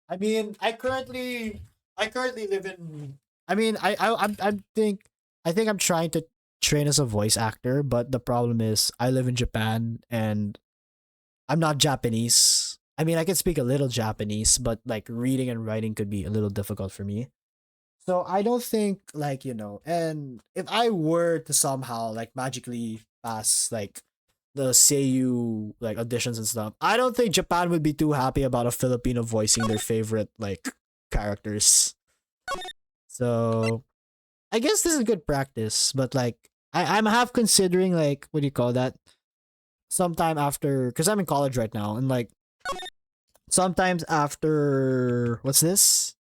I mean, I currently live in. I mean, I think I'm trying to train as a voice actor, but the problem is I live in Japan and I'm not Japanese. I mean, I can speak a little Japanese, but like reading and writing could be a little difficult for me. So I don't think like, and if I were to somehow like magically pass like the Seiyu like auditions and stuff, I don't think Japan would be too happy about a Filipino voicing their favorite like characters. So I guess this is good practice, but like I'm half considering like what do you call that? Sometime after, because I'm in college right now, and like sometimes after what's this?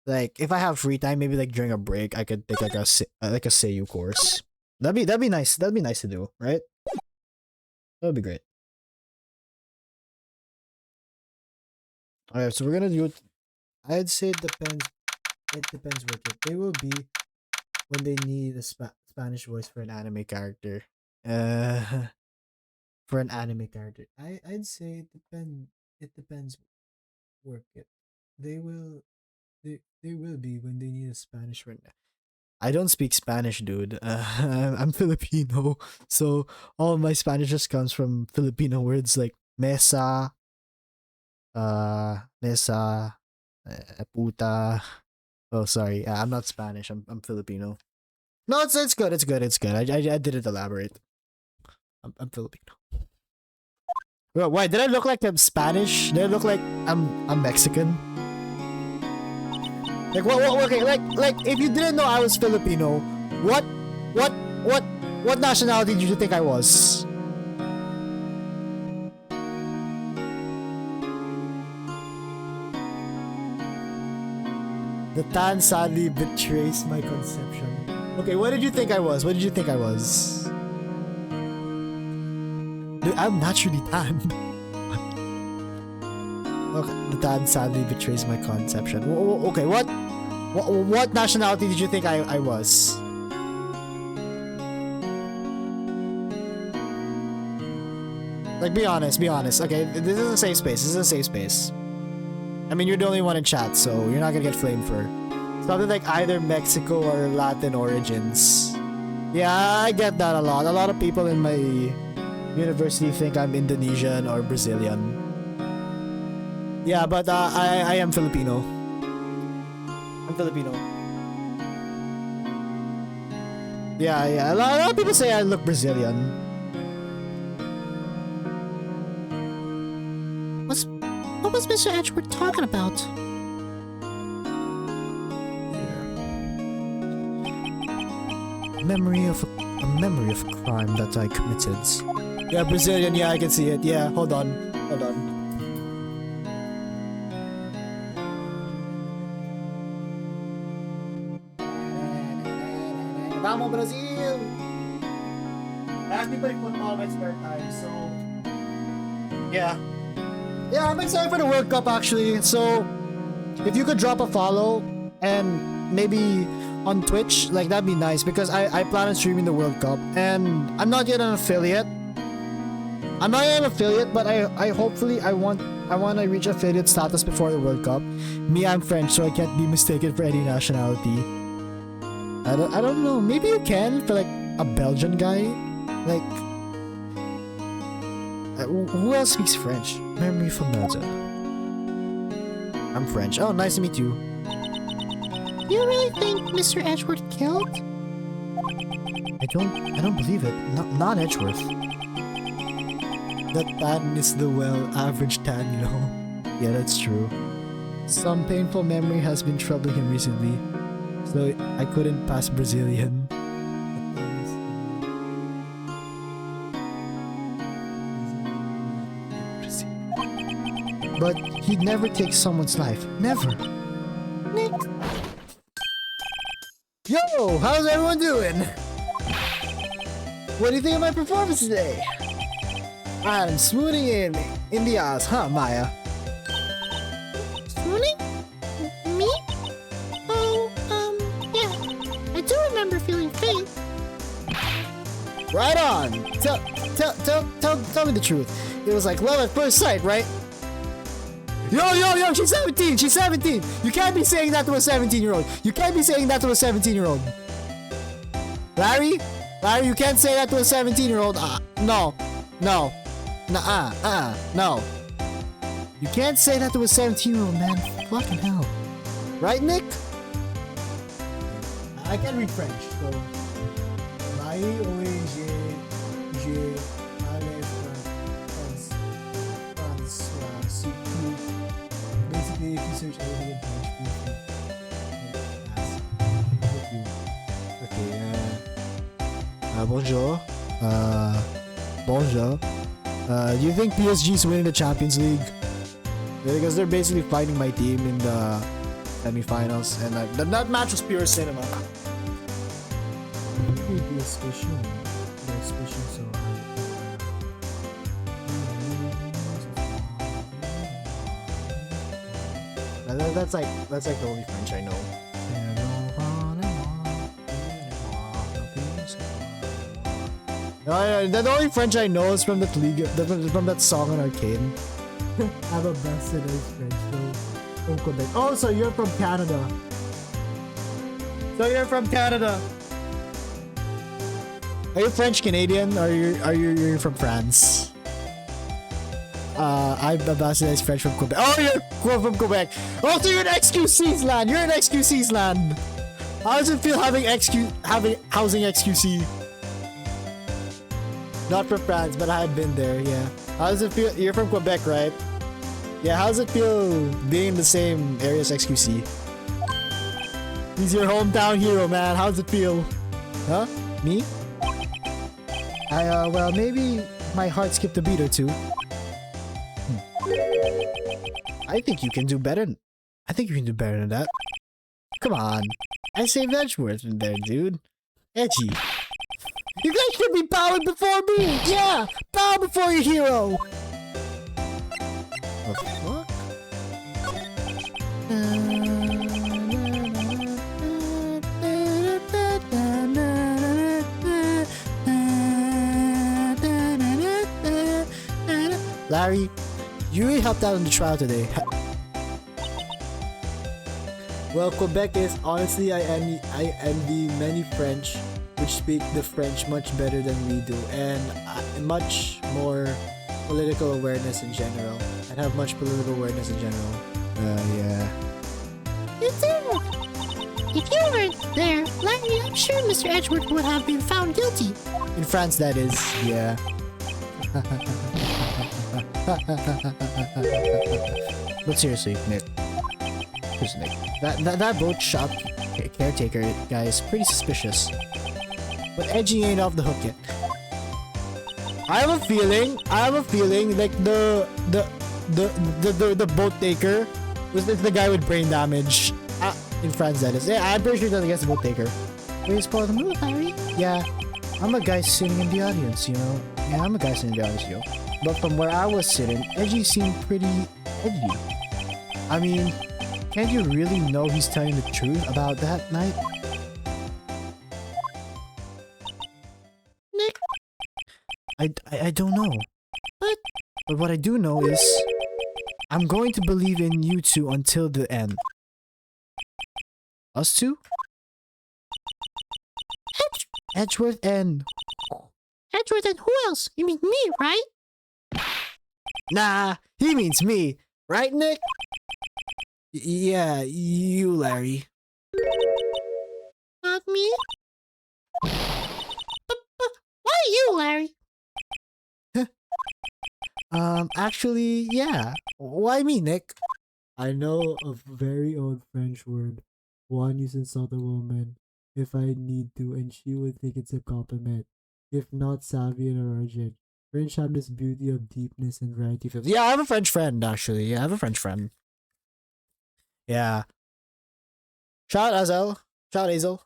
Like if I have free time, maybe like during a break, I could take like a Seiyu course. That'd be nice. That'd be nice to do, right? That would be great. Alright, so we're gonna do it. I'd say it depends. It depends what they will be when they need a Spanish voice for an anime character. For an anime character, I'd say It depends. Work it. They will. They will be when they need a Spanish one. I don't speak Spanish, dude. I'm Filipino, so all my Spanish just comes from Filipino words like mesa, mesa, puta. Oh, sorry. I'm not Spanish. I'm Filipino. No, it's good. It's good. It's good. I didn't elaborate. I'm Filipino. Well, why did I look like I'm Spanish? Did I look like I'm Mexican? Like what? Okay, like if you didn't know I was Filipino, what nationality did you think I was? The tan sadly betrays my conception. Okay, what did you think I was? What did you think I was? Dude, I'm naturally tan. Okay, the tan sadly betrays my conception. Okay, what nationality did you think I was? Like, be honest. Okay, this is a safe space. I mean, you're the only one in chat, so you're not gonna get flamed for something like either Mexico or Latin origins. Yeah, I get that a lot. A lot of people in my university think I'm Indonesian or Brazilian. Yeah, but I am Filipino. I'm Filipino. Yeah. A lot of people say I look Brazilian. What was Mr. Edgeworth talking about? A memory of a crime that I committed. Yeah, Brazilian. Yeah, I can see it. Yeah, hold on. Vamos Brazil! I actually play football in my spare time, so yeah. Yeah, I'm excited for the World Cup actually. So if you could drop a follow and maybe on Twitch, like that'd be nice because I plan on streaming the World Cup and I'm not yet an affiliate. But I hopefully I want to reach affiliate status before the World Cup. Me, I'm French, so I can't be mistaken for any nationality. I don't know. Maybe you can for like a Belgian guy, like. Who else speaks French? Memory from Melza. I'm French. Oh, nice to meet you. You really think Mr. Edgeworth killed? I don't believe it. Not Edgeworth. That tan is the average tan, you know. Yeah, that's true. Some painful memory has been troubling him recently, so I couldn't pass Brazilian. But he'd never take someone's life. Never. Nick. Yo, how's everyone doing? What do you think of my performance today? I'm swooning in the ass, huh, Maya? Swooning? Me? Oh, yeah. I do remember feeling faint. Right on. Tell me the truth. It was like love at first sight, right? Yo, she's 17! She's 17! You can't be saying that to a 17-year-old. You can't be saying that to a 17-year-old. Larry, you can't say that to a 17-year-old. No. No. You can't say that to a 17-year-old, man. Fucking hell. Right, Nick? I can read French, so... Basically, if you search anything in French, okay, bonjour. Bonjour. Do you think PSG is winning the Champions League? Yeah, because they're basically fighting my team in the semi-finals, and that match was pure cinema. That's like the only French I know. Oh, yeah, the only French I know is from that league, from that song on Arcane. I'm a bastardized French from Quebec. Oh, so you're from Canada. So you're from Canada. Are you French Canadian or you're from France? I'm a bastardized French from Quebec. Oh, you're from Quebec. Oh, so you're in XQC's land. You're in XQC's land. How does it feel having housing XQC? Not from France, but I had been there. Yeah. How does it feel? You're from Quebec, right? Yeah. How does it feel being in the same area as XQC? He's your hometown hero, man. How does it feel? Huh? Me? Well, maybe my heart skipped a beat or two. I think you can do better. I think you can do better than that. Come on. I saved Edgeworth in there, dude. Edgy. You guys should be bowing before me! Yeah! Bow before your hero! The fuck? Larry, you really helped out in the trial today. Well, Quebec is honestly, I envy many French which speak the French much better than we do, and much more political awareness in general, and have much political awareness in general. Yeah. You do. If you weren't there, Larry, I'm sure Mr. Edgeworth would have been found guilty. In France, that is, yeah. But seriously, Nick. Who's Nick? That boat shop caretaker guy is pretty suspicious. But Edgy ain't off the hook yet. I have a feeling like the boat taker was the guy with brain damage. In France, that is. Yeah, I'm pretty sure that's against the boat taker. Will you spoil the move, Larry? Yeah, I'm a guy sitting in the audience, you know. Yeah, I'm a guy sitting in the audience, yo. But from where I was sitting, Edgy seemed pretty edgy. I mean, can't you really know he's telling the truth about that night? Nick? I don't know. But what I do know is, I'm going to believe in you two until the end. Us two? Edgeworth and... Edgeworth and who else? You mean me, right? Nah, he means me. Right, Nick? Yeah, you, Larry. Not me? But why you, Larry? Actually, yeah. Why me, Nick? I know a very old French word. One used to insult a woman if I need to, and she would think it's a compliment. If not savvy and origin. French have this beauty of deepness and variety. Yeah, I have a French friend, actually. Yeah, I have a French friend. Yeah. Shout out Azel. Shout out Azel.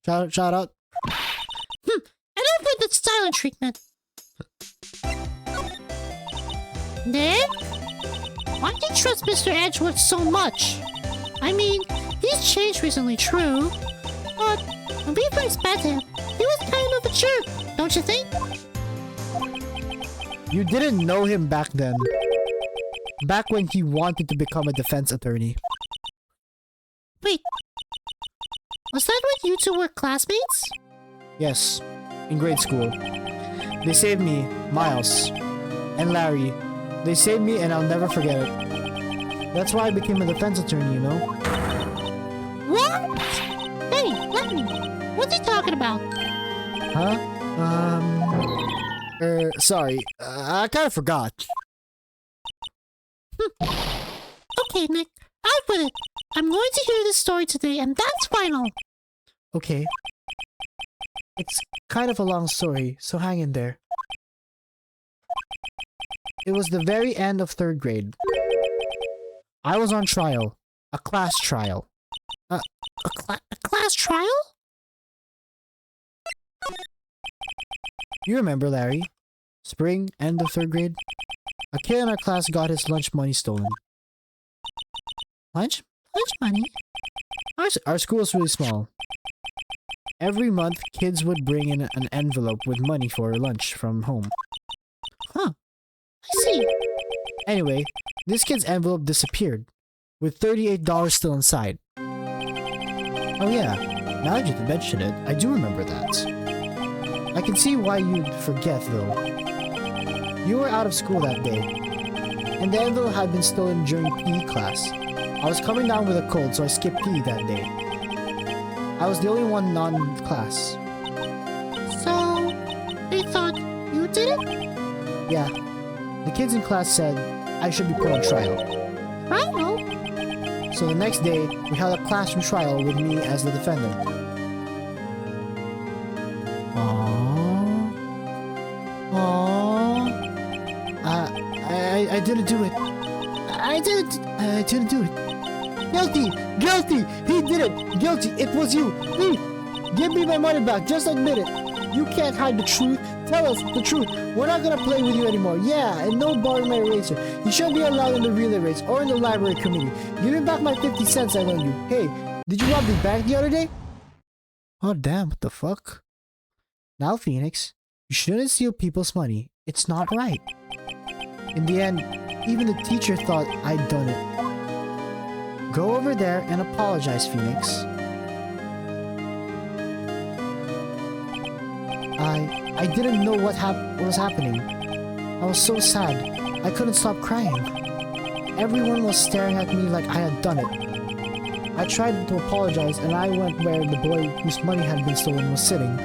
Shout out. Enough with that silent treatment. Nick? Why do you trust Mr. Edgeworth so much? I mean, he's changed recently, true. But when we first met him, he was kind of a jerk, don't you think? You didn't know him back then. Back when he wanted to become a defense attorney. Wait. Was that when you two were classmates? Yes, in grade school. They saved me, Miles, and Larry. They saved me and I'll never forget it. That's why I became a defense attorney, you know? What? Hey, Larry, what's he talking about? Huh? Sorry. I kind of forgot. Okay, Nick, out with it. I'm going to hear this story today, and that's final. Okay. It's kind of a long story, so hang in there. It was the very end of 3rd grade. I was on trial. A class trial. A class trial? You remember, Larry? Spring, end of 3rd grade? A kid in our class got his lunch money stolen. Lunch money? Our school is really small. Every month, kids would bring in an envelope with money for lunch from home. Huh. I see. Anyway, this kid's envelope disappeared, with $38 still inside. Oh yeah, now that you mention it, I do remember that. I can see why you'd forget though. You were out of school that day, and the envelope had been stolen during PE class. I was coming down with a cold, so I skipped PE that day. I was the only one non-class. So, they thought you did it? Yeah. The kids in class said I should be put on trial. Trial? So the next day, we held a classroom trial with me as the defendant. I didn't do it. I didn't do it. Guilty! He did it! Guilty! It was you! Thief! Give me my money back, just admit it! You can't hide the truth! Tell us the truth! We're not gonna play with you anymore! Yeah, and no borrowing my eraser! You shouldn't be allowed in the relay race or in the library committee! Give me back my 50 cents I loaned you! Hey, did you rob the bank the other day? Oh damn, what the fuck? Now Phoenix, you shouldn't steal people's money. It's not right. In the end, even the teacher thought I'd done it. Go over there and apologize, Phoenix. I didn't know what was happening. I was so sad. I couldn't stop crying. Everyone was staring at me like I had done it. I tried to apologize and I went where the boy whose money had been stolen was sitting.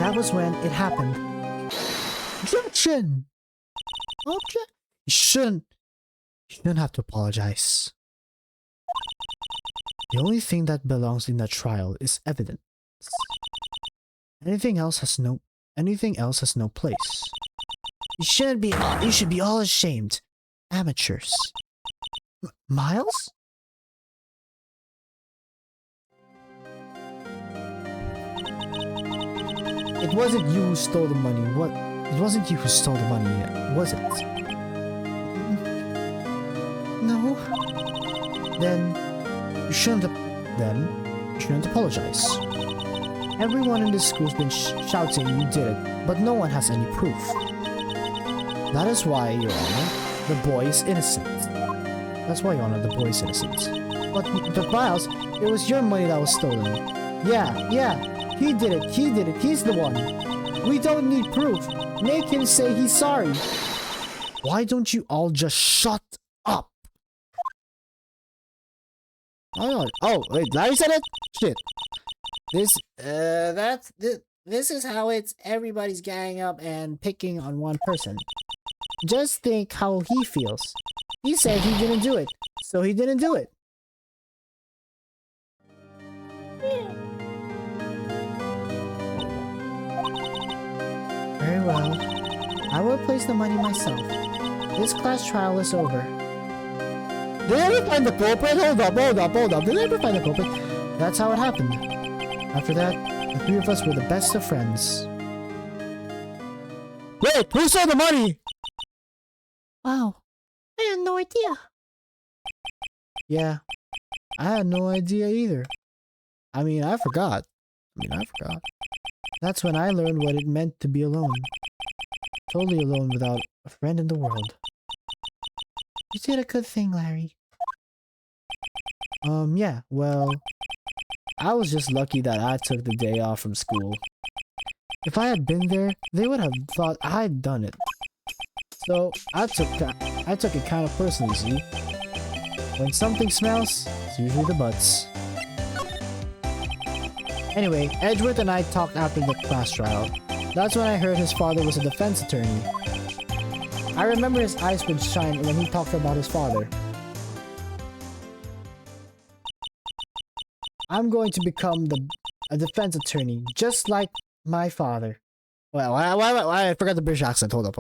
That was when it happened. Objection! You shouldn't have to apologize. The only thing that belongs in that trial is evidence. Anything else has no place. You should be all ashamed. Amateurs. Miles? It wasn't you who stole the money. It wasn't you who stole the money, was it? No. Then you shouldn't apologize. Everyone in this school's been shouting you did it, but no one has any proof. That is why, Your Honor, the boy is innocent. That's why, Your Honor, the boy is innocent. But Miles, it was your money that was stolen. Yeah, he did it, he's the one. We don't need proof. Make him say he's sorry. Why don't you all just shut up? Oh, wait, Larry said it? Shit. This is how it's everybody's ganging up and picking on one person. Just think how he feels. He said he didn't do it, so he didn't do it. Very well. I will place the money myself. This class trial is over. Did I ever find the culprit? Hold up. Did I ever find the culprit? That's how it happened. After that, the three of us were the best of friends. Wait, who stole the money? Wow. I had no idea. Yeah, I had no idea either. I mean, I forgot. That's when I learned what it meant to be alone. Totally alone without a friend in the world. You did a good thing, Larry. Yeah, well, I was just lucky that I took the day off from school. If I had been there, they would have thought I'd done it. So, I took it kind of personally, see? When something smells, it's usually the butts. Anyway, Edgeworth and I talked after the class trial. That's when I heard his father was a defense attorney. I remember his eyes would shine when he talked about his father. I'm going to become a defense attorney, just like my father. Well, I forgot the British accent. Hold up.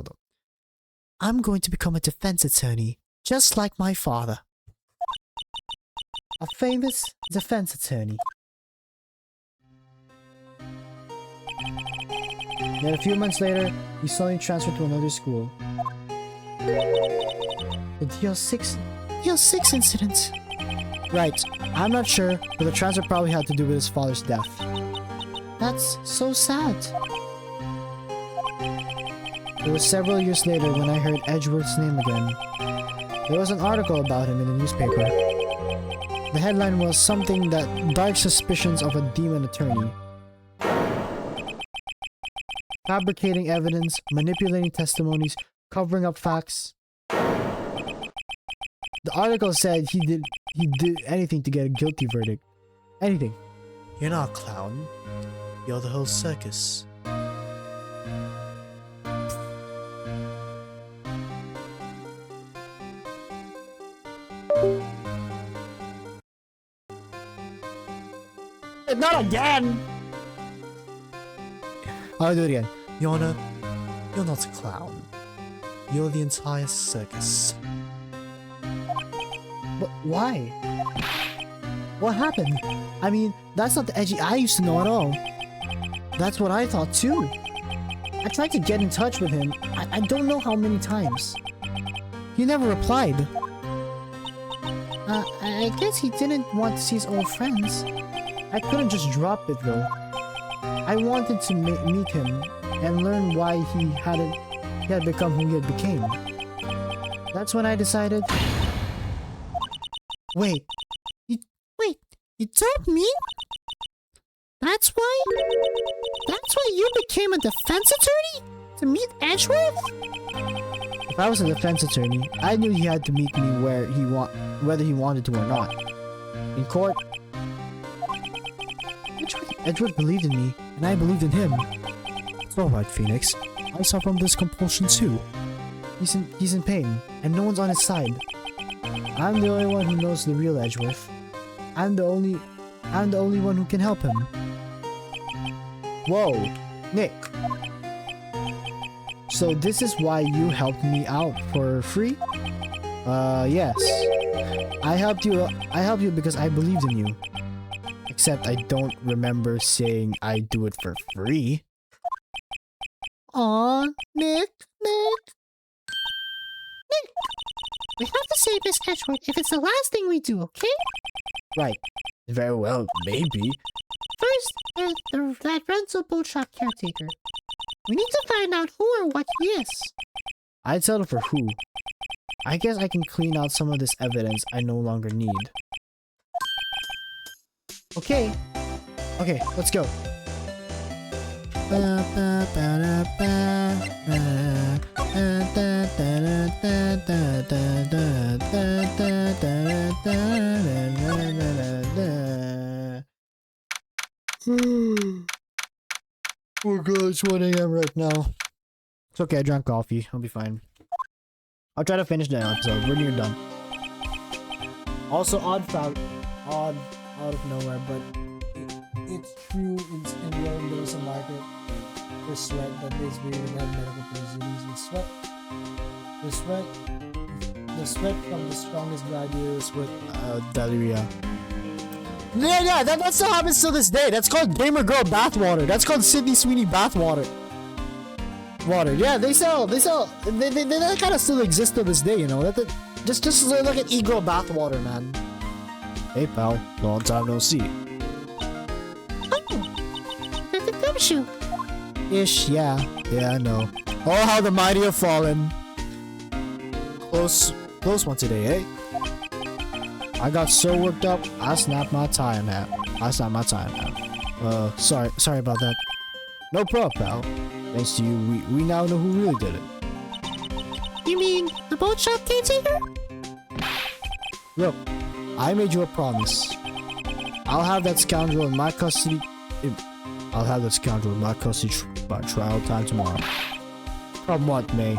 I'm going to become a defense attorney, just like my father. A famous defense attorney. Then a few months later, he suddenly transferred to another school. The EL6 incident. Right. I'm not sure, but the transfer probably had to do with his father's death. That's so sad. It was several years later when I heard Edgeworth's name again. There was an article about him in the newspaper. The headline was something that dark suspicions of a demon attorney. Fabricating evidence, manipulating testimonies, covering up facts. The article said he did anything to get a guilty verdict. Anything. You're not a clown. You're the whole circus. Not again! I'll do it again. Your Honor, you're not a clown. You're the entire circus. But why? What happened? I mean, that's not the Edgy I used to know at all. That's what I thought too. I tried to get in touch with him. I don't know how many times. He never replied. I guess he didn't want to see his old friends. I couldn't just drop it though. I wanted to meet him and learn why he had become who he had became. That's when I decided. Wait, you told me? That's why you became a defense attorney? To meet Edgeworth? If I was a defense attorney, I knew he had to meet me whether he wanted to or not. In court, Edgeworth believed in me, and I believed in him. It's alright, Phoenix. I suffer from this compulsion too. He's in pain, and no one's on his side. I'm the only one who knows the real Edgeworth. I'm the only one who can help him. Whoa, Nick. So this is why you helped me out for free? Yes. I helped you because I believed in you. Except I don't remember saying I'd do it for free. Aw, Nick. We have to save Miss Edgeworth if it's the last thing we do, okay? Right. Very well, maybe. First, there's that rental boat shop caretaker. We need to find out who or what he is. I'd settle for who. I guess I can clean out some of this evidence I no longer need. Okay, let's go. Oh god, it's 1 AM right now. It's okay, I drank coffee. I'll be fine. I'll try to finish the episode. We're near done. Also, odd out of nowhere, but it's true in Rome there was a market for sweat that days we would have medical procedures and the sweat from the strongest gladiators with diarrhea. Yeah, that still happens to this day. That's called Gamer Girl bathwater. That's called Sydney Sweeney bathwater. Yeah, they that kind of still exist to this day, you know. Just look at E-Girl bathwater, man. Hey pal, long time no see. Oh, the gumshoe. Ish, yeah, I know. Oh, how the mighty have fallen. Close one today, eh? I got so worked up, I snapped my time hat. Sorry about that. No problem, pal. Thanks to you, we now know who really did it. You mean the boat shop caretaker? Look, I made you a promise. I'll have that scoundrel in my custody. By trial time tomorrow. Come what may.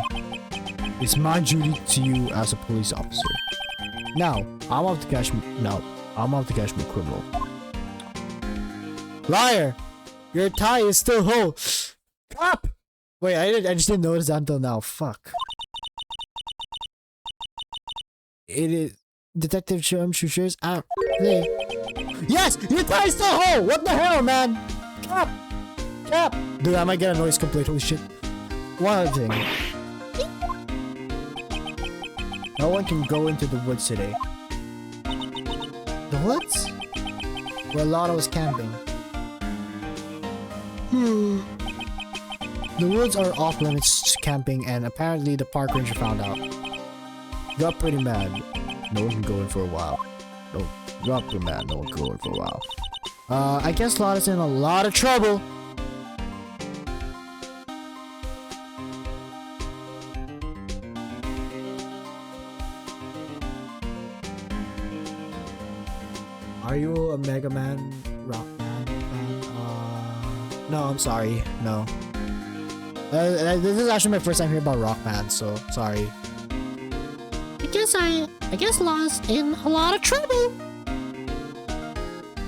It's my duty to you as a police officer. Now, I'm off to catch my criminal. Liar! Your tie is still whole. Cop! Wait, I just didn't notice that until now. Fuck. It is Detective Schuster's out. Yes! Your tie is still whole! What the hell, man? Cap! Dude, I might get a noise complaint. Holy shit. One other thing. No one can go into the woods today. The woods? Where Lotta was camping. The woods are off limits to camping, and apparently the park ranger found out. Got pretty mad. No one can go in for a while. No, got pretty mad. No one can go in for a while. I guess Lotta's in a lot of trouble. Are you a Mega Man, Rock Man fan? No, I'm sorry. No. This is actually my first time hearing about Rockman, so sorry. I guess Lotta's in a lot of trouble.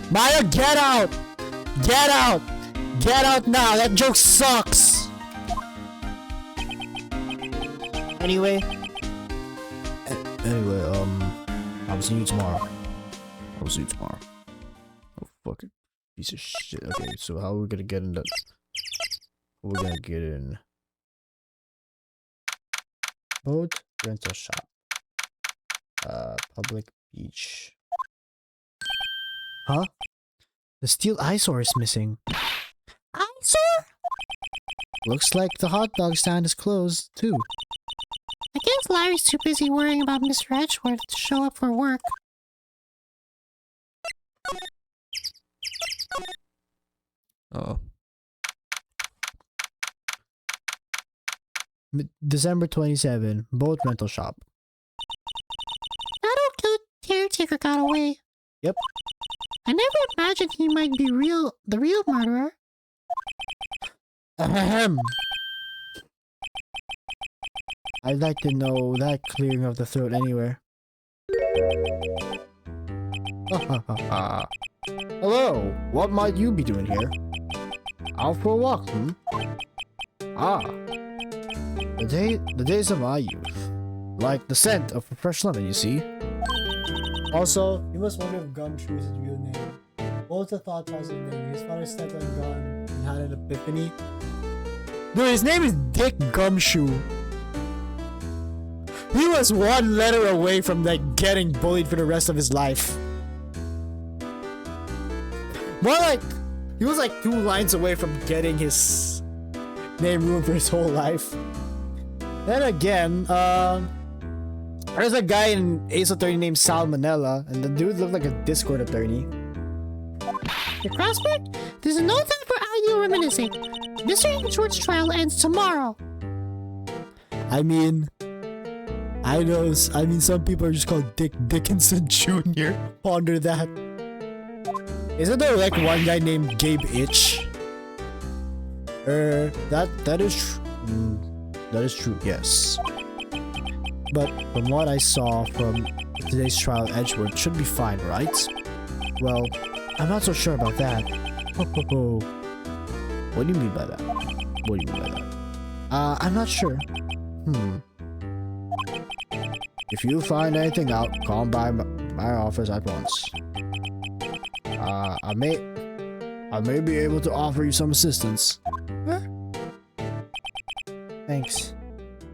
Maya, get out! Get out! Get out now! That joke sucks! Anyway, I'll see you tomorrow. I'll see you tomorrow. Oh, fucking piece of shit. Okay, so how are we gonna get in the... We're gonna get in... Boat rental shop. Public beach. Huh? The steel eyesore is missing. Eyesore? Looks like the hot dog stand is closed, too. I guess Larry's too busy worrying about Mr. Edgeworth to show up for work. Oh. December 27, boat rental shop. That old caretaker got away. Yep. I never imagined he might be the real murderer. Ahem. I'd like to know that clearing of the throat anywhere. Hello, what might you be doing here? Out for a walk, Ah, the days of my youth. Like the scent of a fresh lemon, you see? Also, you must wonder if Gumshoe is his real name. What was the thought process of his name? His father stepped on a gun and had an epiphany. Dude, his name is Dick Gumshoe. He was one letter away from like getting bullied for the rest of his life. More like, he was like 2 lines away from getting his name ruined for his whole life. Then again, there's a guy in Ace Attorney named Salmonella, and the dude looked like a Discord attorney. The Crossbreak? There's no time for idle reminiscing. Mr. Edgeworth's trial ends tomorrow. I mean, some people are just called Dick Dickinson Jr. Ponder that. Isn't there like one guy named Gabe Itch? That is true, yes. But from what I saw from today's trial, Edgeworth should be fine, right? Well, I'm not so sure about that. What do you mean by that? What do you mean by that? I'm not sure. If you find anything out, call by my office at once. I may be able to offer you some assistance. Huh? Thanks.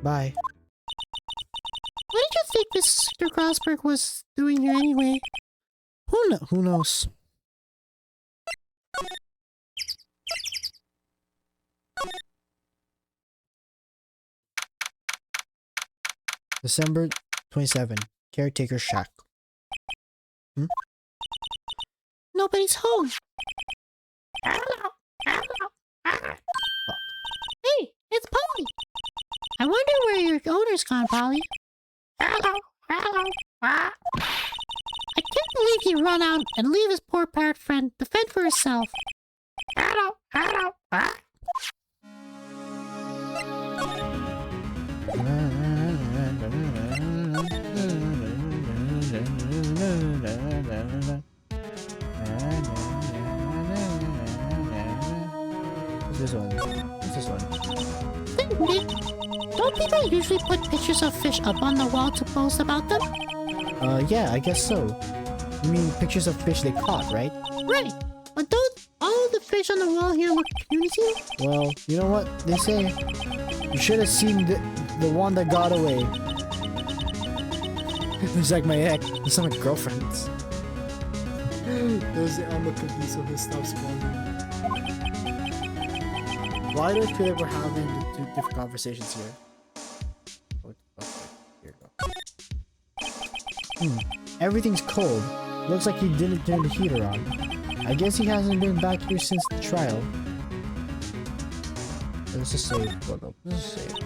Bye. What did you think Mr. Crossberg was doing here anyway? Who knows? December 27, caretaker shack. Nobody's home. Hey, it's Polly. I wonder where your owner's gone, Polly. I can't believe he run out and leave his poor parrot friend to fend for herself. What's this one? Don't people usually put pictures of fish up on the wall to post about them? Yeah, I guess so. You mean pictures of fish they caught, right? Right. But don't all the fish on the wall here look puny? Well, you know what they say. You should have seen the one that got away. There's like my ex. There's some like girlfriends. Those ammo cookies so he'll stop spawning. Why do I feel like we're having two different conversations here? Here we go. Everything's cold. Looks like he didn't turn the heater on. I guess he hasn't been back here since the trial. Let's just save. Hold up. Let's just save.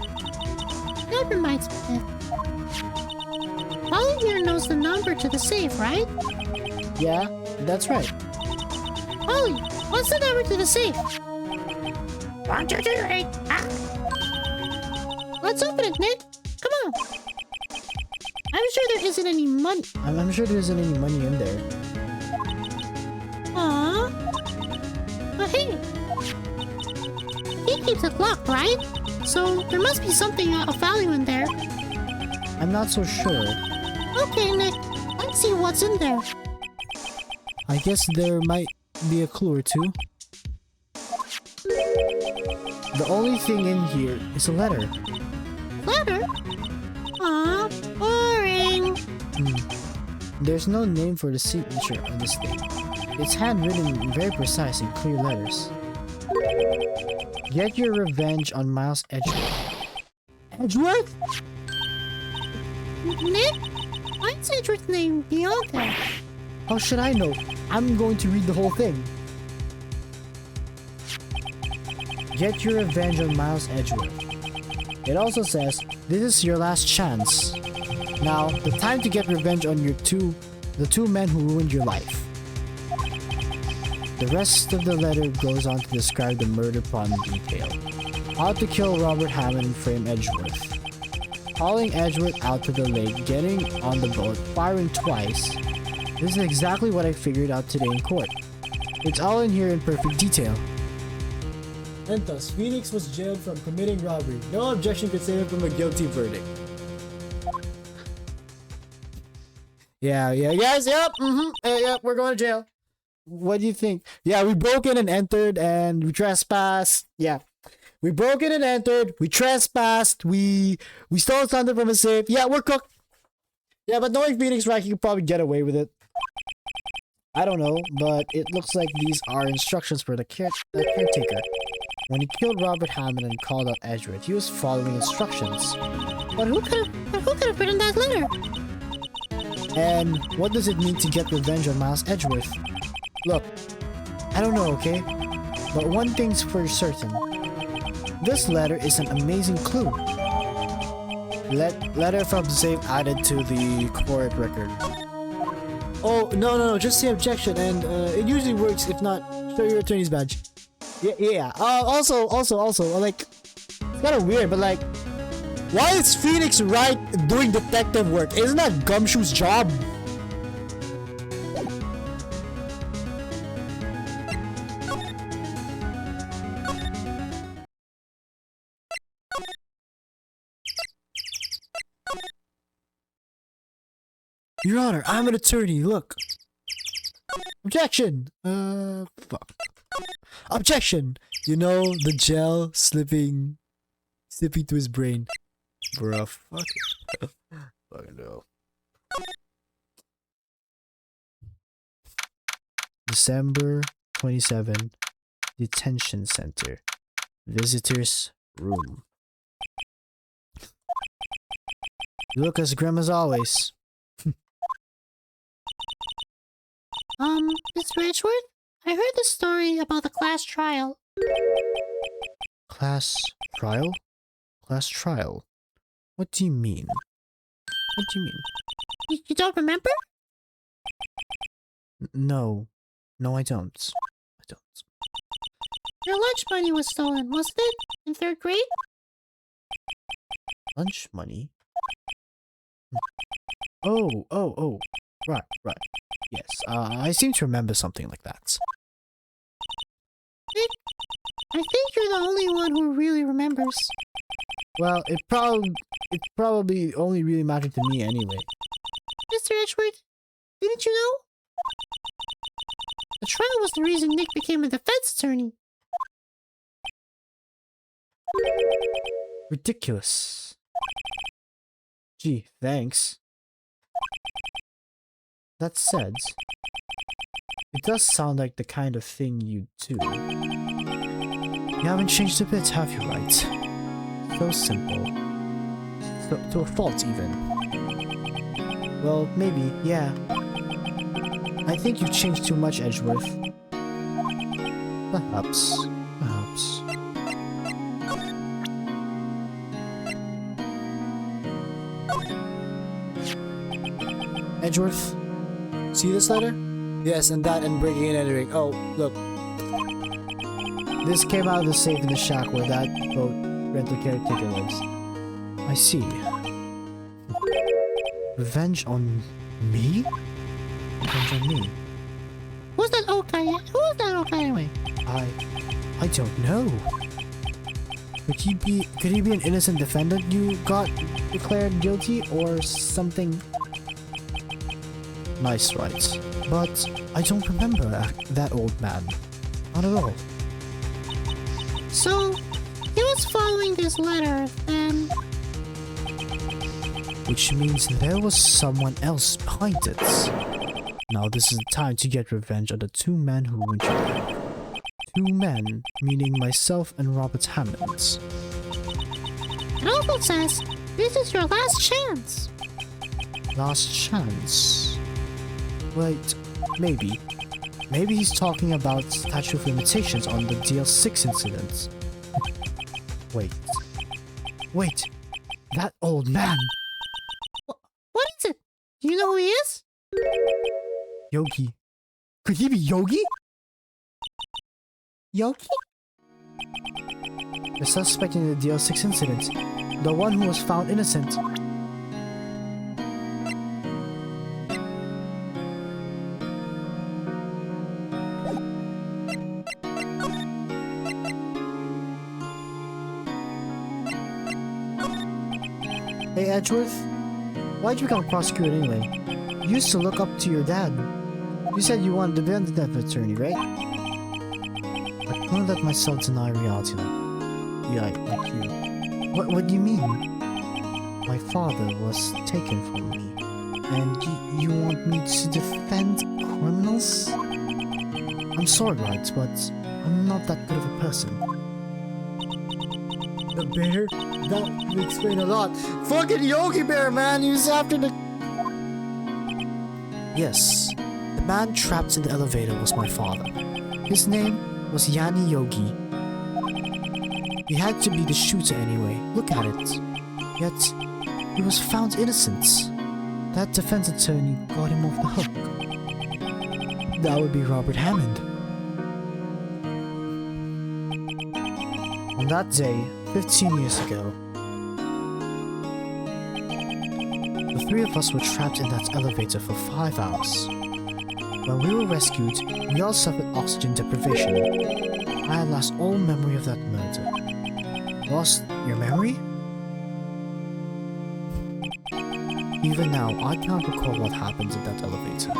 That reminds me. Polly here knows the number to the safe, right? Yeah, that's right. Polly, what's the number to the safe? 1, 2, 3, 8. Let's open it, Nick. Come on. I'm sure there isn't any money. I'm sure there isn't any money in there. Aww. But hey, he keeps it locked, right? So there must be something of value in there. I'm not so sure. Okay, Nick. Let's see what's in there. I guess there might be a clue or two. The only thing in here is a letter. Letter? Aw, boring. There's no name for the signature on this thing. It's handwritten in very precise and clear letters. Get your revenge on Miles Edgeworth. Edgeworth? Nick? Why's Edward's name beyond that? How should I know? I'm going to read the whole thing. Get your revenge on Miles Edgeworth. It also says, this is your last chance. Now, the time to get revenge on the two men who ruined your life. The rest of the letter goes on to describe the murder plot in detail. How to kill Robert Hammond and frame Edgeworth. Hauling Edgeworth out to the lake, getting on the boat, firing twice. This is exactly what I figured out today in court. It's all in here in perfect detail. And thus, Phoenix was jailed from committing robbery. No objection could save him from a guilty verdict. Yeah, yes, yep, yep, we're going to jail. What do you think? Yeah, we broke in and entered and we trespassed. Yeah. We broke in and entered, we trespassed, we stole something from a safe. Yeah, we're cooked. Yeah, but knowing Phoenix Wright, you could probably get away with it. I don't know, but it looks like these are instructions for the caretaker. When he killed Robert Hammond and called out Edgeworth, he was following instructions. But who could have written that letter? And what does it mean to get revenge on Miles Edgeworth? Look, I don't know, okay? But one thing's for certain. This letter is an amazing clue. Letter from safe added to the court record. Oh, no, just say objection, and it usually works. If not, show your attorney's badge. Yeah. Also, like, it's kind of weird, but like, why is Phoenix Wright doing detective work? Isn't that Gumshoe's job? Your Honor, I'm an attorney, look. Objection! Fuck. Objection! You know, the gel slipping to his brain. Bruh, fuck it. Fucking no. December 27, Detention Center. Visitors room. You look as grim as always. Mr. Edgeworth? I heard the story about the class trial. Class trial? Class trial? What do you mean? What do you mean? You don't remember? No. No, I don't. Your lunch money was stolen, wasn't it? In 3rd grade? Lunch money? Oh. Right. Yes, I seem to remember something like that. Nick, I think you're the only one who really remembers. Well, it probably only really mattered to me anyway. Mr. Edgeworth, didn't you know? The trial was the reason Nick became a defense attorney. Ridiculous. Gee, thanks. That said, it does sound like the kind of thing you do. You haven't changed a bit, have you, right? So simple. To a fault, even. Well, maybe, yeah. I think you've changed too much, Edgeworth. Perhaps. Perhaps. Edgeworth, see this letter? Yes, and that and breaking and entering. Oh, look. This came out of the safe in the shack where that boat rental caretaker lives. I see. Revenge on me? Revenge on me? Who's that old guy? Who's that old guy anyway? I don't know. Could he be an innocent defendant you got declared guilty or something? Nice, right? But I don't remember that old man. Not at all. So, he was following this letter, and... Which means there was someone else behind it. Now this is the time to get revenge on the two men who ruined your life. Two men, meaning myself and Robert Hammond. It also says, this is your last chance. Last chance? Wait, maybe. Maybe he's talking about statute of limitations on the DL6 incident. Wait, that old man! What is it? Do you know who he is? Yogi. Could he be Yogi? Yogi? The suspect in the DL6 incident. The one who was found innocent. Hey Edgeworth, why'd you become a prosecutor anyway? You used to look up to your dad. You said you wanted to be a defense attorney, right? I couldn't let myself deny reality like you. What do you mean? My father was taken from me, and you want me to defend criminals? I'm sorry, right, but I'm not that good of a person. The bear? That would explain a lot. Fucking Yogi Bear, man! He was after the... Yes, the man trapped in the elevator was my father. His name was Yanni Yogi. He had to be the shooter anyway, look at it. Yet, he was found innocent. That defense attorney got him off the hook. That would be Robert Hammond. On that day, 15 years ago, the three of us were trapped in that elevator for 5 hours. When we were rescued, we all suffered oxygen deprivation. I had lost all memory of that murder. Lost your memory? Even now, I can't recall what happened in that elevator.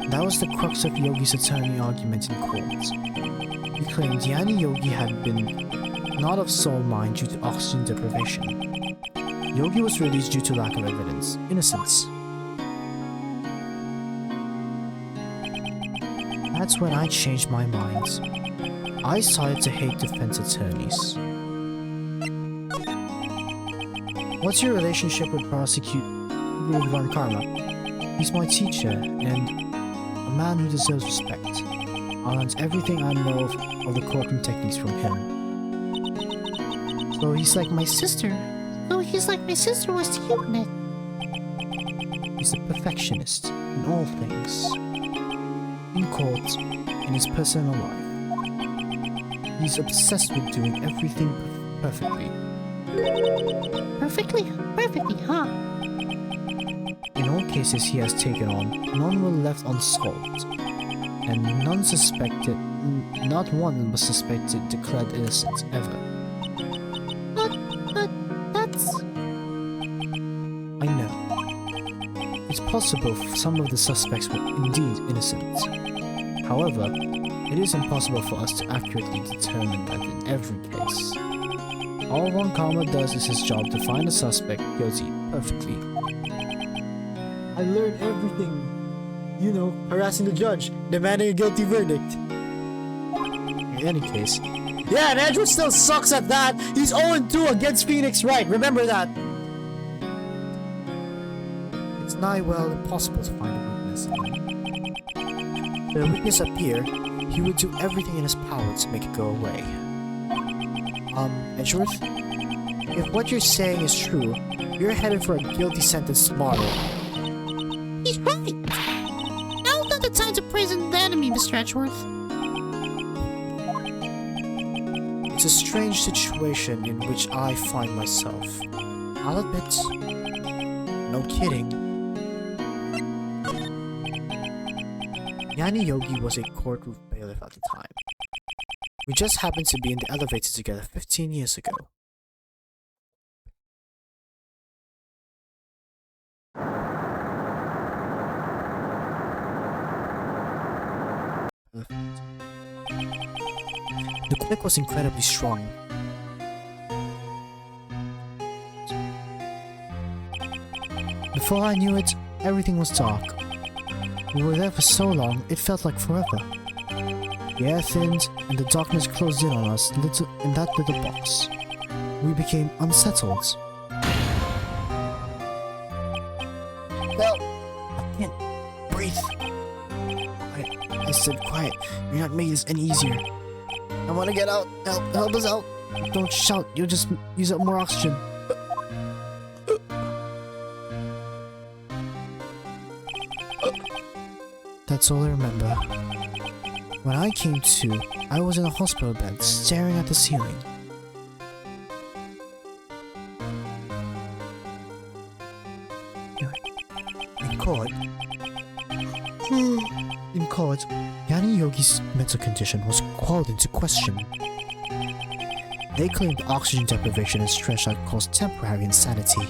That was the crux of Yogi's attorney argument in court. He claimed Yanni Yogi had been not of soul mind due to oxygen deprivation. Yogi was released due to lack of evidence. Innocence. That's when I changed my mind. I started to hate defense attorneys. What's your relationship with Ron Karma? He's my teacher and a man who deserves respect. I learned everything I know of the courtroom techniques from him. So he's like my sister. Oh, he's like my sister was to you, Nick. He's a perfectionist in all things. In court, in his personal life. He's obsessed with doing everything perfectly. Perfectly, huh? In all cases he has taken on, none were left unsolved. And not one was suspected, declared innocent, ever. But that's... I know. It's possible some of the suspects were indeed innocent. However, it is impossible for us to accurately determine that in every case. All Ron Karma does is his job to find a suspect guilty perfectly. I learned everything you know, harassing the judge, demanding a guilty verdict. In any case, yeah, and Edgeworth still sucks at that. He's 0-2 against Phoenix Wright. Remember that. It's nigh well impossible to find a weakness. If a weakness appear, he would do everything in his power to make it go away. Edgeworth? If what you're saying is true, you're headed for a guilty sentence tomorrow. He's right. Now's not the time to praise the enemy, Mr. Edgeworth. It's a strange situation in which I find myself. I'll admit. No kidding. Yanni Yogi was a court roof bailiff at the time. We just happened to be in the elevator together 15 years ago. Perfect. The click was incredibly strong. Before I knew it, everything was dark. We were there for so long, it felt like forever. The air thinned, and the darkness closed in on us in that little box. We became unsettled. Help! I can't breathe. Quiet. I said quiet. You're not making this any easier. I want to get out. Help us out. Don't shout. You'll just use up more oxygen. That's all I remember. When I came to, I was in a hospital bed, staring at the ceiling. In court, Yanni Yogi's mental condition was called into question. They claimed oxygen deprivation and stress had caused temporary insanity.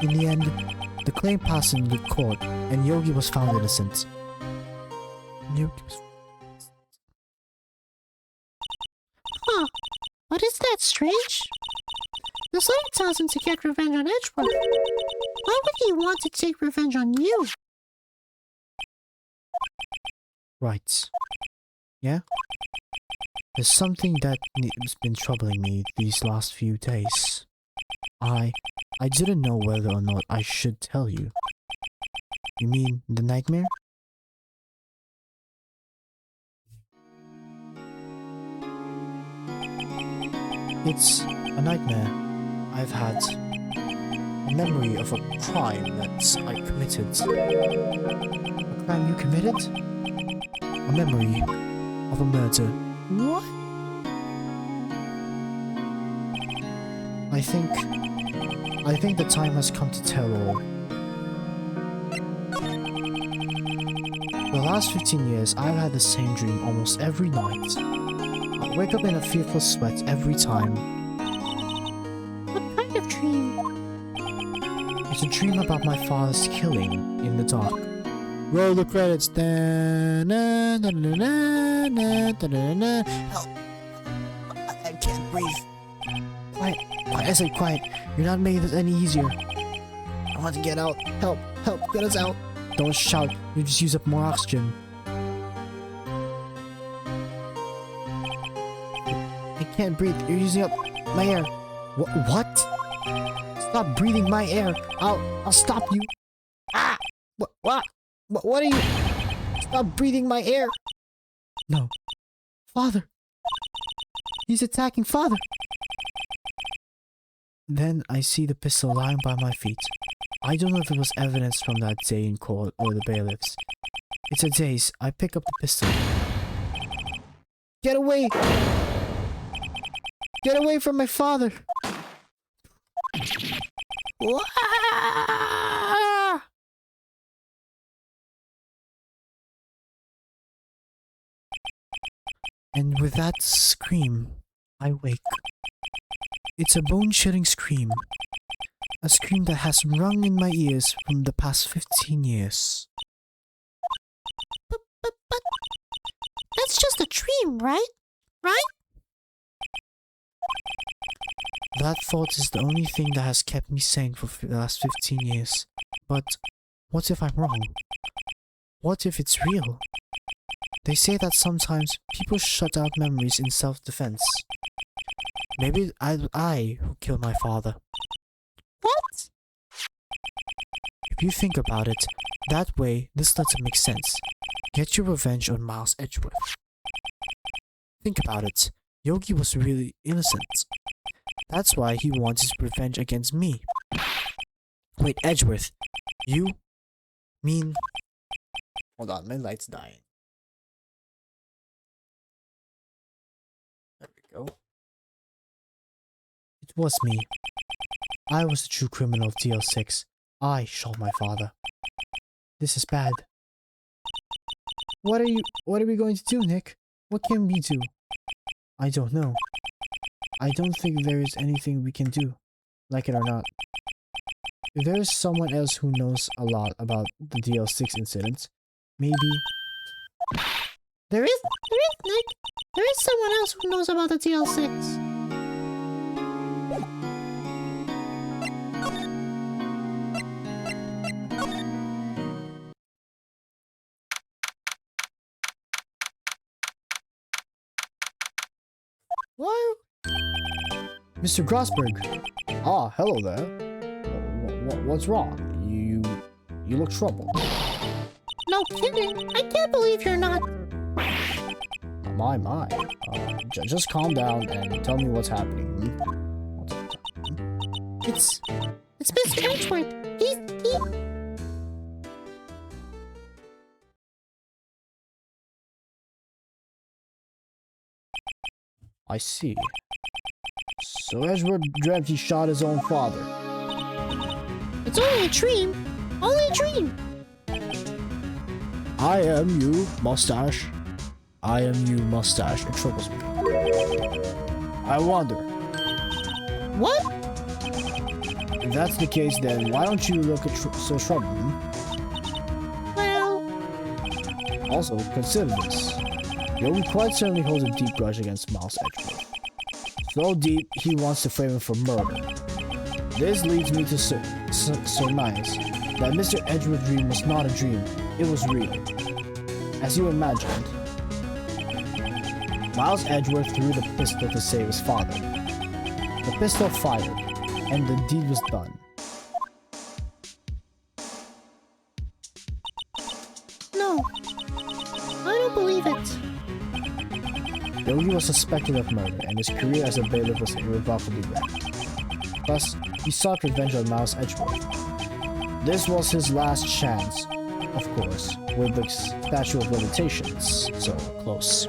In the end, the claim passed in the court, and Yogi was found innocent. Huh. But isn't that strange? The song tells him to get revenge on Edgeworth. Why would he want to take revenge on you? Right. Yeah? There's something that has been troubling me these last few days. I didn't know whether or not I should tell you. You mean the nightmare? It's a nightmare I've had. A memory of a crime that I committed. A crime you committed? A memory of a murder. What? I think the time has come to tell all. For the last 15 years, I've had the same dream almost every night. I wake up in a fearful sweat every time. What kind of dream? It's a dream about my father's killing in the dark. Roll the credits. Help! I can't breathe. Quiet. I said quiet. You're not making this any easier. I want to get out. Help! Get us out. Don't shout. You just use up more oxygen. I can't breathe. You're using up my air. What? Stop breathing my air. I'll stop you. Ah! What? What are you? Stop breathing my air. No. Father. He's attacking Father. Then I see the pistol lying by my feet. I don't know if it was evidence from that day in court or the bailiffs. It's a daze. I pick up the pistol. Get away! Get away from my father! And with that scream, I wake. It's a bone-chilling scream. A scream that has rung in my ears from the past 15 years. But that's just a dream, right? Right? That thought is the only thing that has kept me sane for the last 15 years. But what if I'm wrong? What if it's real? They say that sometimes people shut out memories in self-defense. Maybe I who killed my father. What? If you think about it, that way this letter makes sense. Get your revenge on Miles Edgeworth. Think about it. Yogi was really innocent. That's why he wants his revenge against me. Wait, Edgeworth. You mean... Hold on, my light's dying. There we go. It was me. I was the true criminal of DL6. I shot my father. This is bad. What are we going to do, Nick? What can we do? I don't know. I don't think there is anything we can do, like it or not. If there is someone else who knows a lot about the DL6 incidents, maybe... There is, Nick. There is someone else who knows about the DL6. What? Mr. Grossberg. Ah, hello there. What's wrong? You look troubled. No kidding. I can't believe you're not. My. Just calm down and tell me what's happening. It's Mr. Edgeworth. He... I see. So Edgeworth dreamt he shot his own father. It's only a dream. Only a dream. I am you, Mustache. I am you, Mustache. It troubles me. I wonder. What? If that's the case, then why don't you look so troubled? Well... Also, consider this. Yogi quite certainly holds a deep grudge against Miles Edgeworth. So deep, he wants to frame him for murder. This leads me to surmise that Mr. Edgeworth's dream was not a dream, it was real. As you imagined, Miles Edgeworth threw the pistol to save his father. The pistol fired, and the deed was done. No. I don't believe it. Yogi was suspected of murder, and his career as a bailiff was irrevocably wrecked. Thus, he sought revenge on Miles Edgeworth. This was his last chance, of course, with the statute of limitations so close.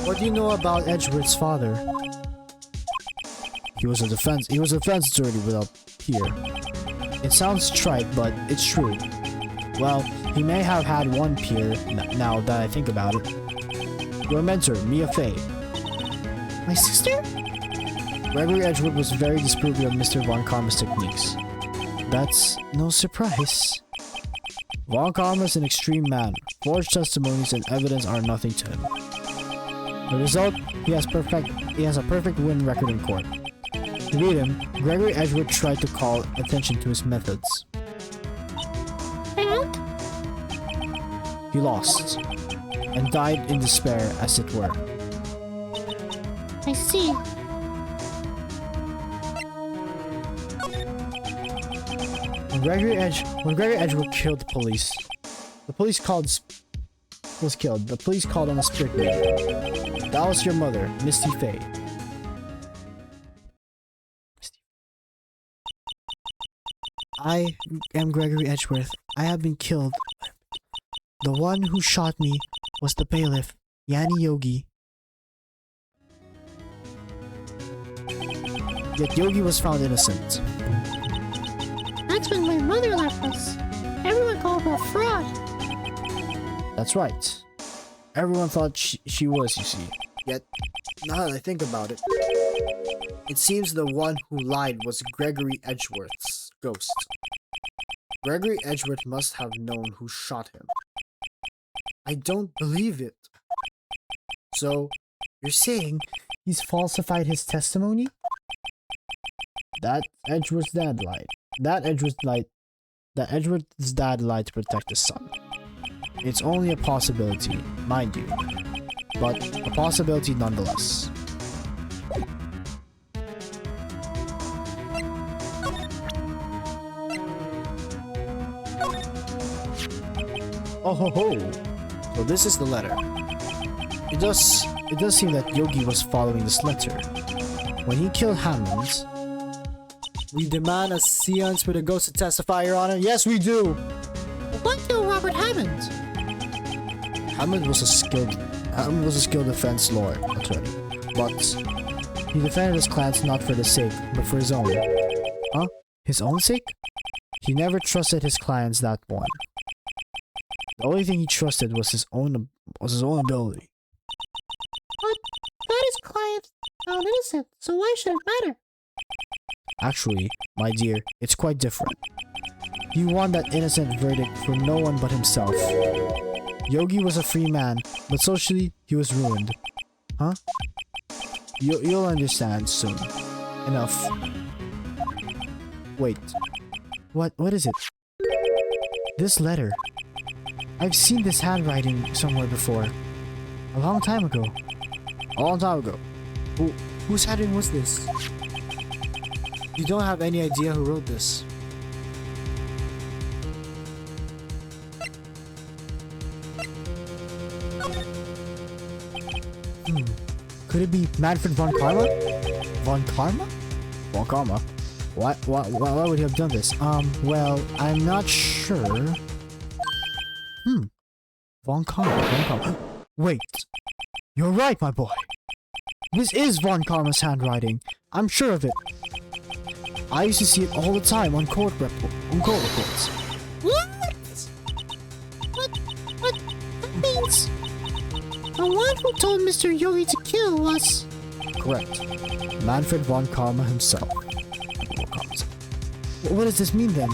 What do you know about Edgeworth's father? He was a defense attorney without peer. It sounds trite, but it's true. Well, he may have had one peer, now that I think about it. Your mentor, Mia Fey. My sister? Gregory Edgeworth was very disapproving of Mr. Von Karma's techniques. That's no surprise. Von Karma is an extreme man. Forged testimonies and evidence are nothing to him. The result, he has a perfect win record in court. To beat him, Gregory Edgeworth tried to call attention to his methods. And? He lost, and died in despair, as it were. I see. When Gregory Edgeworth killed the police called on a spirit medium. That was your mother, Misty Fey. I am Gregory Edgeworth. I have been killed. The one who shot me was the bailiff, Yanni Yogi. Yet Yogi was found innocent. That's when my mother left us. Everyone called her a fraud. That's right. Everyone thought she was, you see. Yet, now that I think about it, it seems the one who lied was Gregory Edgeworth's ghost. Gregory Edgeworth must have known who shot him. I don't believe it. So, you're saying he's falsified his testimony? That Edgeworth's dad lied. That Edgeworth's dad lied to protect his son. It's only a possibility, mind you, but a possibility nonetheless. Oh ho ho! So this is the letter. It does seem that Yogi was following this letter. When he killed Hammond, we demand a seance for the ghost to testify, Your Honor. Yes, we do. Why kill Robert Hammond? Hammond was a skilled defense lawyer attorney, but he defended his clients not for the sake, but for his own. Huh? His own sake? He never trusted his clients that one. The only thing he trusted was his own ability. But that is client found innocent, so why should it matter? Actually, my dear, it's quite different. He won that innocent verdict for no one but himself. Yogi was a free man, but socially, he was ruined. Huh? You'll understand soon. Enough. Wait. What is it? This letter. I've seen this handwriting somewhere before. A long time ago. A long time ago. Whose handwriting was this? You don't have any idea who wrote this. Could it be Manfred von Karma? Von Karma? Von Karma? Why would he have done this? Well, I'm not sure. Von Karma. Wait. You're right, my boy. This is Von Karma's handwriting. I'm sure of it. I used to see it all the time on court reports. What? What? That means the one who told Mr. Yogi to kill was... Correct. Manfred von Karma himself. What does this mean then?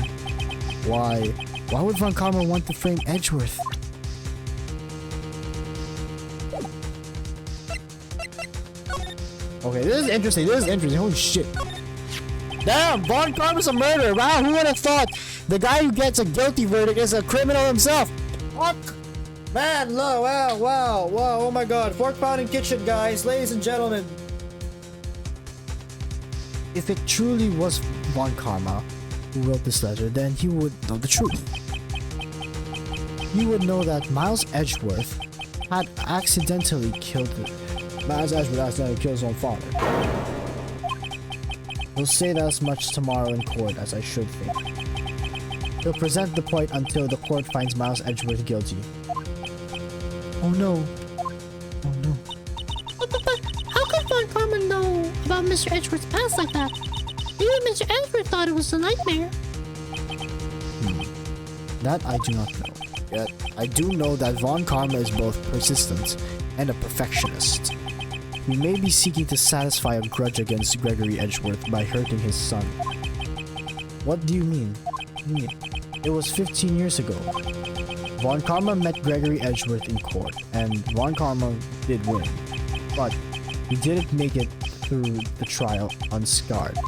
Why would von Karma want to frame Edgeworth? Okay, this is interesting. Holy shit. Damn, Von Karma's a murderer. Wow, who would have thought? The guy who gets a guilty verdict is a criminal himself. Fuck. Man, wow, oh my god. Fork pounding kitchen, guys, ladies and gentlemen. If it truly was Von Karma who wrote this letter, then he would know the truth. He would know that Miles Edgeworth had accidentally killed his own father. He'll say that as much tomorrow in court as I should think. He'll present the point until the court finds Miles Edgeworth guilty. Oh no. But how could Von Karma know about Mr. Edgeworth's past like that? Even Mr. Edgeworth thought it was a nightmare. That I do not know. Yet, I do know that Von Karma is both persistent and a perfectionist. He may be seeking to satisfy a grudge against Gregory Edgeworth by hurting his son. What do you mean? It was 15 years ago. Von Karma met Gregory Edgeworth in court, and Von Karma did win. But he didn't make it through the trial unscarred.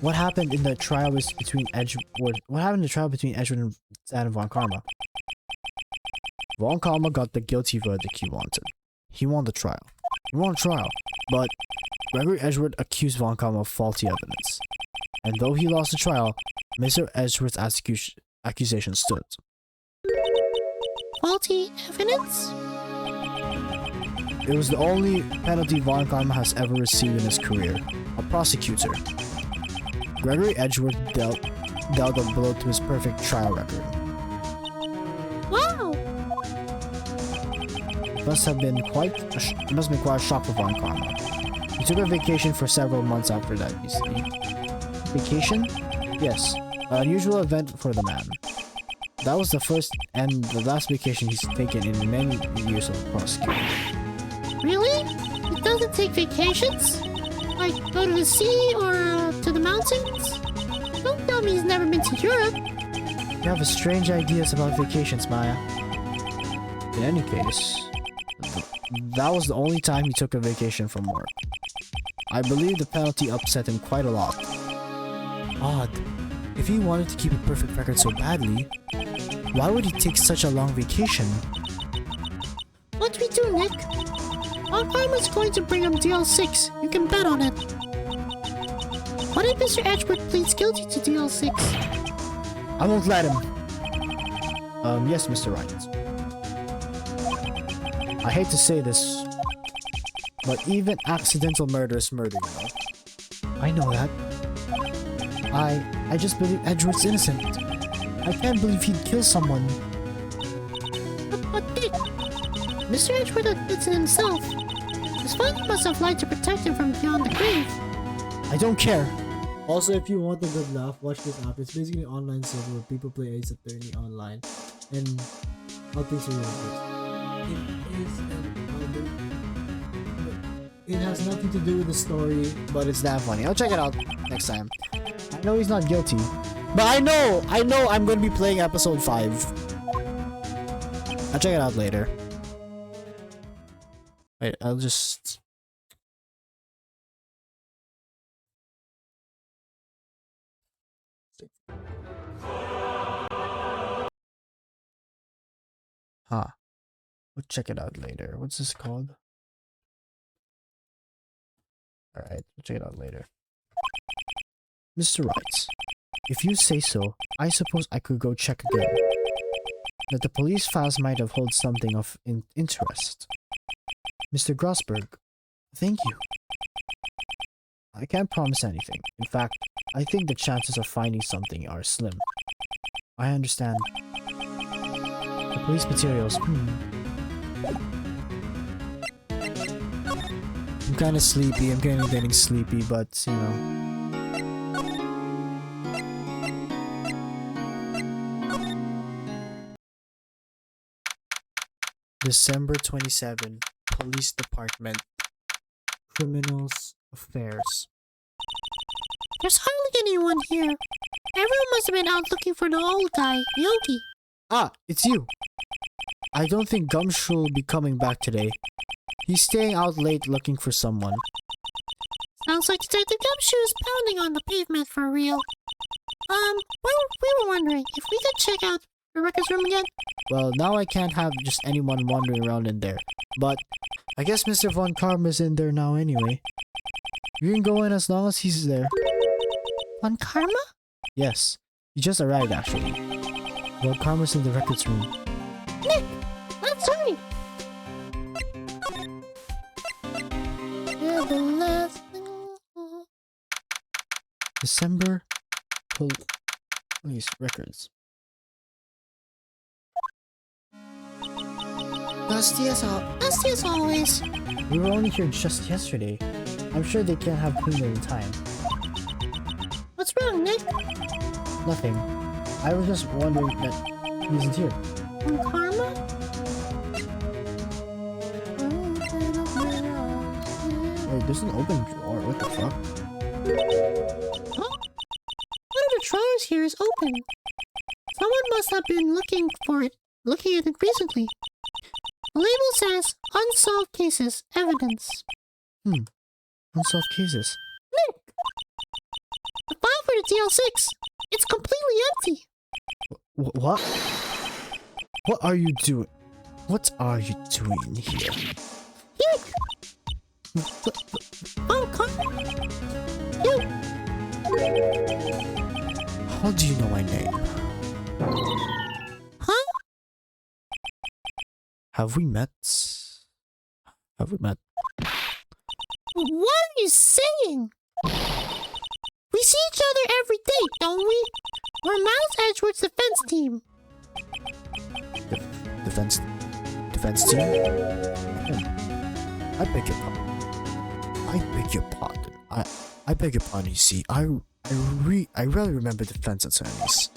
What happened in the trial between Edgeworth and Von Karma? Von Karma got the guilty verdict he wanted. He won the trial. But Gregory Edgeworth accused Von Karma of faulty evidence. And though he lost the trial, Mr. Edgeworth's accusation stood. Faulty evidence? It was the only penalty Von Karma has ever received in his career. A prosecutor. Gregory Edgeworth dealt a blow to his perfect trial record. Wow! It must have been quite a shock for Von Karma. He took a vacation for several months after that, you see. Vacation? Yes, an unusual event for the man. That was the first and the last vacation he's taken in many years of prosecuting. Really? He doesn't take vacations? Like go to the sea or to the mountains? Don't tell me he's never been to Europe. You have strange ideas about vacations, Maya. In any case, that was the only time he took a vacation from work. I believe the penalty upset him quite a lot. Odd. If he wanted to keep a perfect record so badly, why would he take such a long vacation? What do we do, Nick? Von Karma's going to bring him DL6. You can bet on it. What if Mr. Edgeworth pleads guilty to DL6? I won't let him. Yes, Mr. Wright. I hate to say this, but even accidental murder is murder, you know? I know that. I just believe Edgeworth's innocent. I can't believe he'd kill someone. But Nick, Mr. Edgeworth admits it himself. His father must have lied to protect him from beyond the grave. I don't care. Also, if you want a good laugh, watch this app. It's basically an online server where people play Ace Attorney online, and how things are real. It has nothing to do with the story. But it's that funny. I'll check it out next time. I know he's not guilty. But I know I'm gonna be playing episode 5. I'll check it out later. Wait, I'll just... Huh. We'll check it out later. What's this called? Alright, we'll check it out later. Mr. Wright, if you say so, I suppose I could go check again. That the police files might have held something of interest. Mr. Grossberg, thank you. I can't promise anything. In fact, I think the chances of finding something are slim. I understand. The police materials, I'm kinda sleepy, I'm kinda getting sleepy, but, you know. December 27, Police Department, Criminals Affairs. There's hardly anyone here. Everyone must have been out looking for the old guy, Yogi. Ah, it's you. I don't think Gumshoe will be coming back today. He's staying out late looking for someone. Sounds like Detective Gumshoe is pounding on the pavement for real. We were wondering if we could check out the records room again. Well, now I can't have just anyone wandering around in there. But I guess Mr. Von Karma's in there now anyway. You can go in as long as he's there. Von Karma? Yes, he just arrived actually. Von Karma's in the records room. Nick, let's hurry. You're the last thing. December Police Records. Dusty as always. We were only here just yesterday. I'm sure they can't have cleaned it in time. What's wrong, Nick? Nothing. I was just wondering that he isn't here. Von Karma? Wait, there's an open drawer. What the fuck? Huh? One of the drawers here is open. Someone must have been looking at it recently. The label says Unsolved Cases, Evidence. Unsolved cases. Nick! The file for the DL6. It's completely empty. What? What are you doing? What are you doing here? Nick! Von Karma? You! How do you know my name? Huh? Have we met? Have we met? What are you saying? We see each other every day, don't we? We're Miles Edgeworth's defense team. Defense team? I beg your pardon. I beg your pardon, you see. I rarely remember defense attorneys.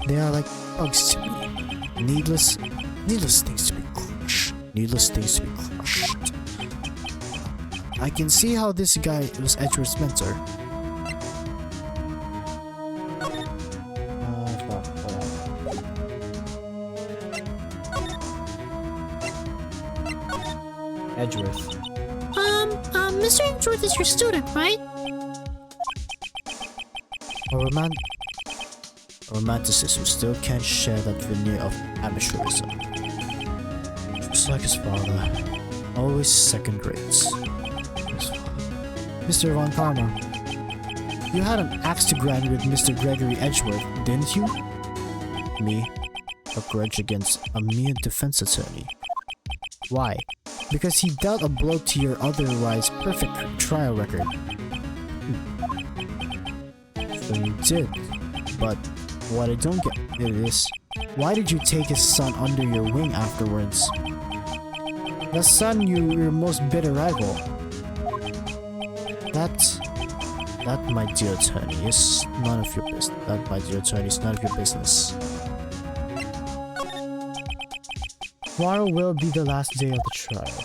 They are like bugs to me. Needless things to be crushed. I can see how this guy was Edgeworth's mentor. Edgeworth. Mr. Edgeworth is your student, right? A romanticism still can't share that veneer of amateurism. Just like his father, always second rates. Mr. Von Karma, you had an axe to grind with Mr. Gregory Edgeworth, didn't you? Me? A grudge against a mere defense attorney. Why? Because he dealt a blow to your otherwise perfect trial record. So you did, but what I don't get is, why did you take his son under your wing afterwards? The son your most bitter rival. That, my dear attorney, is none of your business. That, my dear attorney, is none of your business. Tomorrow will be the last day of the trial.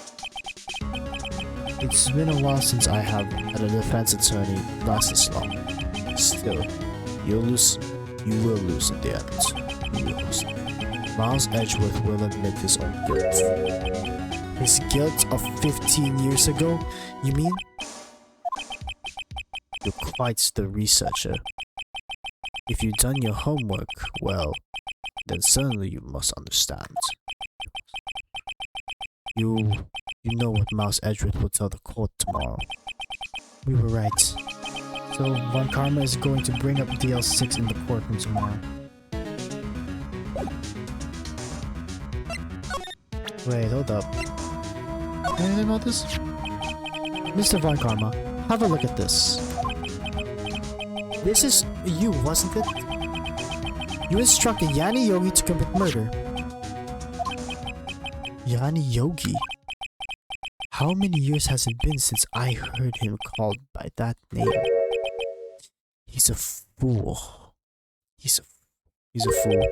It's been a while since I have had a defense attorney last this long. Still, you will lose in the end. You will lose. Miles Edgeworth will admit his own guilt. His guilt of 15 years ago, you mean? You're quite the researcher. If you've done your homework well, then certainly you must understand. You know what Miles Edgeworth will tell the court tomorrow. We were right. So Von Karma is going to bring up DL6 in the courtroom tomorrow. Wait, hold up. Anything about this? Mr. Von Karma, have a look at this. This is you, wasn't it? You instructed Yanni Yogi to commit murder. Yanni Yogi? How many years has it been since I heard him called by that name? He's a fool. He's a fool.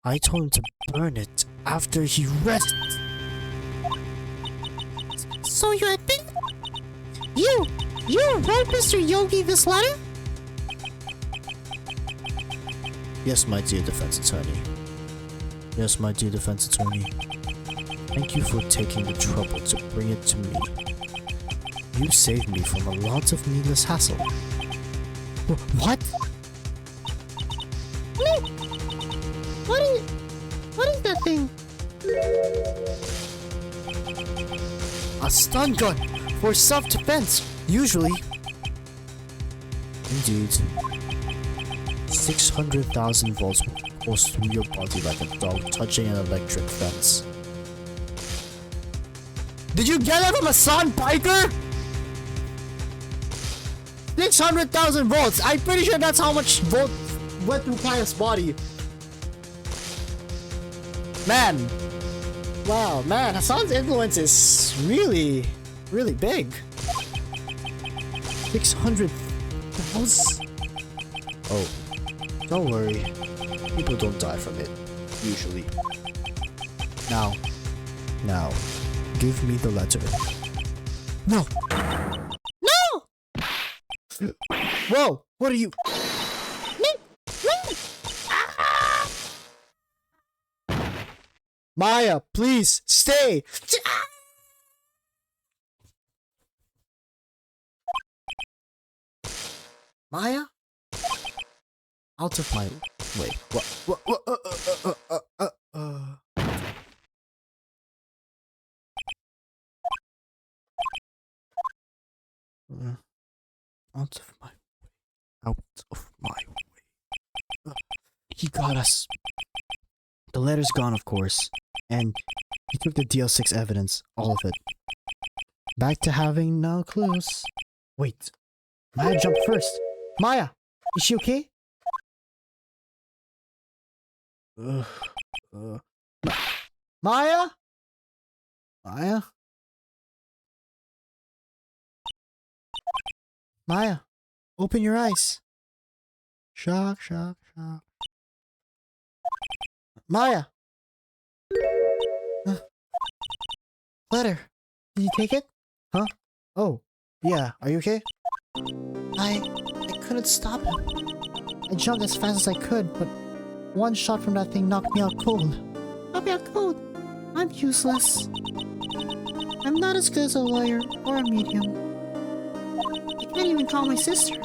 I told him to burn it after he read it. So you admit? You wrote Mr. Yogi this letter? Yes, my dear defense attorney. Yes, my dear defense attorney. Thank you for taking the trouble to bring it to me. You saved me from a lot of needless hassle. What? What is that thing? A stun gun for self-defense, usually. Indeed. 600,000 volts will course through your body like a dog touching an electric fence. Did you get that from a Hassan Piker? 600,000 volts! I'm pretty sure that's how much volt went through Kaya's body. Man. Wow, man, Hassan's influence is really, really big. 600,000? Oh, don't worry. People don't die from it, usually. Now, give me the letter. No! No! Whoa! What are you? Maya, please, stay! Maya? Out of my way. What? Out of my way. Out of my way. He got us. The letter's gone, of course. And he took the DL6 evidence. All of it. Back to having no clues. Wait. Maya jumped first. Maya! Is she okay? Maya? Maya? Maya, open your eyes. Shock. Maya! Letter. Did you take it? Huh? Oh, yeah. Are you okay? I couldn't stop him. I jumped as fast as I could, but one shot from that thing knocked me out cold. Knocked me out cold. I'm useless. I'm not as good as a lawyer or a medium. I can't even call my sister.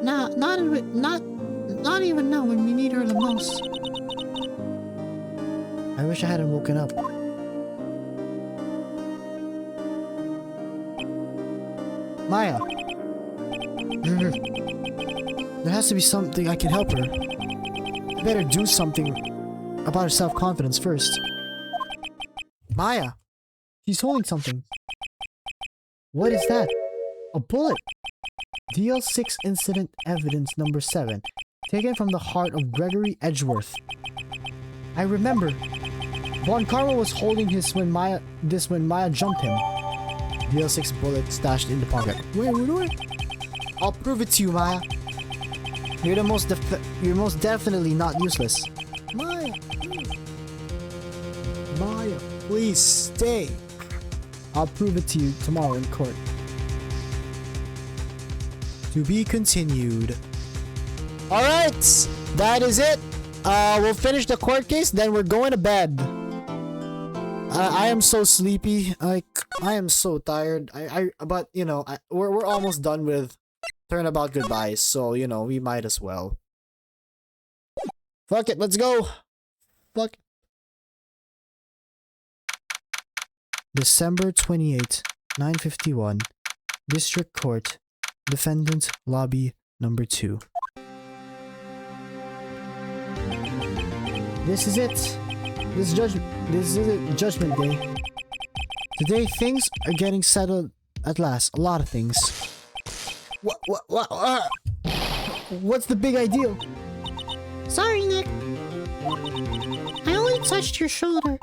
Not even now when we need her the most. I wish I hadn't woken up. Maya. There has to be something I can help her. I better do something about her self-confidence first. Maya. She's holding something. What is that? A bullet. DL6 incident evidence number 7. Taken from the heart of Gregory Edgeworth. I remember. Von Karma was holding his when Maya jumped him. DL6 bullet stashed in the pocket. Wait. I'll prove it to you, Maya. You're most definitely not useless. Maya, please stay. I'll prove it to you tomorrow in court. To be continued. Alright! That is it. We'll finish the court case, then we're going to bed. I am so sleepy. Like, I am so tired. But, you know, we're almost done with Turnabout Goodbyes, so, you know, we might as well. Fuck it, let's go! Fuck. December 28, 9:51. District Court. Defendant Lobby Number 2. This is it. This is it, Judgment Day. Today things are getting settled at last. A lot of things. What's the big idea? Sorry, Nick. I only touched your shoulder.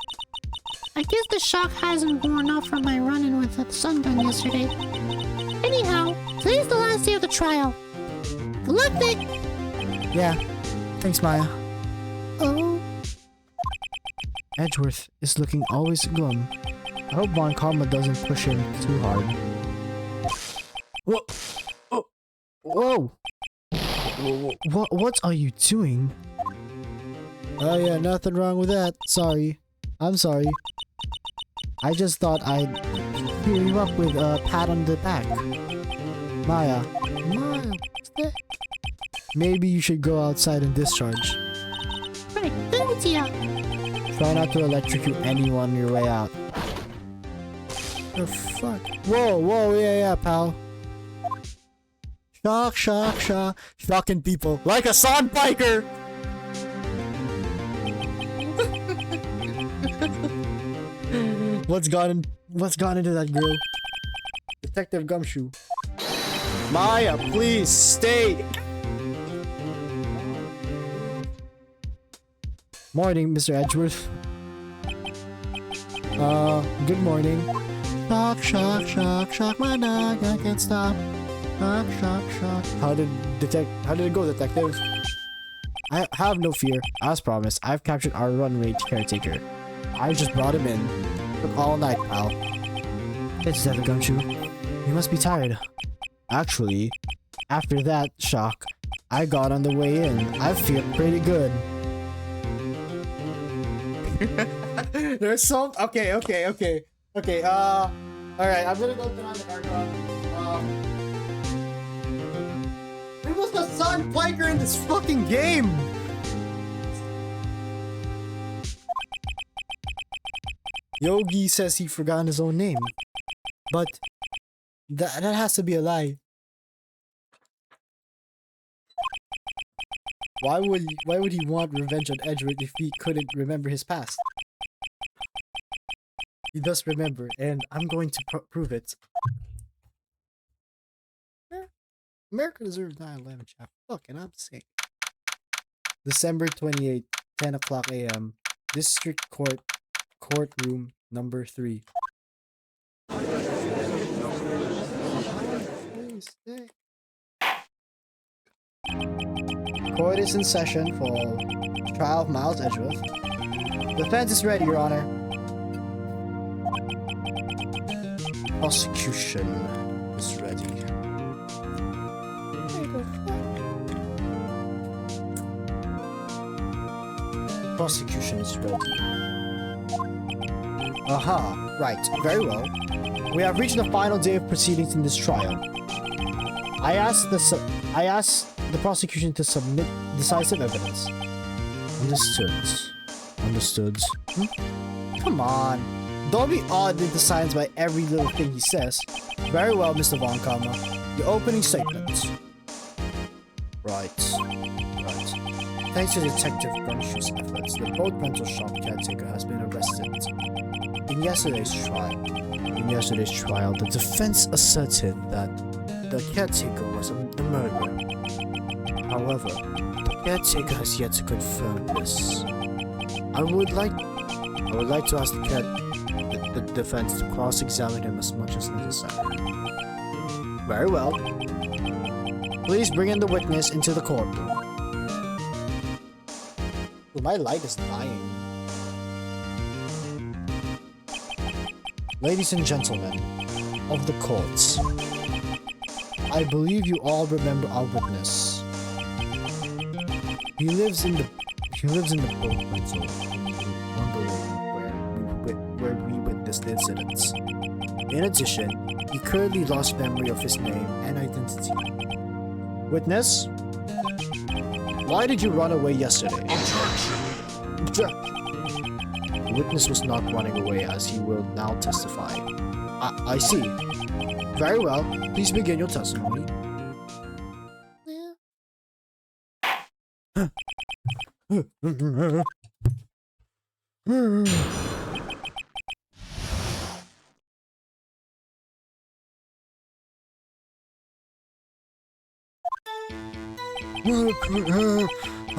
I guess the shock hasn't worn off from my run-in with the sunburn yesterday. Anyhow, today's the last day of the trial. Good luck, Nick! Yeah. Thanks, Maya. Oh. Edgeworth is looking always glum. I hope Von Karma doesn't push him too hard. Whoa! Oh! Whoa! What are you doing? Oh yeah, nothing wrong with that. Sorry. I'm sorry. I just thought I'd cheer you up with a pat on the back. Maya. Stay. Maybe you should go outside and discharge. Right, good idea. Try not to electrocute anyone on your way out. The fuck? Whoa, yeah, pal. Shock. Shocking people. Like a Son Biker! What's gone into that grill? Detective Gumshoe. Maya, please stay! Morning, Mr. Edgeworth. Good morning. Shock, my dog, I can't stop. Shock. How did it go, detective? I have no fear. As promised, I've captured our runway caretaker. I just brought him in. Took all night, pal. It's Detective Gumshoe. You must be tired. Actually, after that shock, I got on the way in. I feel pretty good. There's some. Okay. Alright, I'm gonna go turn on the aircon. There was a Son Biker in this fucking game! Yogi says he forgot his own name. But that has to be a lie. Why would he want revenge on Edgeworth if he couldn't remember his past? He does remember, and I'm going to prove it. America deserves 9/11, chat. Fucking, I'm sick. December 28, 10 o'clock a.m. District Court, courtroom number 3. Court is in session for trial of Miles Edgeworth. Defense is ready, Your Honor. Prosecution is ready. Prosecution is ready. Aha, right, very well. We have reached the final day of proceedings in this trial. I asked the prosecution to submit decisive evidence. Understood. Come on. Don't be awed into silence by every little thing he says. Very well, Mr. Von Karma. Your opening statement. Right. Thanks to Detective Gunshoe's efforts, the boat rental shop caretaker has been arrested. In yesterday's trial, the defense asserted that the caretaker was the murderer. However, the caretaker has yet to confirm this. I would like to ask the defense to cross-examine him as much as necessary. Very well. Please bring in the witness into the courtroom. Ooh, my light is dying. Ladies and gentlemen of the courts, I believe you all remember our witness. He lives in the boat rental where we witnessed the incidents. In addition, he currently lost memory of his name and identity. Witness, why did you run away yesterday? Objection. The witness was not running away, as he will now testify. I see. Very well. Please begin your testimony.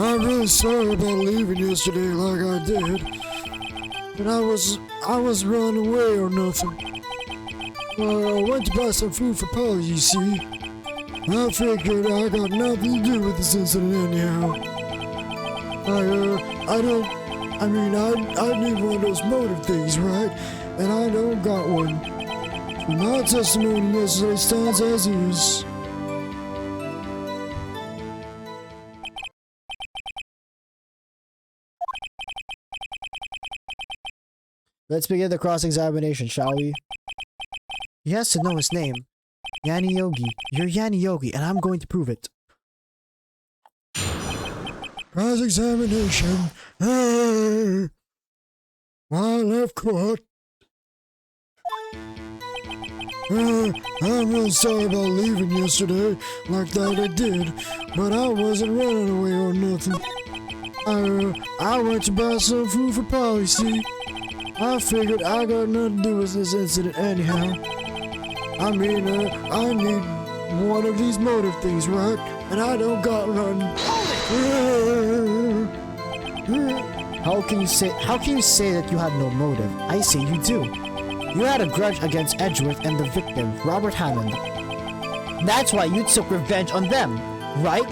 I'm really sorry about leaving yesterday like I did. But I was running away or nothing. I went to buy some food for Polly, you see. I figured I got nothing to do with this incident anyhow. I need one of those motive things, right? And I don't got one. So my testimony yesterday stands as is. Let's begin the cross-examination, shall we? He has to know his name. Yanni Yogi. You're Yanni Yogi, and I'm going to prove it. Cross-examination. Hey! While I left court. I'm really sorry about leaving yesterday like that I did, but I wasn't running away or nothing. I went to buy some food for Polly, see? I figured I got nothing to do with this incident anyhow. I need one of these motive things, right? And I don't got none. How can you say that you had no motive? I say you do. You had a grudge against Edgeworth and the victim, Robert Hammond. That's why you took revenge on them, right?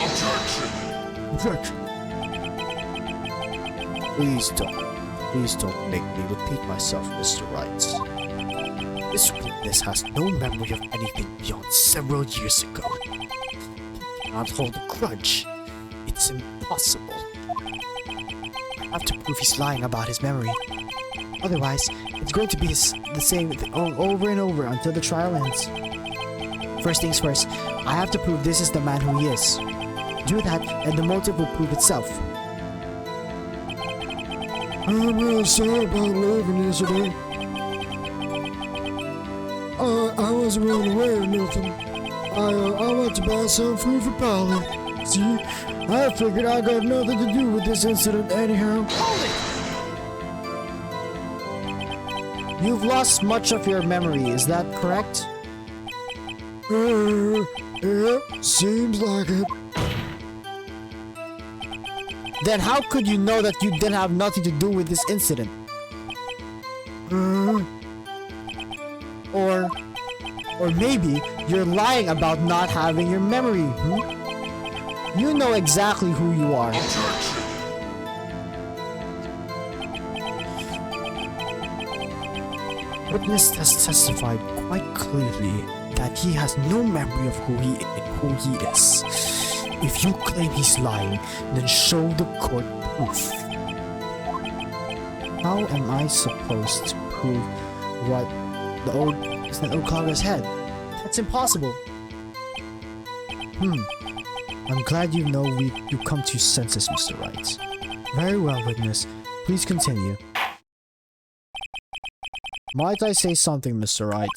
Objection. Please don't make me repeat myself, Mr. Wright. This witness has no memory of anything beyond several years ago. He cannot hold a grudge. It's impossible. I have to prove he's lying about his memory. Otherwise, it's going to be the same over and over until the trial ends. First things first, I have to prove this is the man who he is. Do that, and the motive will prove itself. I'm really sorry about leaving yesterday. I wasn't running away or nothing. I went to buy some food for Polly. See, I figured I got nothing to do with this incident anyhow. You've lost much of your memory, is that correct? Yep, seems like it. Then how could you know that you didn't have nothing to do with this incident? Or maybe you're lying about not having your memory, You know exactly who you are. Witness has testified quite clearly that he has no memory of who he is. If you claim he's lying, then show the court proof. How am I supposed to prove what the old Congress had. That's impossible. I'm glad you come to your senses, Mr. Wright. Very well, witness. Please continue. Might I say something, Mr. Wright?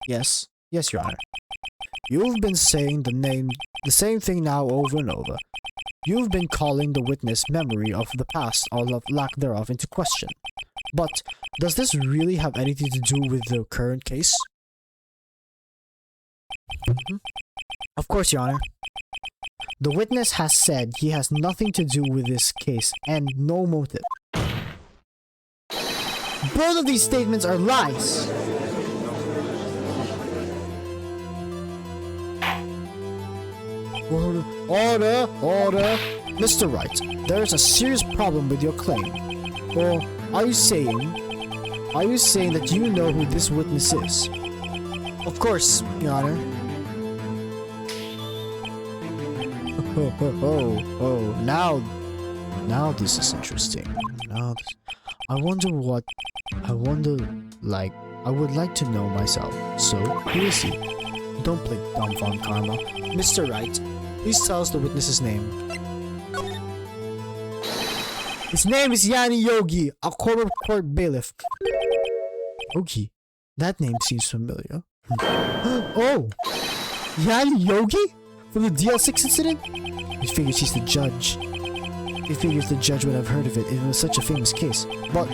Yes. Yes, Your Honor. You've been saying the same thing now over and over. You've been calling the witness' memory of the past or lack thereof into question. But does this really have anything to do with the current case? Of course, Your Honor. The witness has said he has nothing to do with this case and no motive. Both of these statements are lies! Order! Mr. Wright, there is a serious problem with your claim. Or are you saying that you know who this witness is? Of course, Your Honor. Now this is interesting. I would like to know myself. So, who is he? Don't play dumb Von Karma. Mr. Wright, please tell us the witness's name. His name is Yanni Yogi, a corporate court bailiff. Yogi? That name seems familiar. Oh! Yanni Yogi? From the DL6 incident? He figures he's the judge. He figures the judge would have heard of it if it was such a famous case. But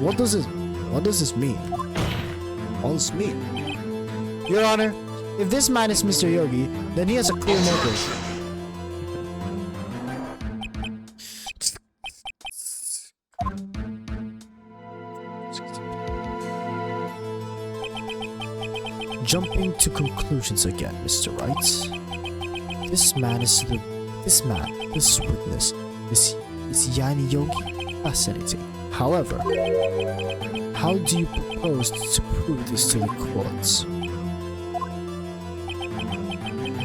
what does this mean? What does this mean? Your Honor, if this man is Mr. Yogi, then he has a clear motive. Jumping to conclusions again, Mr. Wright. This witness is Yanni Yogi. Fascinating. However, how do you propose to prove this to the courts?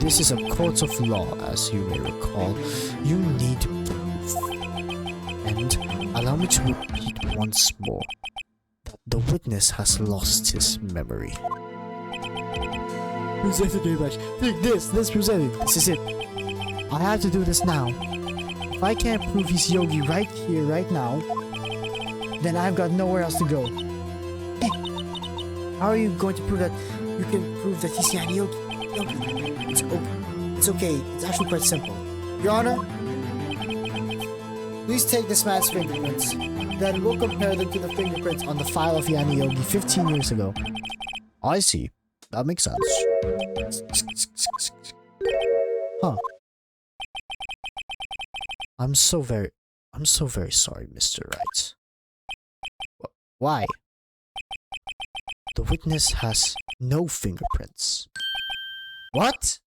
This is a court of law, as you may recall. You need proof. And allow me to repeat once more that the witness has lost his memory. Present very much. Take this presented. This is it. I have to do this now. If I can't prove he's Yogi right here, right now, then I've got nowhere else to go. Hey, how are you going to prove that you can prove that he's Yanni Yogi? It's okay. It's actually quite simple. Your Honor, please take this man's fingerprints. Then we'll compare them to the fingerprints on the file of Yanni Yogi 15 years ago. I see. That makes sense. Huh. I'm so very sorry, Mr. Wright. Why? The witness has no fingerprints. What?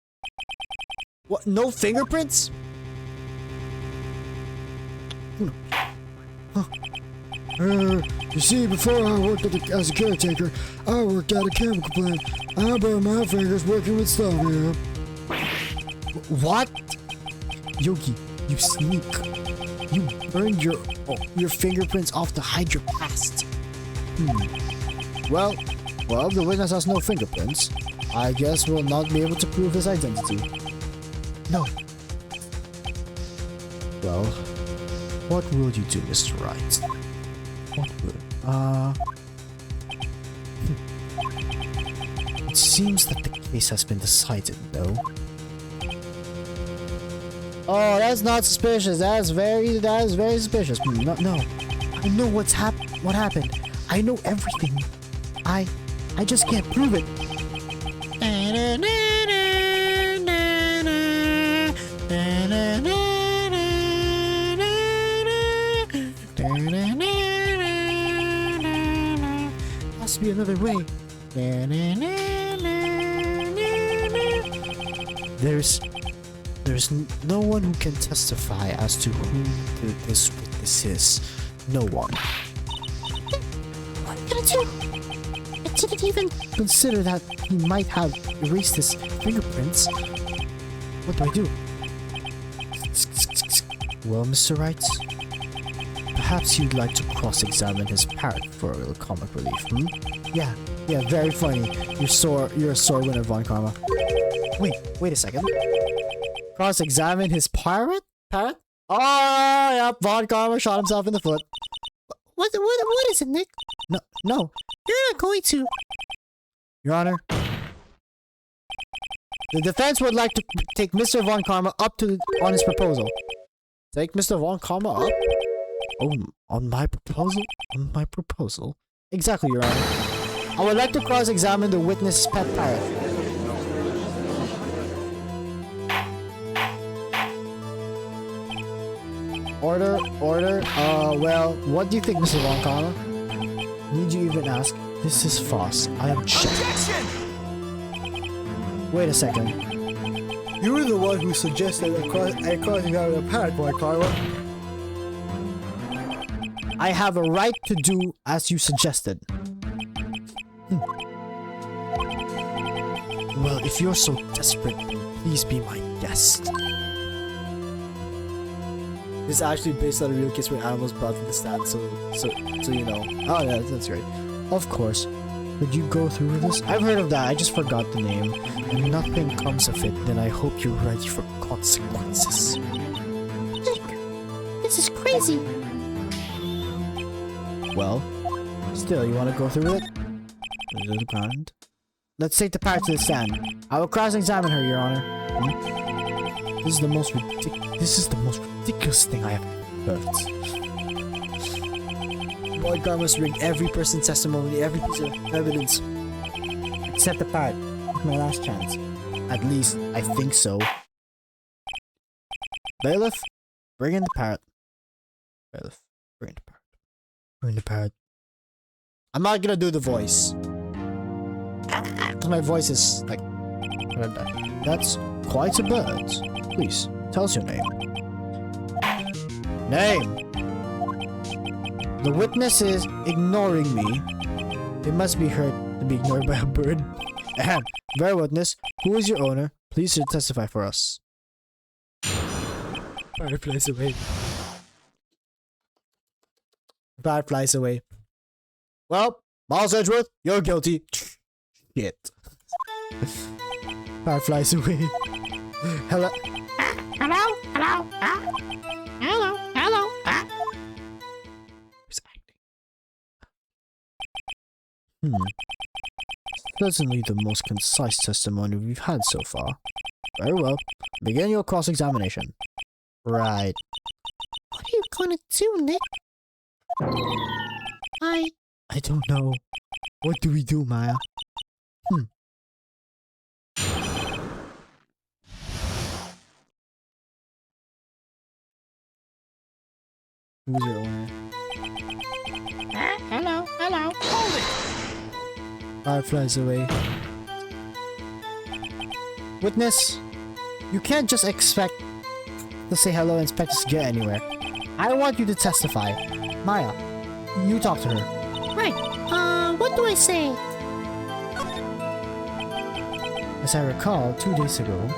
What? No fingerprints? Huh. You see, before I worked as a caretaker, I worked at a chemical plant. I burned my fingers working with stuff here. What? Yogi, you sneak. You burned your fingerprints off to hide your past. Well, if the witness has no fingerprints, I guess we'll not be able to prove his identity. No. Well, what will you do, Mr. Wright? It seems that the case has been decided, no? Oh, that's not suspicious. That is very suspicious. No. I know what happened. I know everything. I just can't prove it. Has to be another way. There's no one who can testify as to who this witness is. No one. What are you gonna do? I didn't even consider that he might have erased his fingerprints. What do I do? Well, Mr. Wright, Perhaps you'd like to cross-examine his parrot for a little comic relief, hmm? Yeah, very funny. You're a sore winner, Von Karma. Wait a second. Cross-examine his parrot? Oh, yeah, Von Karma shot himself in the foot. What is it, Nick? No. You're not going to. Your Honor. The defense would like to take Mr. Von Karma up on his proposal. Take Mr. Von Karma up? Oh, on my proposal? On my proposal? Exactly, Your Honor. I would like to cross-examine the witness's pet parrot. Order. Well, what do you think, Mr. Von Karma? Need you even ask? This is false. I object. Objection! Wait a second. You were the one who suggested I crossing out a parrot, Von Karma. I have a right to do as you suggested. Well, if you're so desperate, please be my guest. This is actually based on a real case where animals brought to the stand, so you know. Oh, yeah, that's great. Of course. Would you go through with this? I've heard of that, I just forgot the name. And nothing comes of it, then I hope you're ready for consequences. Nick, this is crazy. Well, still, you want to go through with it? A little ground. Let's take the parrot to the stand. I will cross-examine her, Your Honor. This is the most ridiculous thing I have heard. Von Karma must bring every person's testimony, every piece of evidence. Except the parrot. It's my last chance. At least, I think so. Bailiff, bring in the parrot. Bailiff, bring in the parrot. Bring the parrot. I'm not gonna do the voice. Because my voice is like... That's quite a bird. Please, tell us your name. Name! The witness is ignoring me. It must be hurt to be ignored by a bird. Ahem. Bear witness, who is your owner? Please testify for us. Parrot flies away. Parrot flies away. Well, Miles Edgeworth, you're guilty. Shit. Parrot flies away. Hello? Hello? Who's acting? Certainly the most concise testimony we've had so far. Very well. Begin your cross-examination. Right. What are you gonna do, Nick? I don't know. What do we do, Maya? Who's your owner? Hello? Hold it! Parrot flies away. Witness, you can't just expect to say hello and expect us to get anywhere. I want you to testify. Maya, you talk to her. Right. What do I say? As I recall, 2 days ago...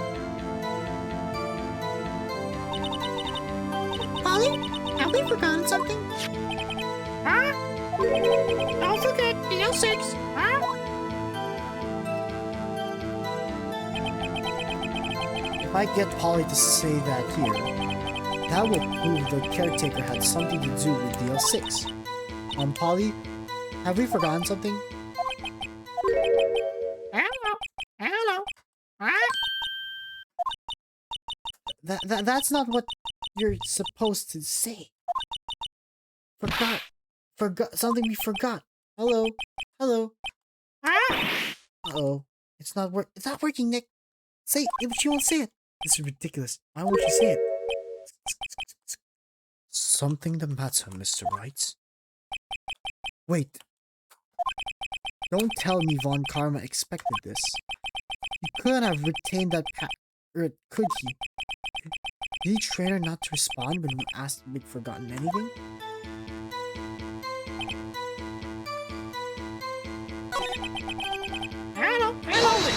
Polly, have we forgotten something? Huh? Don't forget the L6, huh? If I get Polly to say that here, that will prove the caretaker had something to do with the L6. Polly, have we forgotten something? Hello? Huh? That's not what you're supposed to say. Forgot something we forgot. Hello. Huh? Uh-oh. It's not working, Nick. Say it, but you won't say it. This is ridiculous. Why won't you say it? Something the matter, Mr. Wright? Wait. Don't tell me Von Karma expected this. He couldn't have retained that or could he? Did he train her not to respond when we asked if we'd forgotten anything? Hold it!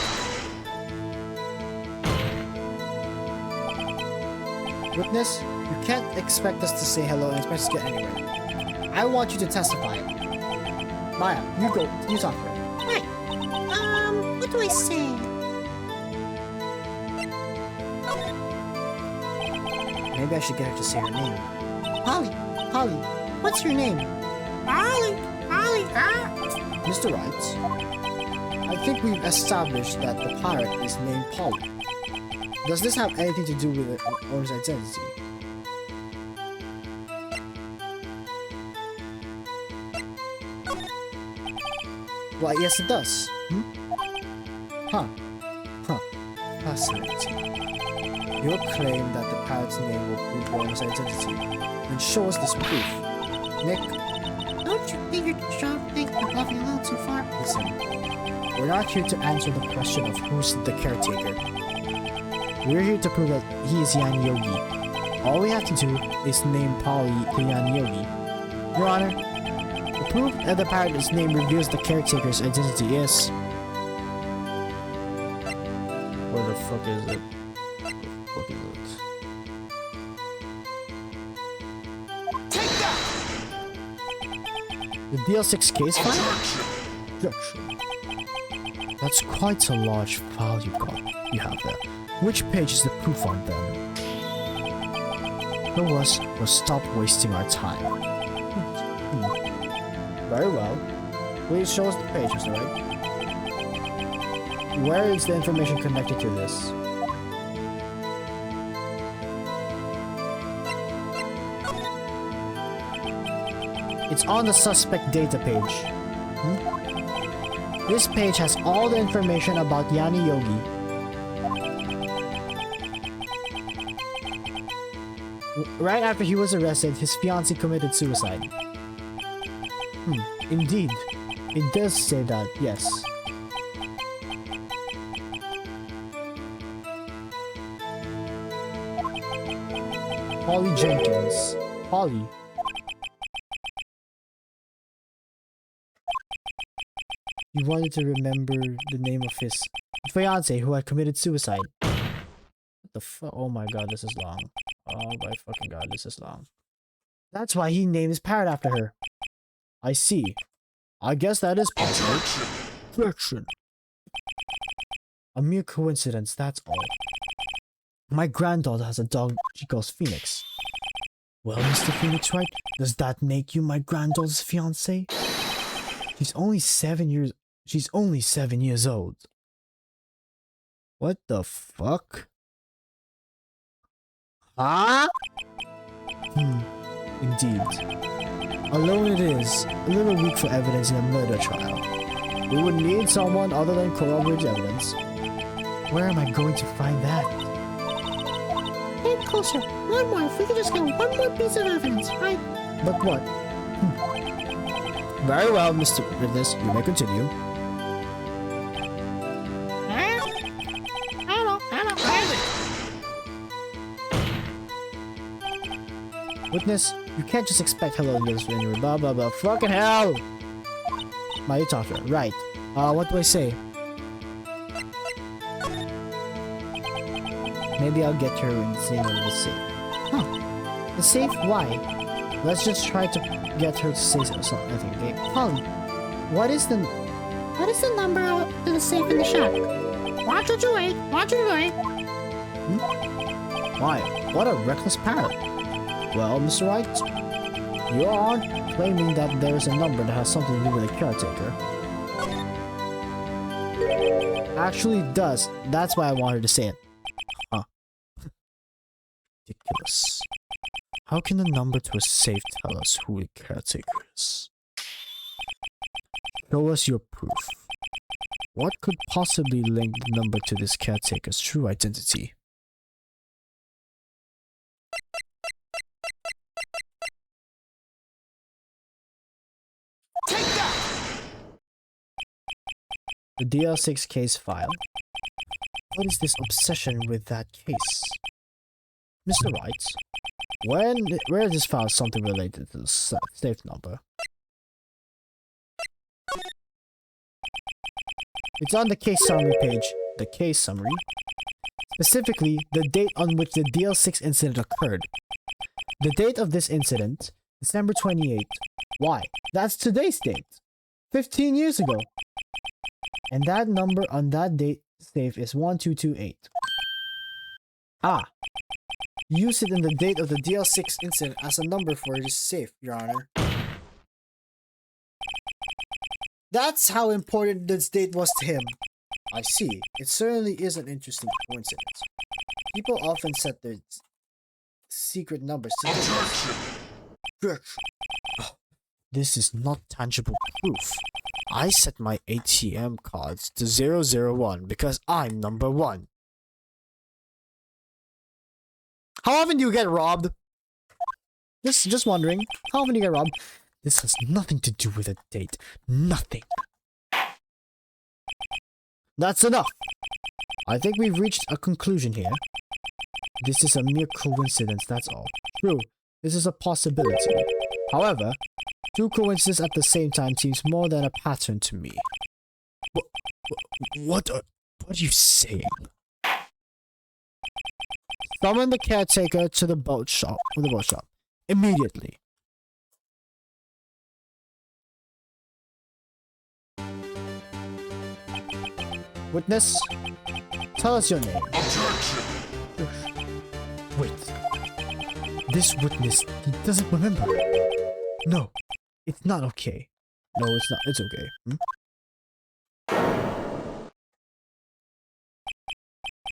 Witness, you can't expect us to say hello and expect us to get anywhere. I want you to testify. Maya, you go. You talk to her. Right. What do I say? Maybe I should get her to say her name. Polly. Polly, what's your name? Polly. Mr. Wright, I think we've established that the pirate is named Polly. Does this have anything to do with the owner's identity? Why, yes it does. Huh. Fascinating. Your claim that the pirate's name will prove the owner's identity. Then show us this proof. Nick, Don't you think you're thinking of bluffing a little too far? listen. We're not here to answer the question of who's the caretaker. We're here to prove that he is Yan Yogi. All we have to do is name Polly to Yan Yogi. Your Honor, the proof that the pirate's name reveals the caretaker's identity is... Where the fuck is it? What is it? Take that! The DL6 case file? Objection. That's quite a large file you have there. Which page is the proof on then? Show us or stop wasting our time. Very well. Please show us the page, Mr. Wright. Where is the information connected to this? It's on the suspect data page. This page has all the information about Yani Yogi. Right after he was arrested, his fiancée committed suicide. Indeed. It does say that, yes. Polly Jenkins. Polly. He wanted to remember the name of his fiancée who had committed suicide. What the fuck? Oh my god, this is long. Oh my fucking god, this is long. That's why he named his parrot after her. I see. I guess that is possible. Objection. A mere coincidence, that's all. My granddaughter has a dog she calls Phoenix. Well, Mr. Phoenix Wright, does that make you my granddaughter's fiancé? She's only 7 years old. What the fuck? Huh? Indeed. Alone it is, a little weak for evidence in a murder trial. We would need someone other than corroborated evidence. Where am I going to find that? Get closer. One more. If we could just get one more piece of evidence, right? But what? Very well, Mr. Witness, you may continue. Witness, you can't just expect hello in this anyway. Blah blah blah. Fucking hell! My you talk to her. Right. What do I say? Maybe I'll get her in the same of the safe. Huh. The safe? Why? Let's just try to get her to say something, okay? Polly, What is the... what is the number to the safe in the shack? Watch what you wait. Watch what you wait. Why? What a reckless parrot. Well, Mr. Wright, you aren't claiming that there is a number that has something to do with a caretaker. Actually, it does. That's why I wanted to say it. Huh. Ridiculous. How can the number to a safe tell us who the caretaker is? Show us your proof. What could possibly link the number to this caretaker's true identity? Take that! The DL6 case file. What is this obsession with that case? Mr. Wright, where is this file something related to the safe number? It's on the case summary page. The case summary. specifically the date on which the DL6 incident occurred. The date of this incident, December 28th. Why? That's today's date. 15 years ago. And that number on that date safe is 1228. Ah. Use it in the date of the DL6 incident as a number for this safe, Your Honor. That's how important this date was to him. I see. It certainly is an interesting coincidence. People often set their secret numbers to this. This is not tangible proof. I set my ATM cards to 001 because I'm number 1. How often do you get robbed? Just wondering. How often do you get robbed? This has nothing to do with a date. Nothing. That's enough. I think we've reached a conclusion here. This is a mere coincidence, that's all. True, this is a possibility. However, two coincidences at the same time seems more than a pattern to me. What are you saying? Summon the caretaker to the boat shop. Immediately. Witness, tell us your name. Wait. This witness, he doesn't remember. No, it's not okay. No, it's not. It's okay.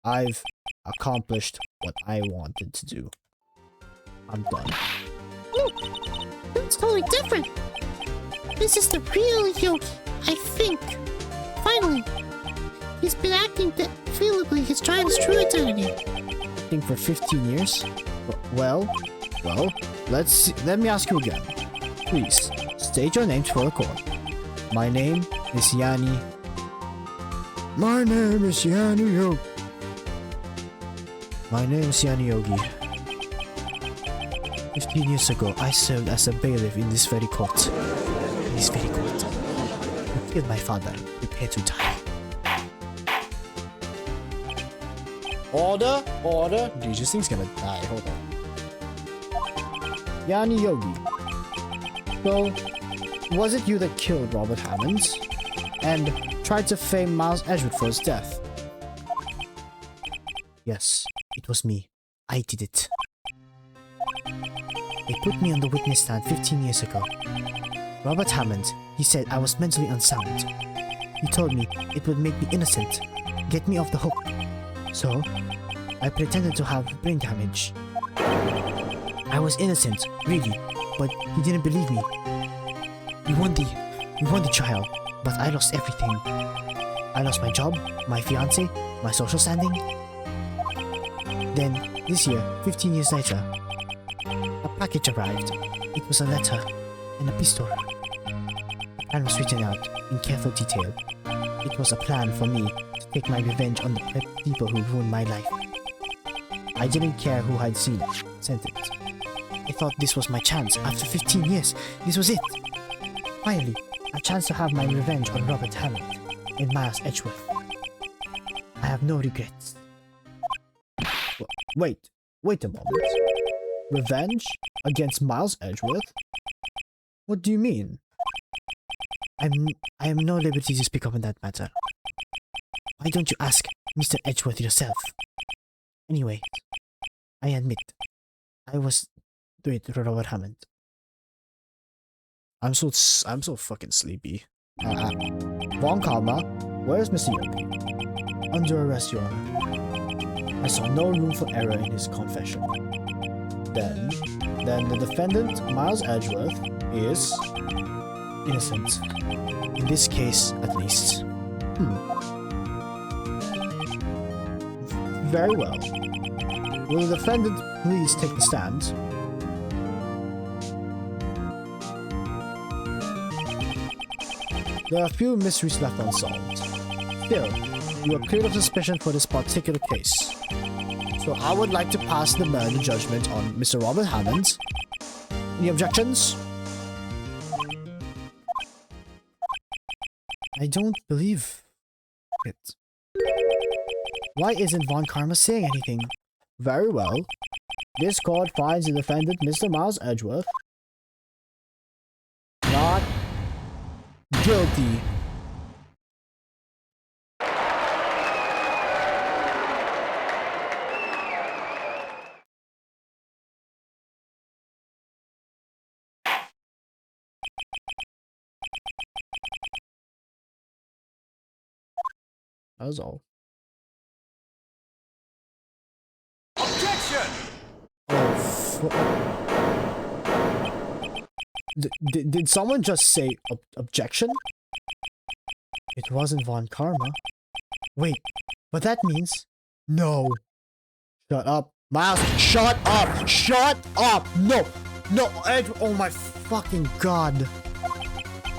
I've accomplished what I wanted to do. I'm done. It's totally different. This is the real Yogi, I think. Finally. He's been acting that feelably his child's true identity. Acting for 15 years? Well, let me ask you again. Please, state your names for the court. My name is Yanni. My name is Yanni Yogi. My name is Yanni Yogi. 15 years ago, I served as a bailiff in this very court. You killed my father. Prepare to die. Order! Dude, this thing's gonna die. Hold on. Yanni Yogi. So, was it you that killed Robert Hammond and tried to frame Miles Edgeworth for his death? Yes, it was me. I did it. They put me on the witness stand 15 years ago. Robert Hammond, he said I was mentally unsound. He told me it would make me innocent, get me off the hook. So, I pretended to have brain damage. I was innocent, really, but he didn't believe me. We won the trial, but I lost everything. I lost my job, my fiancé, my social standing. Then, this year, 15 years later, a package arrived. It was a letter and a pistol. The plan was written out in careful detail. It was a plan for me to take my revenge on the people who ruined my life. I didn't care who had sent it. I thought this was my chance. After 15 years, this was it. Finally, a chance to have my revenge on Robert Hammond and Miles Edgeworth. I have no regrets. Wait a moment. Revenge against Miles Edgeworth? What do you mean? I am no liberty to speak up on that matter. Why don't you ask Mr. Edgeworth yourself? Anyway, I admit, I was doing it to Robert Hammond. I'm so fucking sleepy. Von Kalma, where's Mr. Yogi? Under arrest, Your Honor. I saw no room for error in his confession. Then the defendant, Miles Edgeworth, is innocent. In this case, at least. Very well. Will the defendant please take the stand? There are few mysteries left unsolved. Still, you are cleared of suspicion for this particular case. So I would like to pass the murder judgment on Mr. Robert Hammond. Any objections? I don't believe it. Why isn't Von Karma saying anything? Very well. This court finds the defendant, Mr. Miles Edgeworth, not guilty. That was all. Objection! Did someone just say objection? It wasn't Von Karma. Wait, but that means no. Shut up, Miles. Shut up. Shut up. No, no, Edward. Oh my fucking god,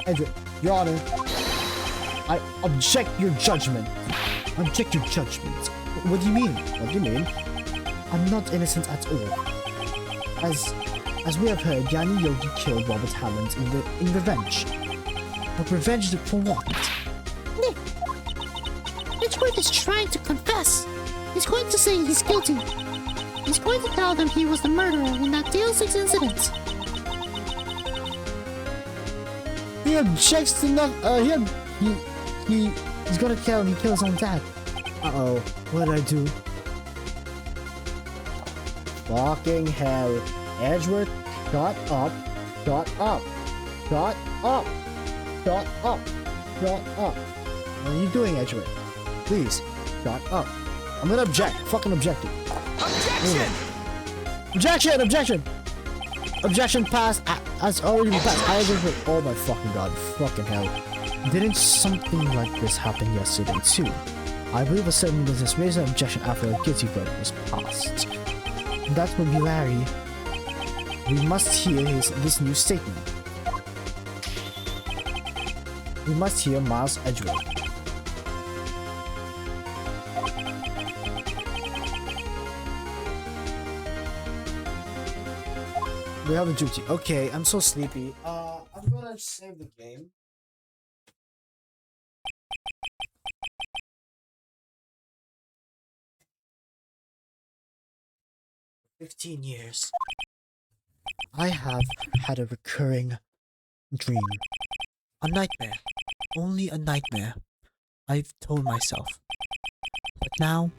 Edward. Your Honor, I object your judgment. Object your judgment. What do you mean? What do you mean? I'm not innocent at all. As we have heard, Yanni Yogi killed Robert Hammond in revenge. But revenge for what? Nick! Edgeworth is trying to confess. He's going to say he's guilty. He's going to tell them he was the murderer in that DL6 incident. He objects to nothing. He's gonna kill him. He kills his own dad. Uh-oh. What did I do? Fucking hell. Edgeworth, shut up. Shut up. Shut up. Shut up. Shut up. What are you doing, Edgeworth? Please, shut up. I'm gonna object. Fucking objecting. Objection! Objection! Objection! Objection passed. Has already been passed. I agree. Oh my fucking god. Fucking hell. Didn't something like this happen yesterday too? I believe a certain business raised an objection after a guilty verdict was passed. That would be Larry. We must hear this new statement. We must hear Miles Edgeworth. We have a duty. Okay, I'm so sleepy. I'm gonna save the game. For 15 years. I have had a recurring dream. A nightmare. Only a nightmare. I've told myself. But now,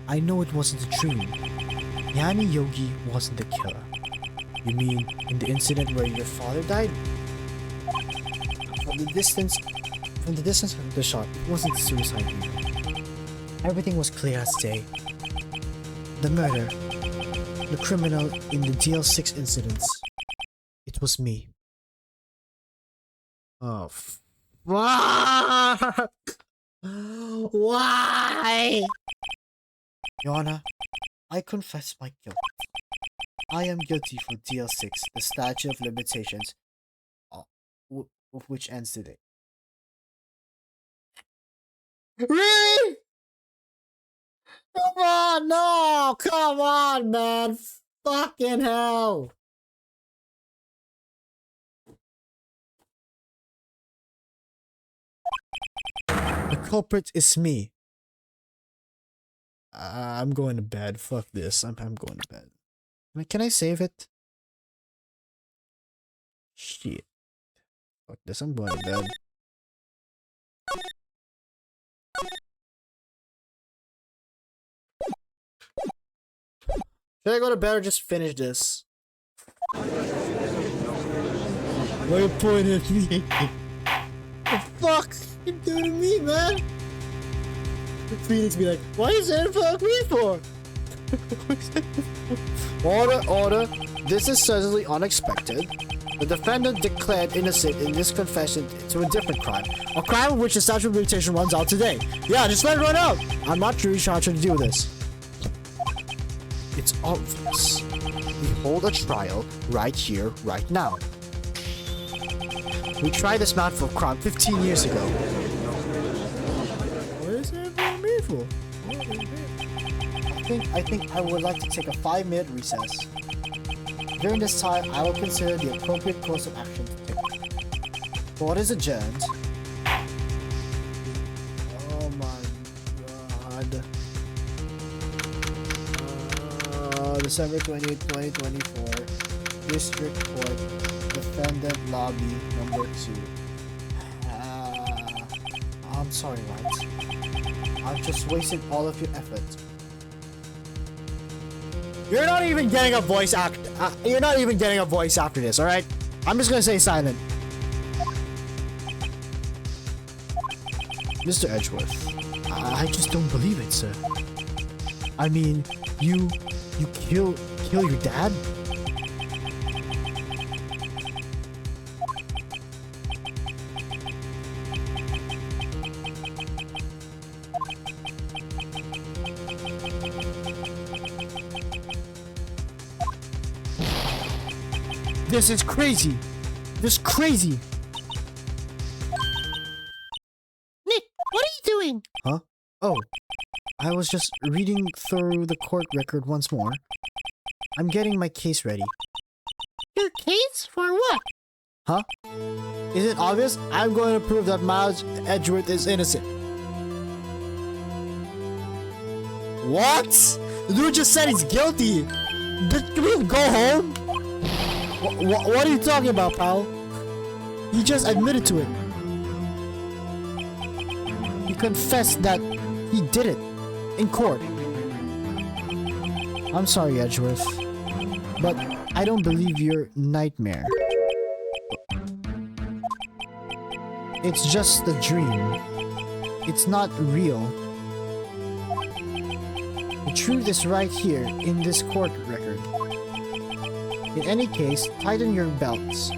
I know it wasn't a dream. Yanni Yogi wasn't the killer. You mean in the incident where your father died? From the distance of the shot, it wasn't suicide either. Everything was clear as day. The murder, the criminal in the DL6 incidents, it was me. Oh, fuck! Why? Your Honor, I confess my guilt. I am guilty for DL6, the statute of limitations, of which ends today. Really? Come on, no! Come on, man! Fucking hell! The culprit is me. I'm going to bed. Fuck this. I'm going to bed. Can I save it? Shit. Fuck this. I'm going to bed. Should I go to bed or just finish this? Why are you pointing at me? The fuck you doing to me, man? Phoenix be like, why is there fuck me for? Order. This is certainly unexpected. The defendant declared innocent in this confession to a different crime. A crime of which the statute of limitation runs out today. Yeah, just let it run out. I'm not really trying to do this. It's obvious. We hold a trial right here, right now. We tried this man for a crime 15 years ago. What is it for me for? I think I would like to take a 5-minute recess. During this time, I will consider the appropriate course of action to take. Court is adjourned. Oh my god. December 28, 2024. District Court, Defendant Lobby number 2. I'm sorry, Light. I've just wasted all of your effort. You're not even getting a voice act. You're not even getting a voice after this, alright? I'm just gonna say silent. Mr. Edgeworth, I just don't believe it, sir. I mean, you kill your dad? This is crazy. This is crazy. Nick, what are you doing? Huh? Oh, I was just reading through the court record once more. I'm getting my case ready. Your case? For what? Huh? Is it obvious? I'm going to prove that Miles Edgeworth is innocent. What? The dude just said he's guilty. Can we go home? What are you talking about, pal? He just admitted to it. He confessed that he did it in court. I'm sorry, Edgeworth, but I don't believe your nightmare. It's just a dream. It's not real. The truth is right here in this court record. In any case, tighten your belts.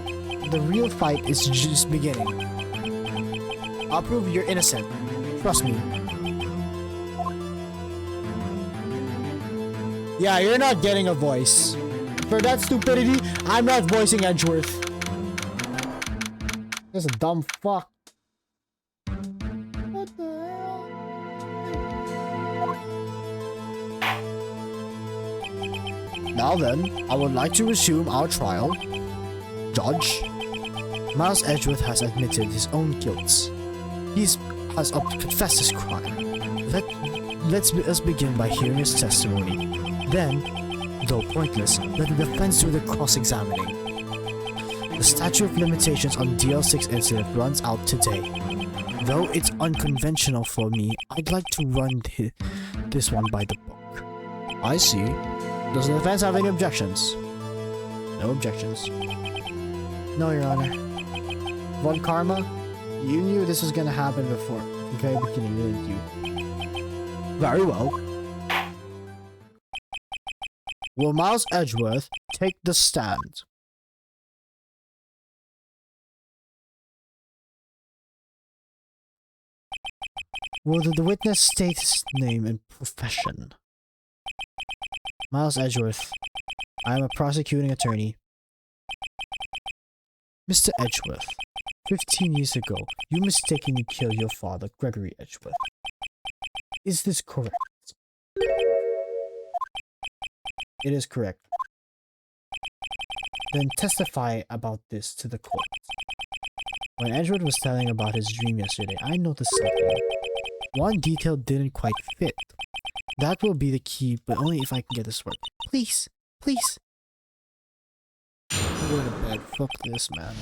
The real fight is just beginning. I'll prove you're innocent. Trust me. Yeah, you're not getting a voice. For that stupidity, I'm not voicing Edgeworth. That's a dumb fuck. What the hell? Now then, I would like to resume our trial. Judge, Miles Edgeworth has admitted his own guilt. He has confessed his crime. Let's begin by hearing his testimony. Then, though pointless, let the defense do the cross-examining. The statute of limitations on DL6 incident runs out today. Though it's unconventional for me, I'd like to run this one by the book. I see. Does the defense have any objections? No objections. No, Your Honor. Von Karma, you knew this was gonna happen before the very beginning, didn't you? Very well. Will Miles Edgeworth take the stand? Will the witness state his name and profession? Miles Edgeworth, I am a prosecuting attorney. Mr. Edgeworth, 15 years ago, you mistakenly killed your father, Gregory Edgeworth. Is this correct? It is correct. Then testify about this to the court. When Edgeworth was telling about his dream yesterday, I noticed something. One detail didn't quite fit. That will be the key, but only if I can get this work. Please, please. I'm going to bed. Fuck this, man.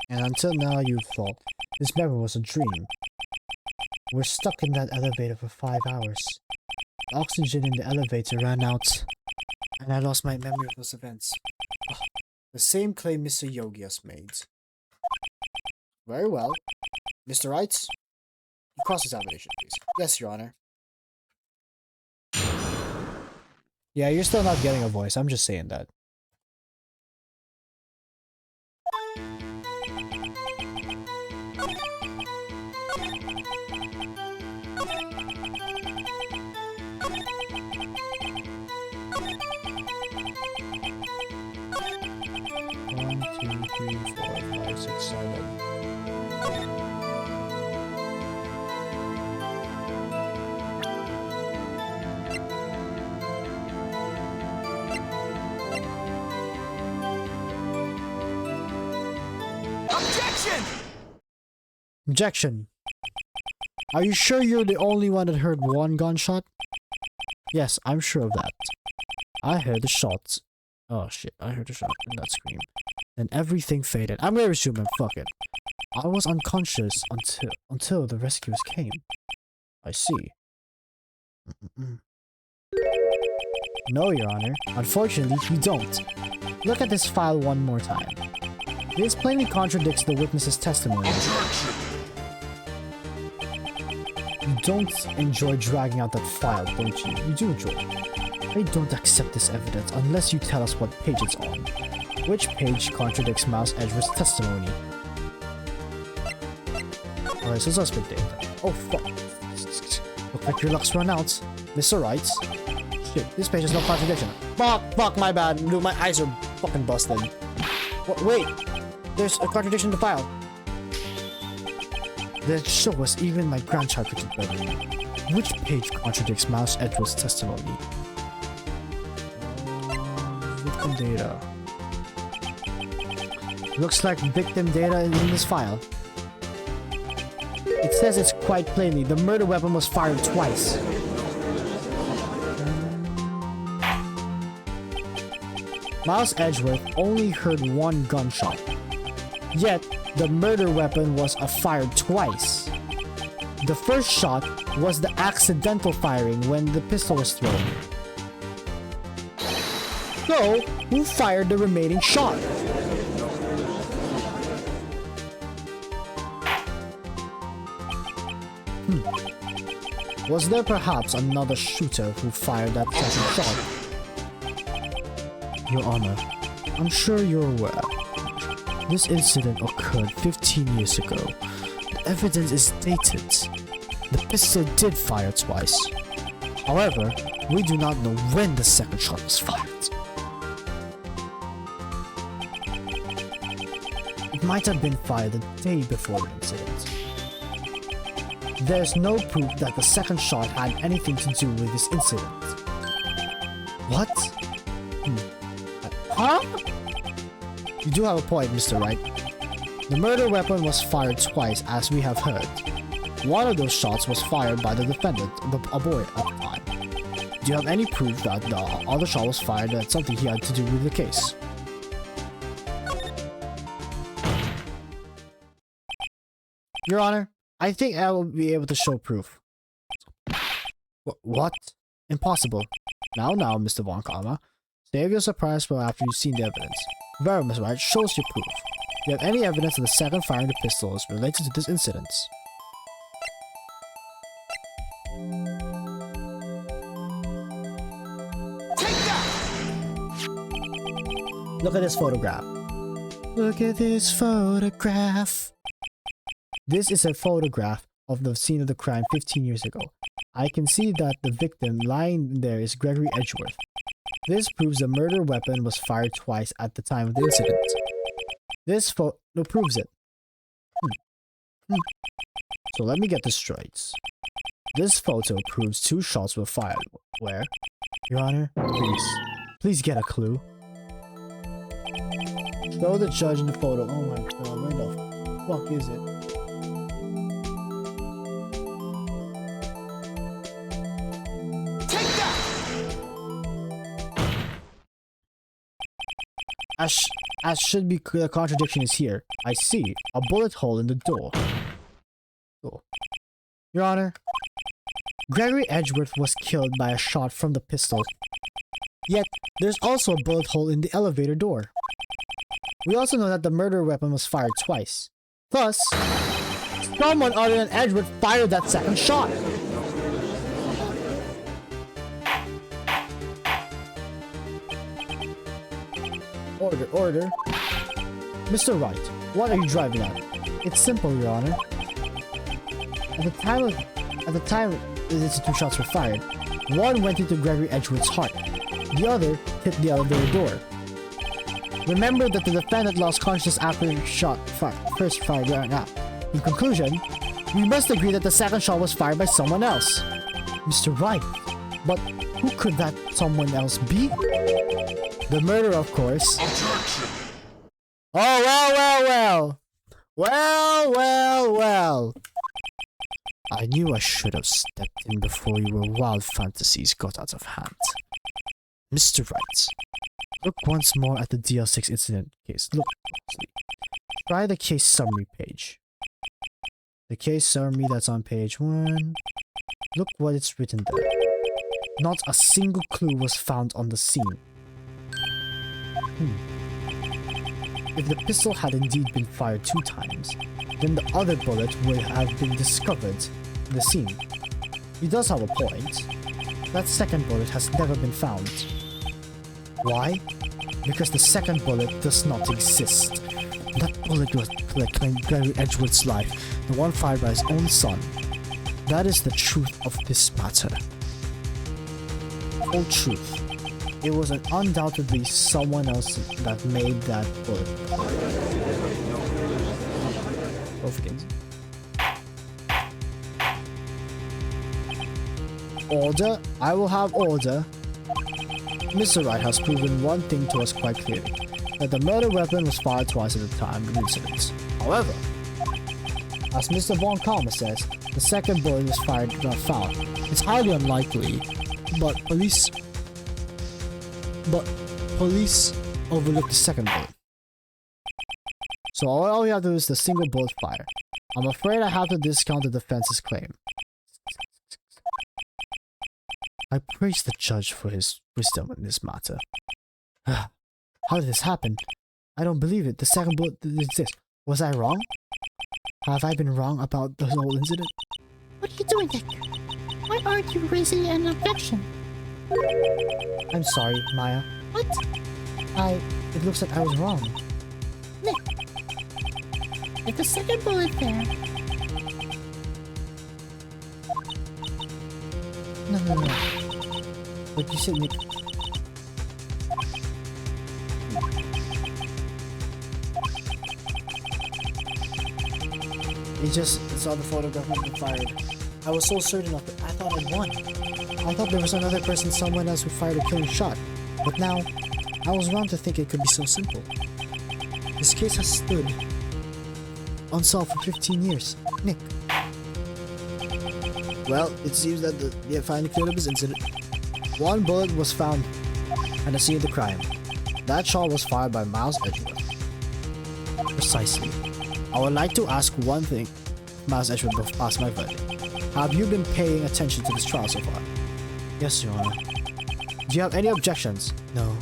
And until now you thought this never was a dream. We're stuck in that elevator for 5 hours. The oxygen in the elevator ran out, and I lost my memory of those events. The same claim Mr. Yogi has made. Very well. Mr. Wright, cross-examination, please. Yes, Your Honor. Yeah, you're still not getting a voice. I'm just saying that. Objection! Objection. Are you sure you're the only one that heard one gunshot? Yes, I'm sure of that. I heard the shots. Oh shit, I heard the shot and that scream. Then everything faded. I'm gonna resume him, fuck it. I was unconscious until the rescuers came. I see. No, Your Honor. Unfortunately, you don't. Look at this file one more time. This plainly contradicts the witness's testimony. You don't enjoy dragging out that file, don't you? You do enjoy it. I don't accept this evidence unless you tell us what page it's on. Which page contradicts Mouse Edgeworth's testimony? Alright, so suspect data. Oh fuck. Looks like your luck's run out. Mr. Wright. Shit, this page has no contradiction. Fuck, my bad. Dude, my eyes are fucking busted. Wait, there's a contradiction in the file. That shows us even my grandchild could do better. Which page contradicts Mouse Edgeworth's testimony? Victim data. Looks like victim data in this file. It says it's quite plainly the murder weapon was fired twice. Mouse Edgeworth only heard one gunshot. Yet, the murder weapon was fired twice. The first shot was the accidental firing when the pistol was thrown. So, who fired the remaining shot? Was there perhaps another shooter who fired that second shot? Your Honor, I'm sure you're aware. This incident occurred 15 years ago. The evidence is dated. The pistol did fire twice. However, we do not know when the second shot was fired. It might have been fired the day before the incident. There's no proof that the second shot had anything to do with this incident. What? Huh? You do have a point, Mr. Wright. The murder weapon was fired twice, as we have heard. One of those shots was fired by the defendant, a boy at the time. Do you have any proof that the other shot was fired that something he had to do with the case? Your Honor, I think I will be able to show proof. What? Impossible. Now, Mr. Von Karma. Save your surprise for after you've seen the evidence. Very, Mr. Wright, show us your proof. Do you have any evidence that the second firing the pistol is related to this incident? Take that! Look at this photograph. Look at this photograph. This is a photograph of the scene of the crime 15 years ago. I can see that the victim lying there is Gregory Edgeworth. This proves the murder weapon was fired twice at the time of the incident. This photo proves it. So let me get this straight. This photo proves 2 shots were fired. Where? Your Honor, please get a clue. Show the judge in the photo. Oh my god, where the fuck is it? As should be clear, the contradiction is here. I see a bullet hole in the door. Your Honor, Gregory Edgeworth was killed by a shot from the pistol. Yet, there's also a bullet hole in the elevator door. We also know that the murder weapon was fired twice. Thus, someone other than Edgeworth fired that second shot. Order. Mr. Wright, what are you driving at? It's simple, Your Honor. At the time the 2 shots were fired, one went into Gregory Edgeworth's heart. The other hit the elevator door. Remember that the defendant lost consciousness after the first fire rang out. In conclusion, we must agree that the second shot was fired by someone else. Mr. Wright, but who could that someone else be? The murderer, of course. Objection! Oh, well. Well. I knew I should have stepped in before your wild fantasies got out of hand. Mr. Wright, look once more at the DL6 incident case. Look closely. Try the case summary page. The case summary that's on page 1. Look what it's written there. Not a single clue was found on the scene. If the pistol had indeed been fired 2 times, then the other bullet would have been discovered in the scene. He does have a point. That second bullet has never been found. Why? Because the second bullet does not exist. That bullet was claimed Gregory Edgeworth's life, the one fired by his own son. That is the truth of this matter. Full truth. It was undoubtedly someone else that made that bullet. Overkins. Order? I will have order. Mr. Wright has proven one thing to us quite clearly, that the murder weapon was fired twice at the time of the incident. However, as Mr. Von Kalmer says, the second bullet was fired and not found. It's highly unlikely, but police overlooked the second bullet. So all we have to do is the single bullet fire. I'm afraid I have to discount the defense's claim. I praise the judge for his wisdom in this matter. How did this happen? I don't believe it. The second bullet didn't exist. Was I wrong? Have I been wrong about the whole incident? What are you doing, Nick? Why aren't you raising an objection? I'm sorry, Maya. What? It looks like I was wrong. Nick, if the second bullet there... No. But you said Nick... He just saw the photograph of the fired. I was so certain of it. I thought I'd won. I thought there was another person, someone else who fired a killing shot. But now, I was wrong to think it could be so simple. This case has stood unsolved for 15 years. Nick. Well, it seems that they have finally cleared up this incident. One bullet was found at the scene of the crime. That shot was fired by Miles Edgeworth. Precisely. I would like to ask one thing, Miles Edgeworth, before I pass my verdict. Have you been paying attention to this trial so far? Yes, Your Honor. Do you have any objections? No,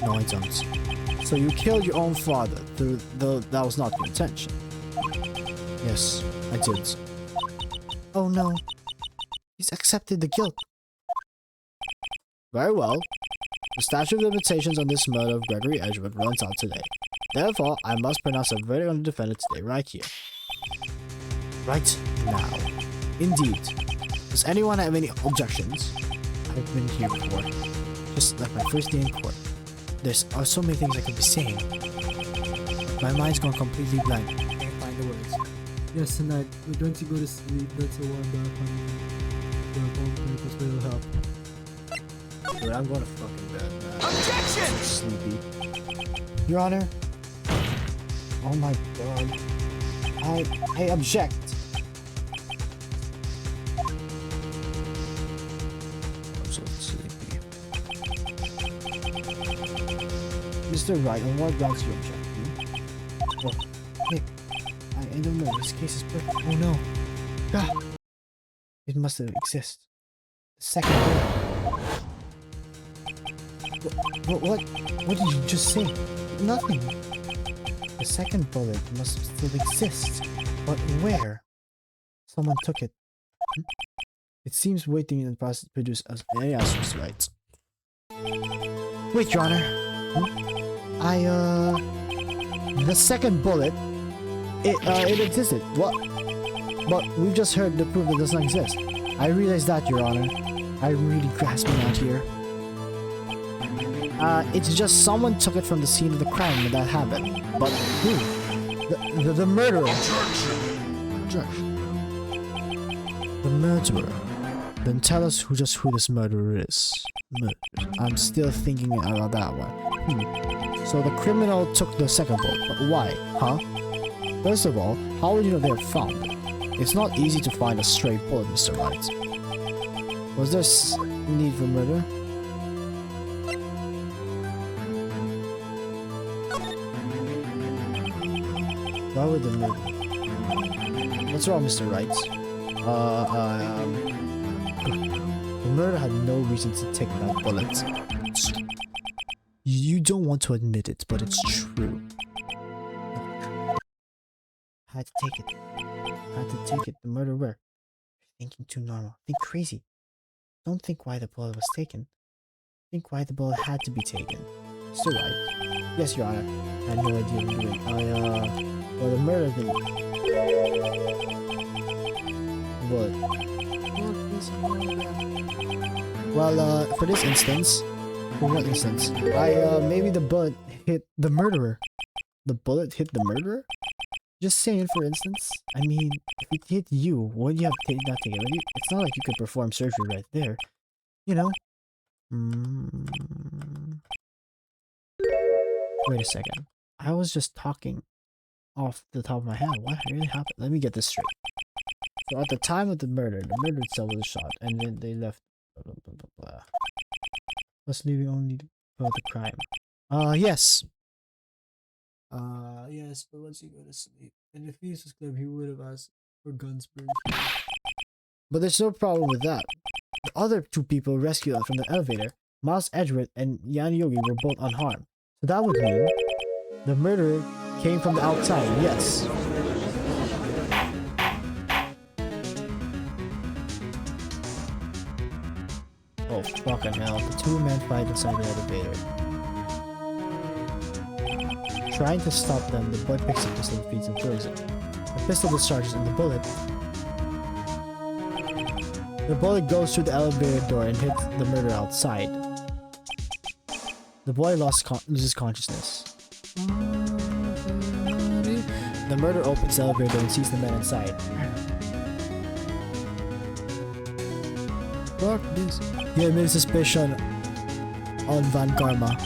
I don't. So you killed your own father, though that was not your intention? Yes, I did. Oh no. He's accepted the guilt. Very well. The statute of limitations on this murder of Gregory Edgeworth runs out today. Therefore, I must pronounce a verdict on the defendant today, right here. Right now. Indeed. Does anyone have any objections? I've been here before. Just like my first day in court. There are so many things I could be saying. My mind's gone completely blank. I can't find the words. Yes, tonight, don't you go to sleep, that's the one that will help. Dude, I'm going to fucking bed, man. Objection! I'm so sleepy. Your Honor. Oh my god. I object. I'm so sleepy. Mr. Wright, on what grounds you object? Well, Nick, I don't know. This case is perfect. Oh no. Ah. It must have exist. The second bullet. What did you just say? Nothing. The second bullet must still exist. But where? Someone took it. It seems waiting in the process to produce as any answers, right? Wait, Your Honor. The second bullet, it existed. What? But we've just heard the proof it does not exist. I realize that, Your Honor. I'm really grasping out here. It's just someone took it from the scene of the crime when that happened. But who? The murderer. Objection. The murderer. Then tell us who this murderer is. I'm still thinking about that one. So the criminal took the second bullet, but why? Huh? First of all, how would you know they have found it? It's not easy to find a stray bullet, Mr. Wright. Was there need for murder? Why would the murder? What's wrong, Mr. Wright? The murderer had no reason to take that bullet. You don't want to admit it, but it's true. Had to take it. Had to take it. The murderer. You're thinking too normal. Think crazy. Don't think why the bullet was taken. Think why the bullet had to be taken. Mr. Wright. Yes, Your Honor. I had no idea what I'm doing. Well, the murderer didn't. Bullet. Well, for this instance. For what instance? Maybe the bullet hit the murderer. The bullet hit the murderer? Just saying, for instance. I mean, if it hit you, wouldn't you have not taken it? It's not like you could perform surgery right there. You know? Wait a second. I was just talking off the top of my head. What really happened? Let me get this straight. So at the time of the murder itself was shot, and then they left. Blah, blah, blah, blah. Was leaving only for the crime. Yes. Yes, but once you go to sleep, and if he was clear, he would have asked for guns burned. But there's no problem with that. The other two people rescued from the elevator, Miles Edgeworth and Yan Yogi, were both unharmed. So that would mean the murderer came from the outside, yes. Oh, fucking hell. The two men fight inside the elevator. Trying to stop them, the boy picks up the pistol and feeds and throws it. The pistol discharges and the bullet goes through the elevator door and hits the murderer outside. The boy loses consciousness. The murderer opens the elevator door and sees the man inside. Fuck this. He had made suspicion on Von Karma.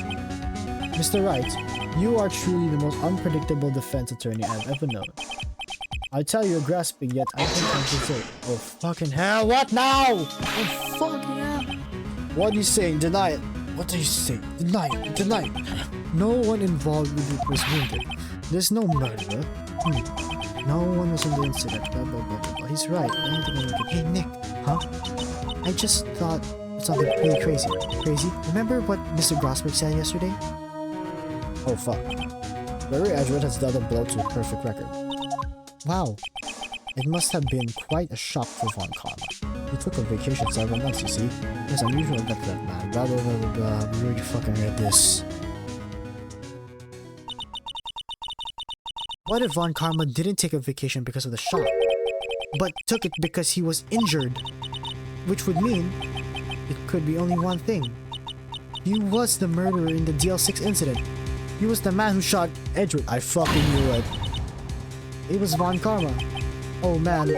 Mr. Wright, you are truly the most unpredictable defense attorney I've ever known. I tell you, you're grasping, yet I think I should say, oh fucking hell, what now? Oh fucking hell. What are you saying? Deny it. What are you saying? Deny it. Deny it. No one involved with it was wounded. There's no murderer. No one was in the incident. Blah, blah, blah, blah. He's right. Hey, Nick. Huh? I just thought something pretty crazy. Crazy? Remember what Mr. Grossberg said yesterday? Oh fuck. Larry Edgeworth has dealt a blow to a perfect record. Wow. It must have been quite a shock for Von Karma. He took a vacation several months, you see. It's unusual that man. Blah blah blah blah blah. We already fucking read this. What if Von Karma didn't take a vacation because of the shock, but took it because he was injured? Which would mean it could be only one thing. He was the murderer in the DL6 incident. He was the man who shot Edgeworth. I fucking knew it. It was Von Karma. Oh man.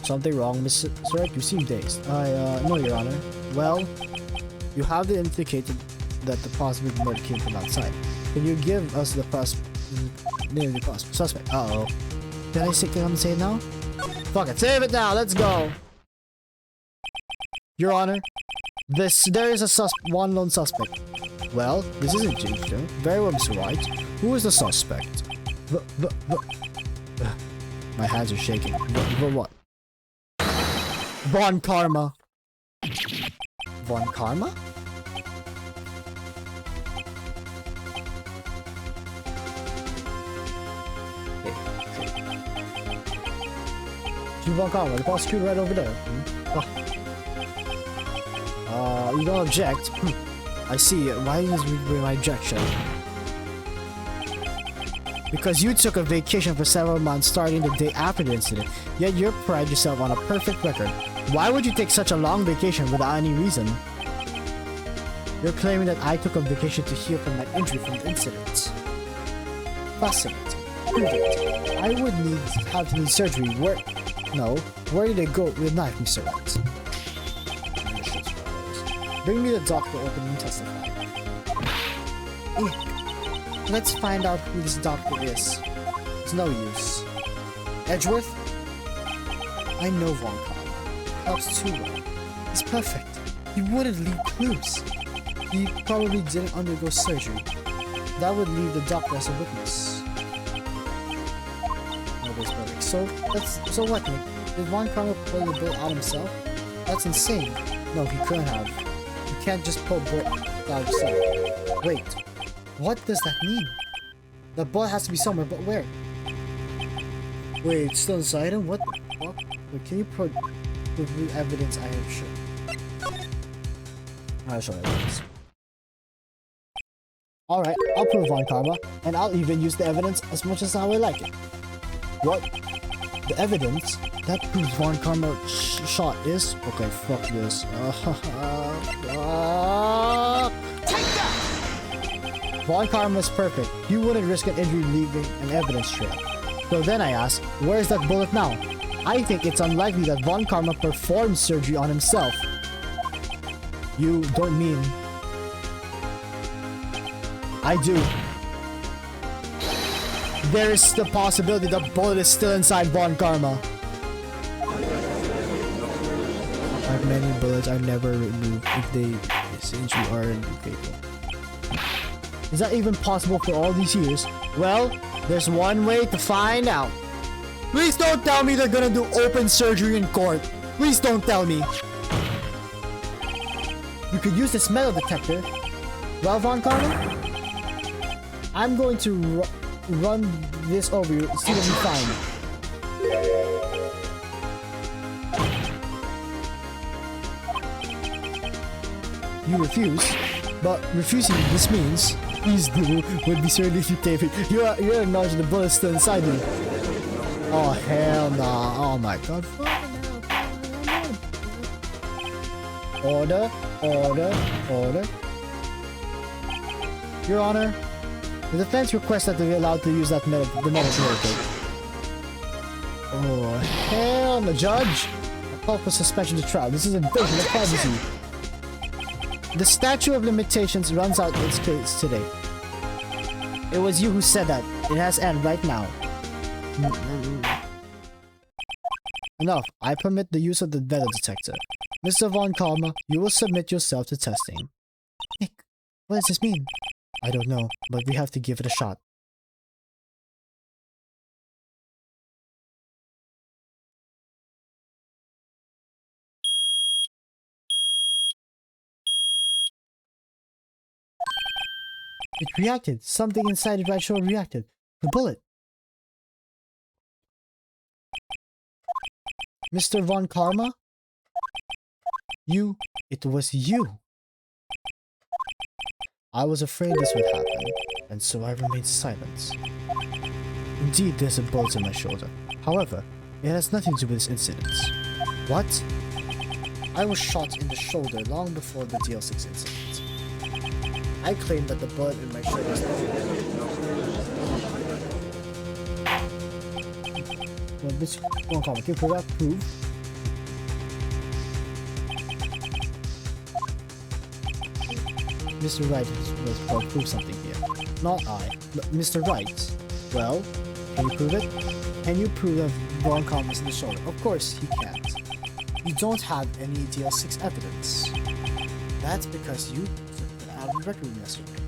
Something wrong, Mr. Wright? You seem dazed. No, Your Honor. Well, you have indicated that the possible murder came from outside. Can you give us the name of the suspect? Uh-oh. Did I say come and say it now? Fuck it, save it now, let's go! Your Honor, there is a one lone suspect. Well, this isn't Ginger. Very well, Mr. Wright. Who is the suspect? My hands are shaking. What? Von Karma. Von Karma? Von Karma, the prosecutor right over there. You don't object? I see. Why is my objection? Because you took a vacation for several months starting the day after the incident, yet you pride yourself on a perfect record. Why would you take such a long vacation without any reason? You're claiming that I took a vacation to heal from my injury from the incident. Fascinating. Prove it. I would have to need surgery. Where did it go with the knife, Mr. Wright? Bring me the doctor open and testify. Let's find out who this doctor is. It's no use. Edgeworth? I know Von Karma. Helps too well. He's perfect. He wouldn't leave clues. He probably didn't undergo surgery. That would leave the doctor as a witness. Nobody's perfect. So what, Nick? Did Von Karma pull the bolt out himself? That's insane. No, he couldn't have. You can't just pull bolt out himself. Wait, what does that mean? The bolt has to be somewhere, but where? Wait, it's still inside him? What the fuck? Wait, can you prove the evidence I have shown? I'll show evidence. Alright, I'll prove Von Karma, and I'll even use the evidence as much as how I like it. What? The evidence? That proves Von Karma shot is? Okay, fuck this. Von Karma is perfect. You wouldn't risk an injury leaving an evidence trail. So then I ask, where is that bullet now? I think it's unlikely that Von Karma performed surgery on himself. You don't mean... I do. There is the possibility the bullet is still inside Von Karma. Like many bullets are never removed if they essentially are fatal. Is that even possible for all these years? Well, there's one way to find out. Please don't tell me they're gonna do open surgery in court. Please don't tell me. You could use this metal detector. Well, Von Karma? I'm going to run this over you, see what we find. You refuse, but refusing this means please do would be certainly futile. You're acknowledging the bullet's still inside you. Oh hell nah! Oh my god! Order, order, order. Your Honor, the defense requests that they be allowed to use the metal detector. Oh hell no, Judge! I call for suspension of the trial. This is invasion of privacy. The statute of limitations runs out its case today. It was you who said that. It has end right now. Enough. I permit the use of the metal detector. Mr. Von Karma, you will submit yourself to testing. Nick, what does this mean? I don't know, but we have to give it a shot. It reacted. Something inside the right shoulder reacted. The bullet. Mr. Von Karma? You. It was you. I was afraid this would happen, and so I remained silent. Indeed, there's a bullet in my shoulder. However, it has nothing to do with this incident. What? I was shot in the shoulder long before the DL6 incident. I claim that the bullet in my shoulder is well, this won't come. Okay, for that proof. Mr. Wright will prove something here. Not I, but Mr. Wright. Well, can you prove it? Can you prove that Von Karma is in the shoulder? Of course he can't. You don't have any DL6 evidence. That's because you took it out of the record room yesterday.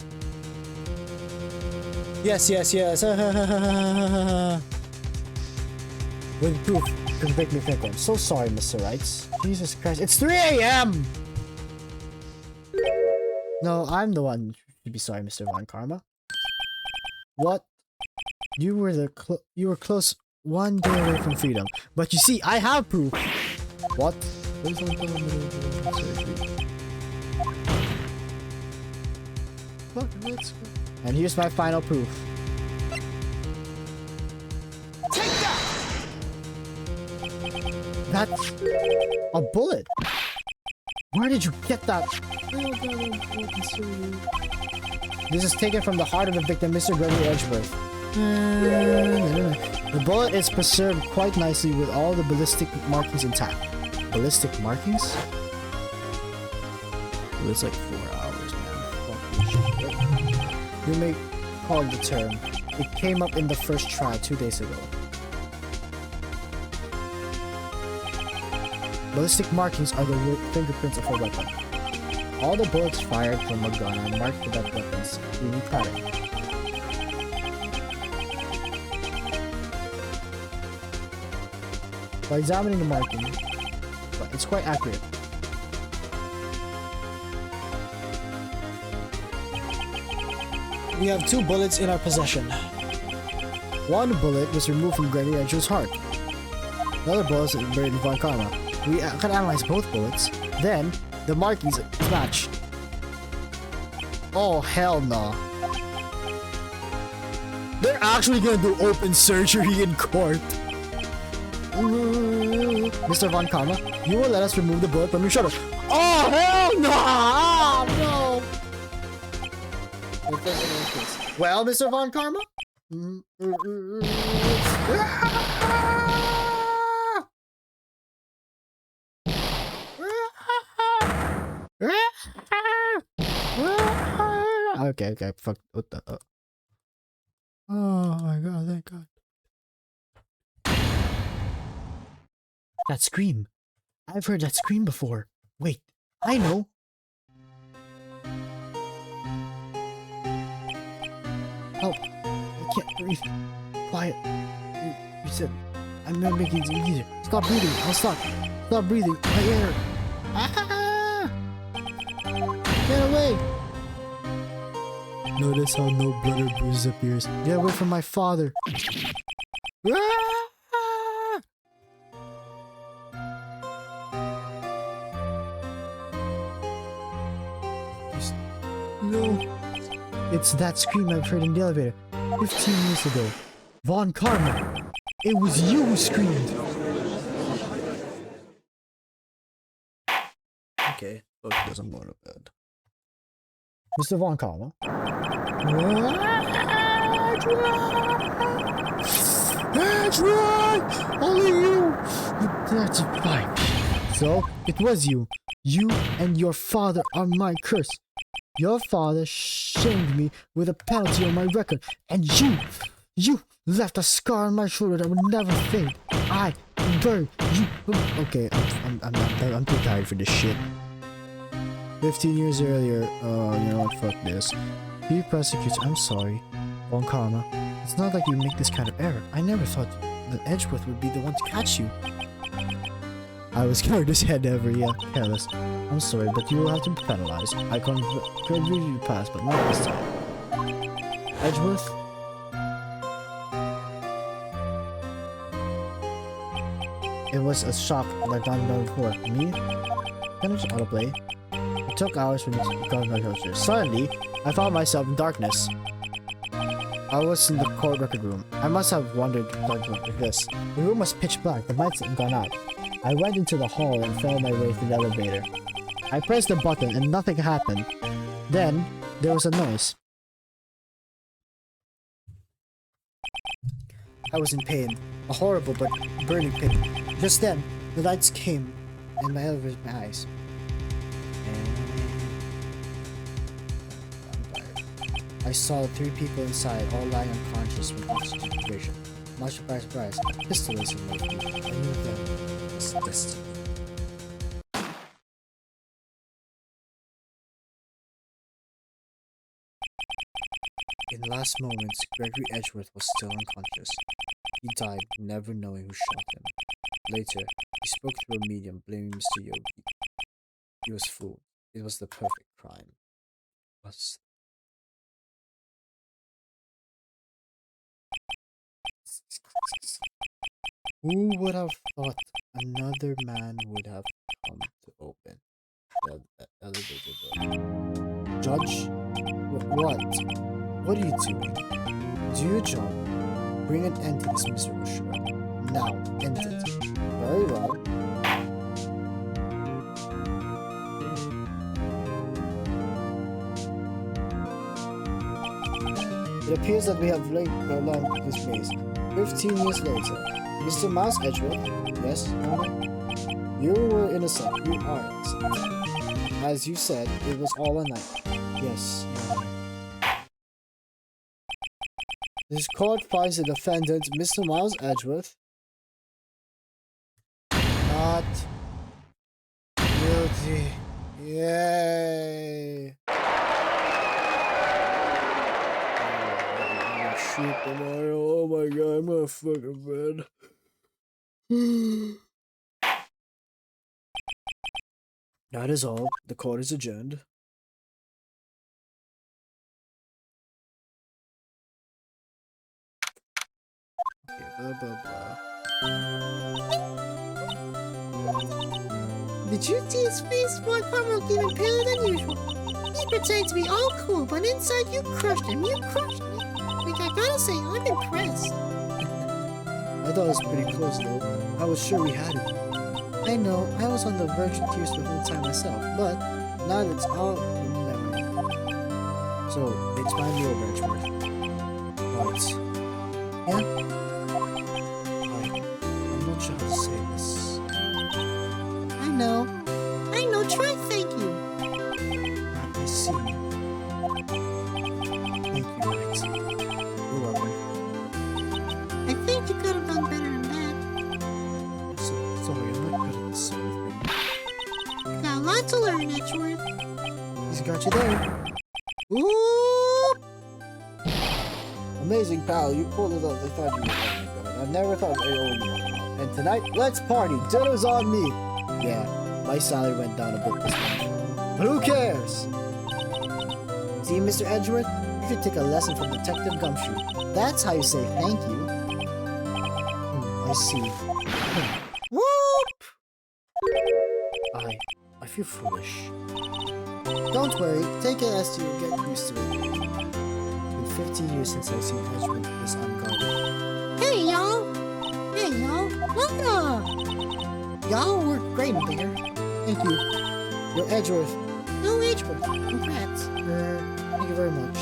Yes. With proof, convict me, Fickle. I'm so sorry, Mr. Wright. Jesus Christ, it's 3 AM! No, I'm the one who should be sorry, Mr. Von Karma. What? You were close one day away from freedom. But you see, I have proof. What? And here's my final proof. Take that! That's a bullet. Where did you get that? This is taken from the heart of the victim, Mr. Gregory Edgeworth. The bullet is preserved quite nicely with all the ballistic markings intact. Ballistic markings? Well, it's like 4 hours, man. Fuck this shit. You may call the term It came up in the first trial 2 days ago. Ballistic markings are the fingerprints of a weapon. All the bullets fired from a gun are marked for that weapon's unique pattern. By examining the marking, it's quite accurate. We have 2 bullets in our possession. One bullet was removed from Gregory Edgeworth's heart. The other bullet is buried in Von Karma. We can analyze both bullets. Then, the markings match. Oh, hell no. They're actually gonna do open surgery in court. Mr. Von Karma, you will let us remove the bullet from your shoulder. Oh, hell no! Oh, no! Well, Mr. Von Karma? Okay, fuck. What the? Oh my god, thank god. That scream. I've heard that scream before. Wait, I know. Help. I can't breathe. Quiet. You said I'm not making it easier. Stop breathing. I'll stop. Stop breathing. My air. Ah! Get away. Notice how no blood or bruises appears. Get away from my father. Ah! No. It's that scream I've heard in the elevator 15 years ago. Von Karma. It was you who screamed. Okay, doesn't go to bed. Mr. Von Karma. That's right! Only you! That's fine. So, it was you. You and your father are my curse. Your father shamed me with a penalty on my record, and you left a scar on my shoulder that would never fade. I buried you. Okay, I'm too tired for this shit. 15 years earlier, you know what, fuck this. He prosecutes, I'm sorry. Von Karma, it's not like you make this kind of error. I never thought that Edgeworth would be the one to catch you. I was scared as head ever, yeah, careless. I'm sorry, but you will have to be penalized. I could you pass, but not this time. Edgeworth? It was a shock like I've done before. Me? Finish autoplay. It took hours for me to become my culture. Suddenly, I found myself in darkness. I was in the court record room. I must have wandered like this. The room was pitch black, the lights had gone out. I went into the hall and found my way to the elevator. I pressed the button and nothing happened. Then, there was a noise. I was in pain. A horrible but burning pain. Just then, the lights came and my elevator my eyes. I saw 3 people inside, all lying unconscious with concentration. Much surprise, a pistol is in my feet. I knew that was destiny. In the last moments, Gregory Edgeworth was still unconscious. He died, never knowing who shot him. Later, he spoke through a medium, blaming Mr. Yogi. He was fooled. It was the perfect crime. Who would have thought another man would have come to open the elevator door? Judge? What? What are you doing? Do your job. Bring an end to this miserable show. Now, end it. Very well. It appears that we have prolonged this maze. 15 years later. Mr. Miles Edgeworth? Yes? You were innocent. You are innocent. As you said, it was all a night. Yes, This court finds the defendant, Mr. Miles Edgeworth, not guilty. Yay! Oh, shoot tomorrow. Oh my god, I'm gonna fucking bed. That is all. The court is adjourned. Okay, blah blah blah. Did you see his face? One part looked even paler than usual. He pretended to be all cool, but inside you crushed him. You crushed me. Like, I gotta say, I'm impressed. I thought it was pretty close though. I was sure we had it. I know, I was on the verge of tears the whole time myself, but now it's all in memory. So, it's finally over, Edgeworth. Right. Yeah? I'm not sure how to say this. I know. Try thank you. I see. Thank you, Max. You're welcome. I think you could have done better than that. Sorry, I'm not good at this sort of thing. You got a lot to learn, Edgeworth. He's got you there. Ooh! Amazing, pal. You pulled it off. I thought you were. Oh my god. I never thought I owed you. And tonight, let's party. Dinner's on me. Yeah, my salary went down a bit this month. But who cares? See, Mr. Edgeworth, you should take a lesson from Detective Gumshoe. That's how you say thank you. I see. Whoop! I feel foolish. Don't worry, take it as you get used to it. Been 15 years since I've seen Edgeworth this unguarded. Hey, y'all! Welcome! Y'all work great in there. Thank you. Yo, Edgeworth. No, Edgeworth. Congrats. Thank you very much.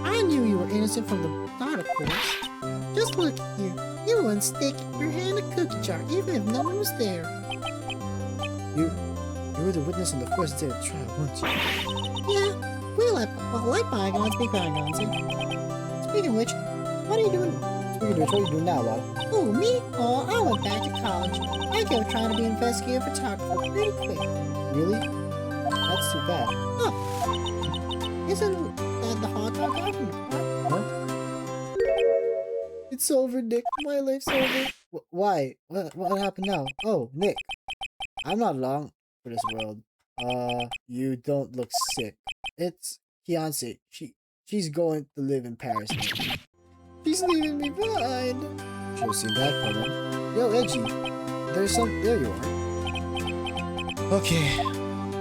I knew you were innocent from the start, of course. Just look at you. You wouldn't stick your hand in a cookie jar even if no one was there. You were the witness on the first day of the trial, weren't you? Yeah, we let bygones be bygones. Speaking of which, what are you doing? Speaking of which, what are you doing now, Lotto? Oh, me? Oh, I went back to college. I kept trying to be an investigative photographer pretty quick. Really? That's too bad. Oh, isn't that the hot dog guy from the park? Huh? It's over, Nick. My life's over. Why? What happened now? Oh, Nick. I'm not long for this world. You don't look sick. It's Fiance. She's going to live in Paris now. She's leaving me behind. Should have seen that coming. Yo, Edgy. There you are. Okay.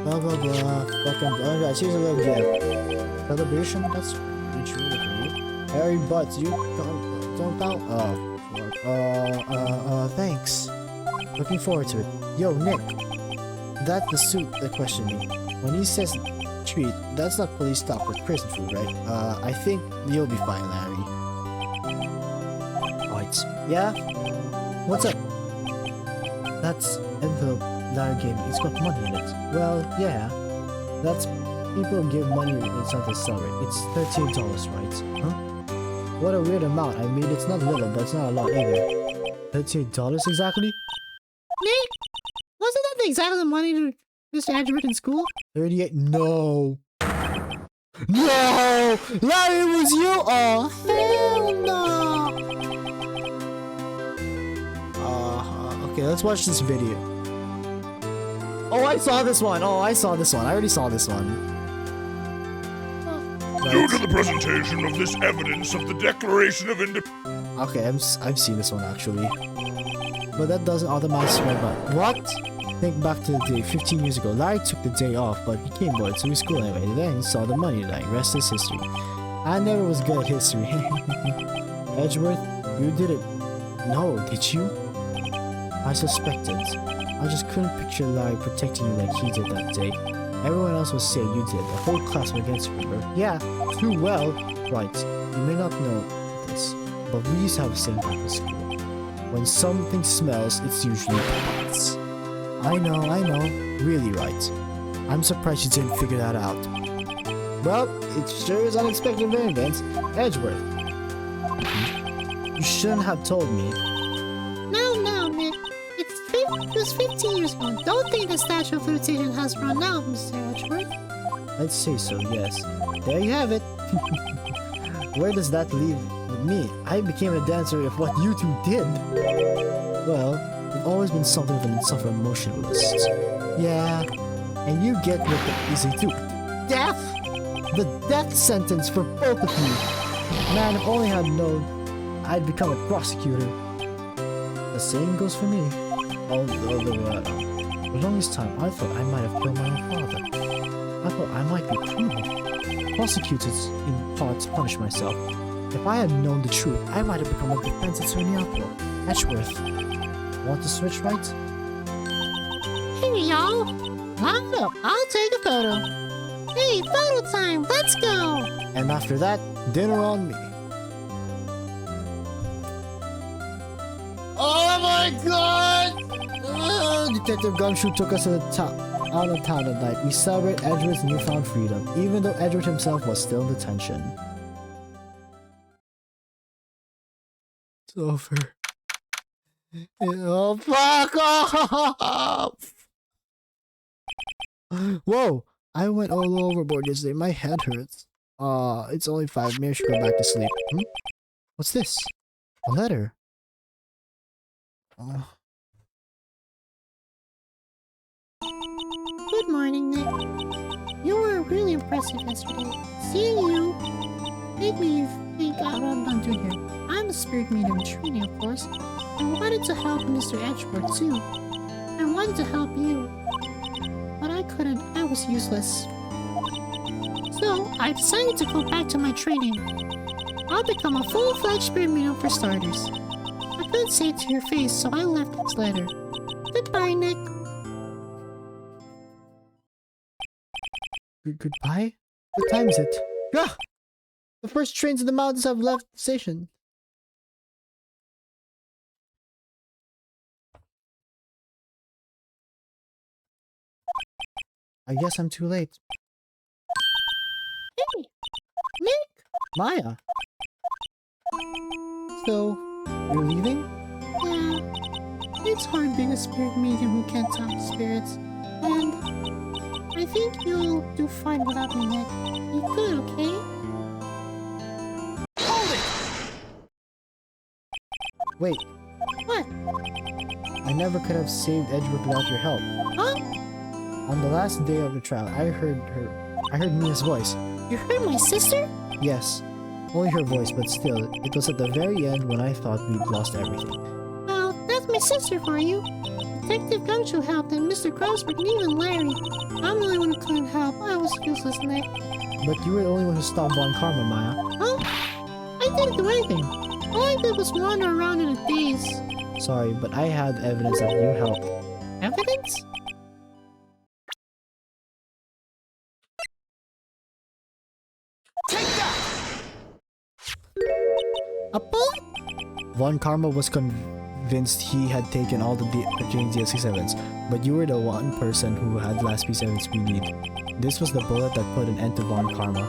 Blah blah blah. Fucking alright, here's a little gift. Celebration? That's pretty true for you. Harry Butts, you don't count. Thanks. Looking forward to it. Yo, Nick. That's the suit that questioned me. When he says treat, that's not police talk with prison food, right? I think you'll be fine, Larry. Right. Yeah? What's up? That's envelope Larry gave me. It's got money in it. Well, yeah. That's people give money it's not to celebrate. It's $13, right? Huh? What a weird amount. I mean, it's not little, but it's not a lot either. $13 exactly? Nick, wasn't that exactly the money to Mr. Edgeworth in school? 38. No. No! Larry, it was you! Oh, Hell no! okay, let's watch this video. Oh, I saw this one. I already saw this one. Due to the presentation of this evidence of the Declaration of Independence. Okay, I've seen this one actually. But that doesn't automatically swear by. What? Think back to the day 15 years ago. Larry took the day off, but he came bored to his school anyway. Then he saw the money lying. Rest is history. I never was good at history. Edgeworth, you did it. No, did you? I suspected. I just couldn't picture Larry protecting you like he did that day. Everyone else was saying you did. The whole class were against you, remember? Yeah, too well. Right, you may not know this, but we used to have the same type of school. When something smells, it's usually pots. I know. Really right. I'm surprised you didn't figure that out. Well, it sure is unexpected events. Edgeworth, me. You shouldn't have told me. No, Nick. It was 15 years ago. Don't think the statute of limitation has run out, Mr. Edgeworth. I'd say so, yes. There you have it. Where does that leave me? I became a dancer of what you two did. Well, you've always been something of an self-emotionalist. Yeah, and you get what the easy too. Death! The death sentence for both of you. Man, if only I'd known, I'd become a prosecutor. The same goes for me. Although, for the longest time, I thought I might have killed my own father. I thought I might be a criminal. Prosecuted in part to punish myself. If I had known the truth, I might have become a defense attorney after all. Edgeworth, want to switch right? Here, y'all. Line up. I'll take a photo. Hey, photo time. Let's go. And after that, dinner on me. Oh my god! Detective Gumshoe took us to the top. Out of town at night, we celebrate Edgeworth's newfound freedom, even though Edgeworth himself was still in detention. It's over. Oh, fuck off! Whoa! I went all overboard yesterday. My head hurts. It's only 5. Maybe I should go back to sleep. What's this? A letter. Good morning, Nick. You were really impressive yesterday. Seeing you made me think out what I'm doing here. I'm a spirit medium in training, of course. I wanted to help Mr. Edgeworth, too. I wanted to help you. But I couldn't. I was useless. So, I decided to go back to my training. I'll become a full-fledged spirit medium for starters. I couldn't say it to your face, so I left this letter. Goodbye, Nick. Goodbye? What time is it? Ah! The first trains in the mountains have left the station. I guess I'm too late. Hey, Nick. Maya! So, you're leaving? Yeah, it's hard being a spirit medium who can't talk to spirits. And I think you'll do fine without me, Nick. You good, okay? Hold it! Wait, What? I never could have saved Edgeworth without your help. Huh? On the last day of the trial, I heard Mia's voice. You heard my sister? Yes, only her voice, but still, it was at the very end when I thought we'd lost everything. Well, that's my sister for you. Detective Gumshoe helped, and Mr. Grossberg, and even Larry. I'm the only one who couldn't help. I was useless, Nick. But you were the only one who stopped Von Karma, Maya. Huh? I didn't do anything. All I did was wander around in a daze. Sorry, but I had evidence that you helped. Evidence? Take that! A bullet? Von Karma was convinced he had taken all the James DLC evidence, but you were the one person who had the last piece of evidence we need. This was the bullet that put an end to Von Karma,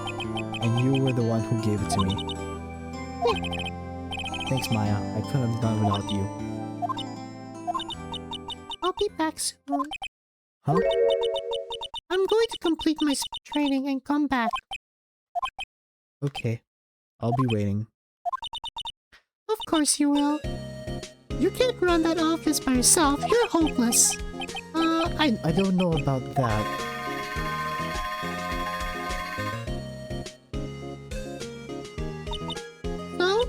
and you were the one who gave it to me. Thanks, Maya. I couldn't have done without you. I'll be back soon. Huh? I'm going to complete my training and come back. Okay. I'll be waiting. Of course you will. You can't run that office by yourself. You're hopeless. I don't know about that. So,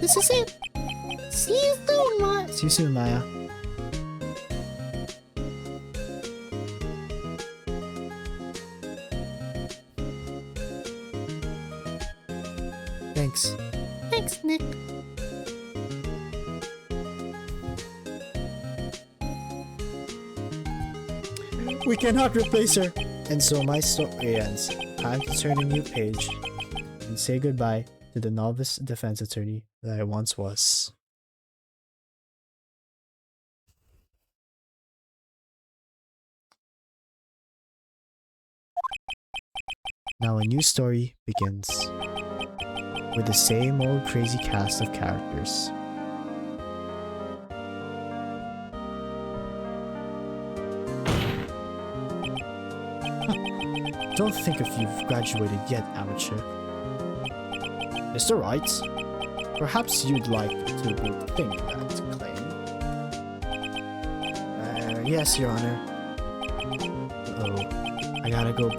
this is it. See you soon, Ma. See you soon, Maya. Thanks. Thanks, Nick. We cannot replace her. And so my story ends. Time to turn a new page and say goodbye to the novice defense attorney that I once was. Now a new story begins. with the same old crazy cast of characters. Don't think if you've graduated yet, amateur. Mr. Wright, perhaps you'd like to think that claim. Yes, Your Honor. Uh-oh. I gotta got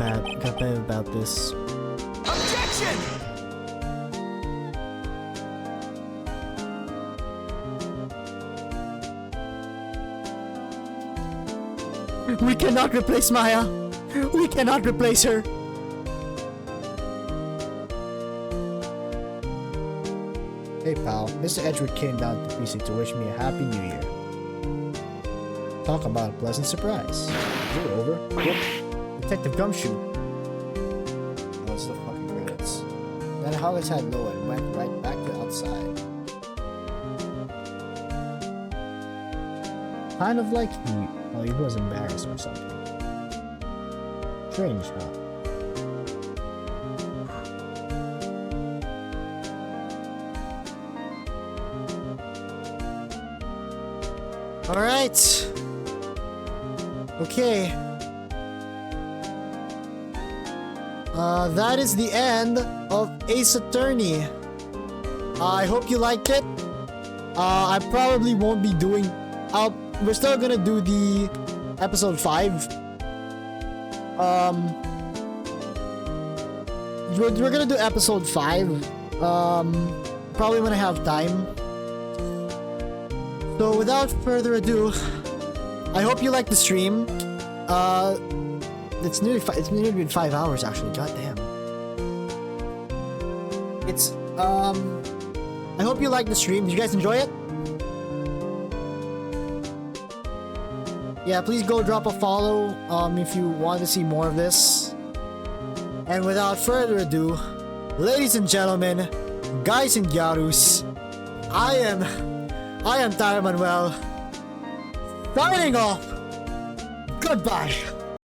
bad about this. Objection! We cannot replace Maya! We cannot replace her! Hey pal, Mr. Edgeworth came down to the precinct to wish me a happy new year. Talk about a pleasant surprise. Is it over? Whoop. Detective Gumshoe. Oh, it's the fucking credits. Then Hollis had low and went right back to outside. Kind of like he was embarrassed or something. Strange, huh? Alright. Okay. That is the end of Ace Attorney. I hope you liked it. I probably won't be doing... we're still gonna do the episode 5. We're gonna do episode 5. Probably when I have time. So without further ado, I hope you like the stream. It's nearly been 5 hours actually. God damn. I hope you like the stream. Did you guys enjoy it? Yeah, please go drop a follow if you want to see more of this. And without further ado, ladies and gentlemen, guys and gyarus, I am Tyler Manuel, signing off. Goodbye.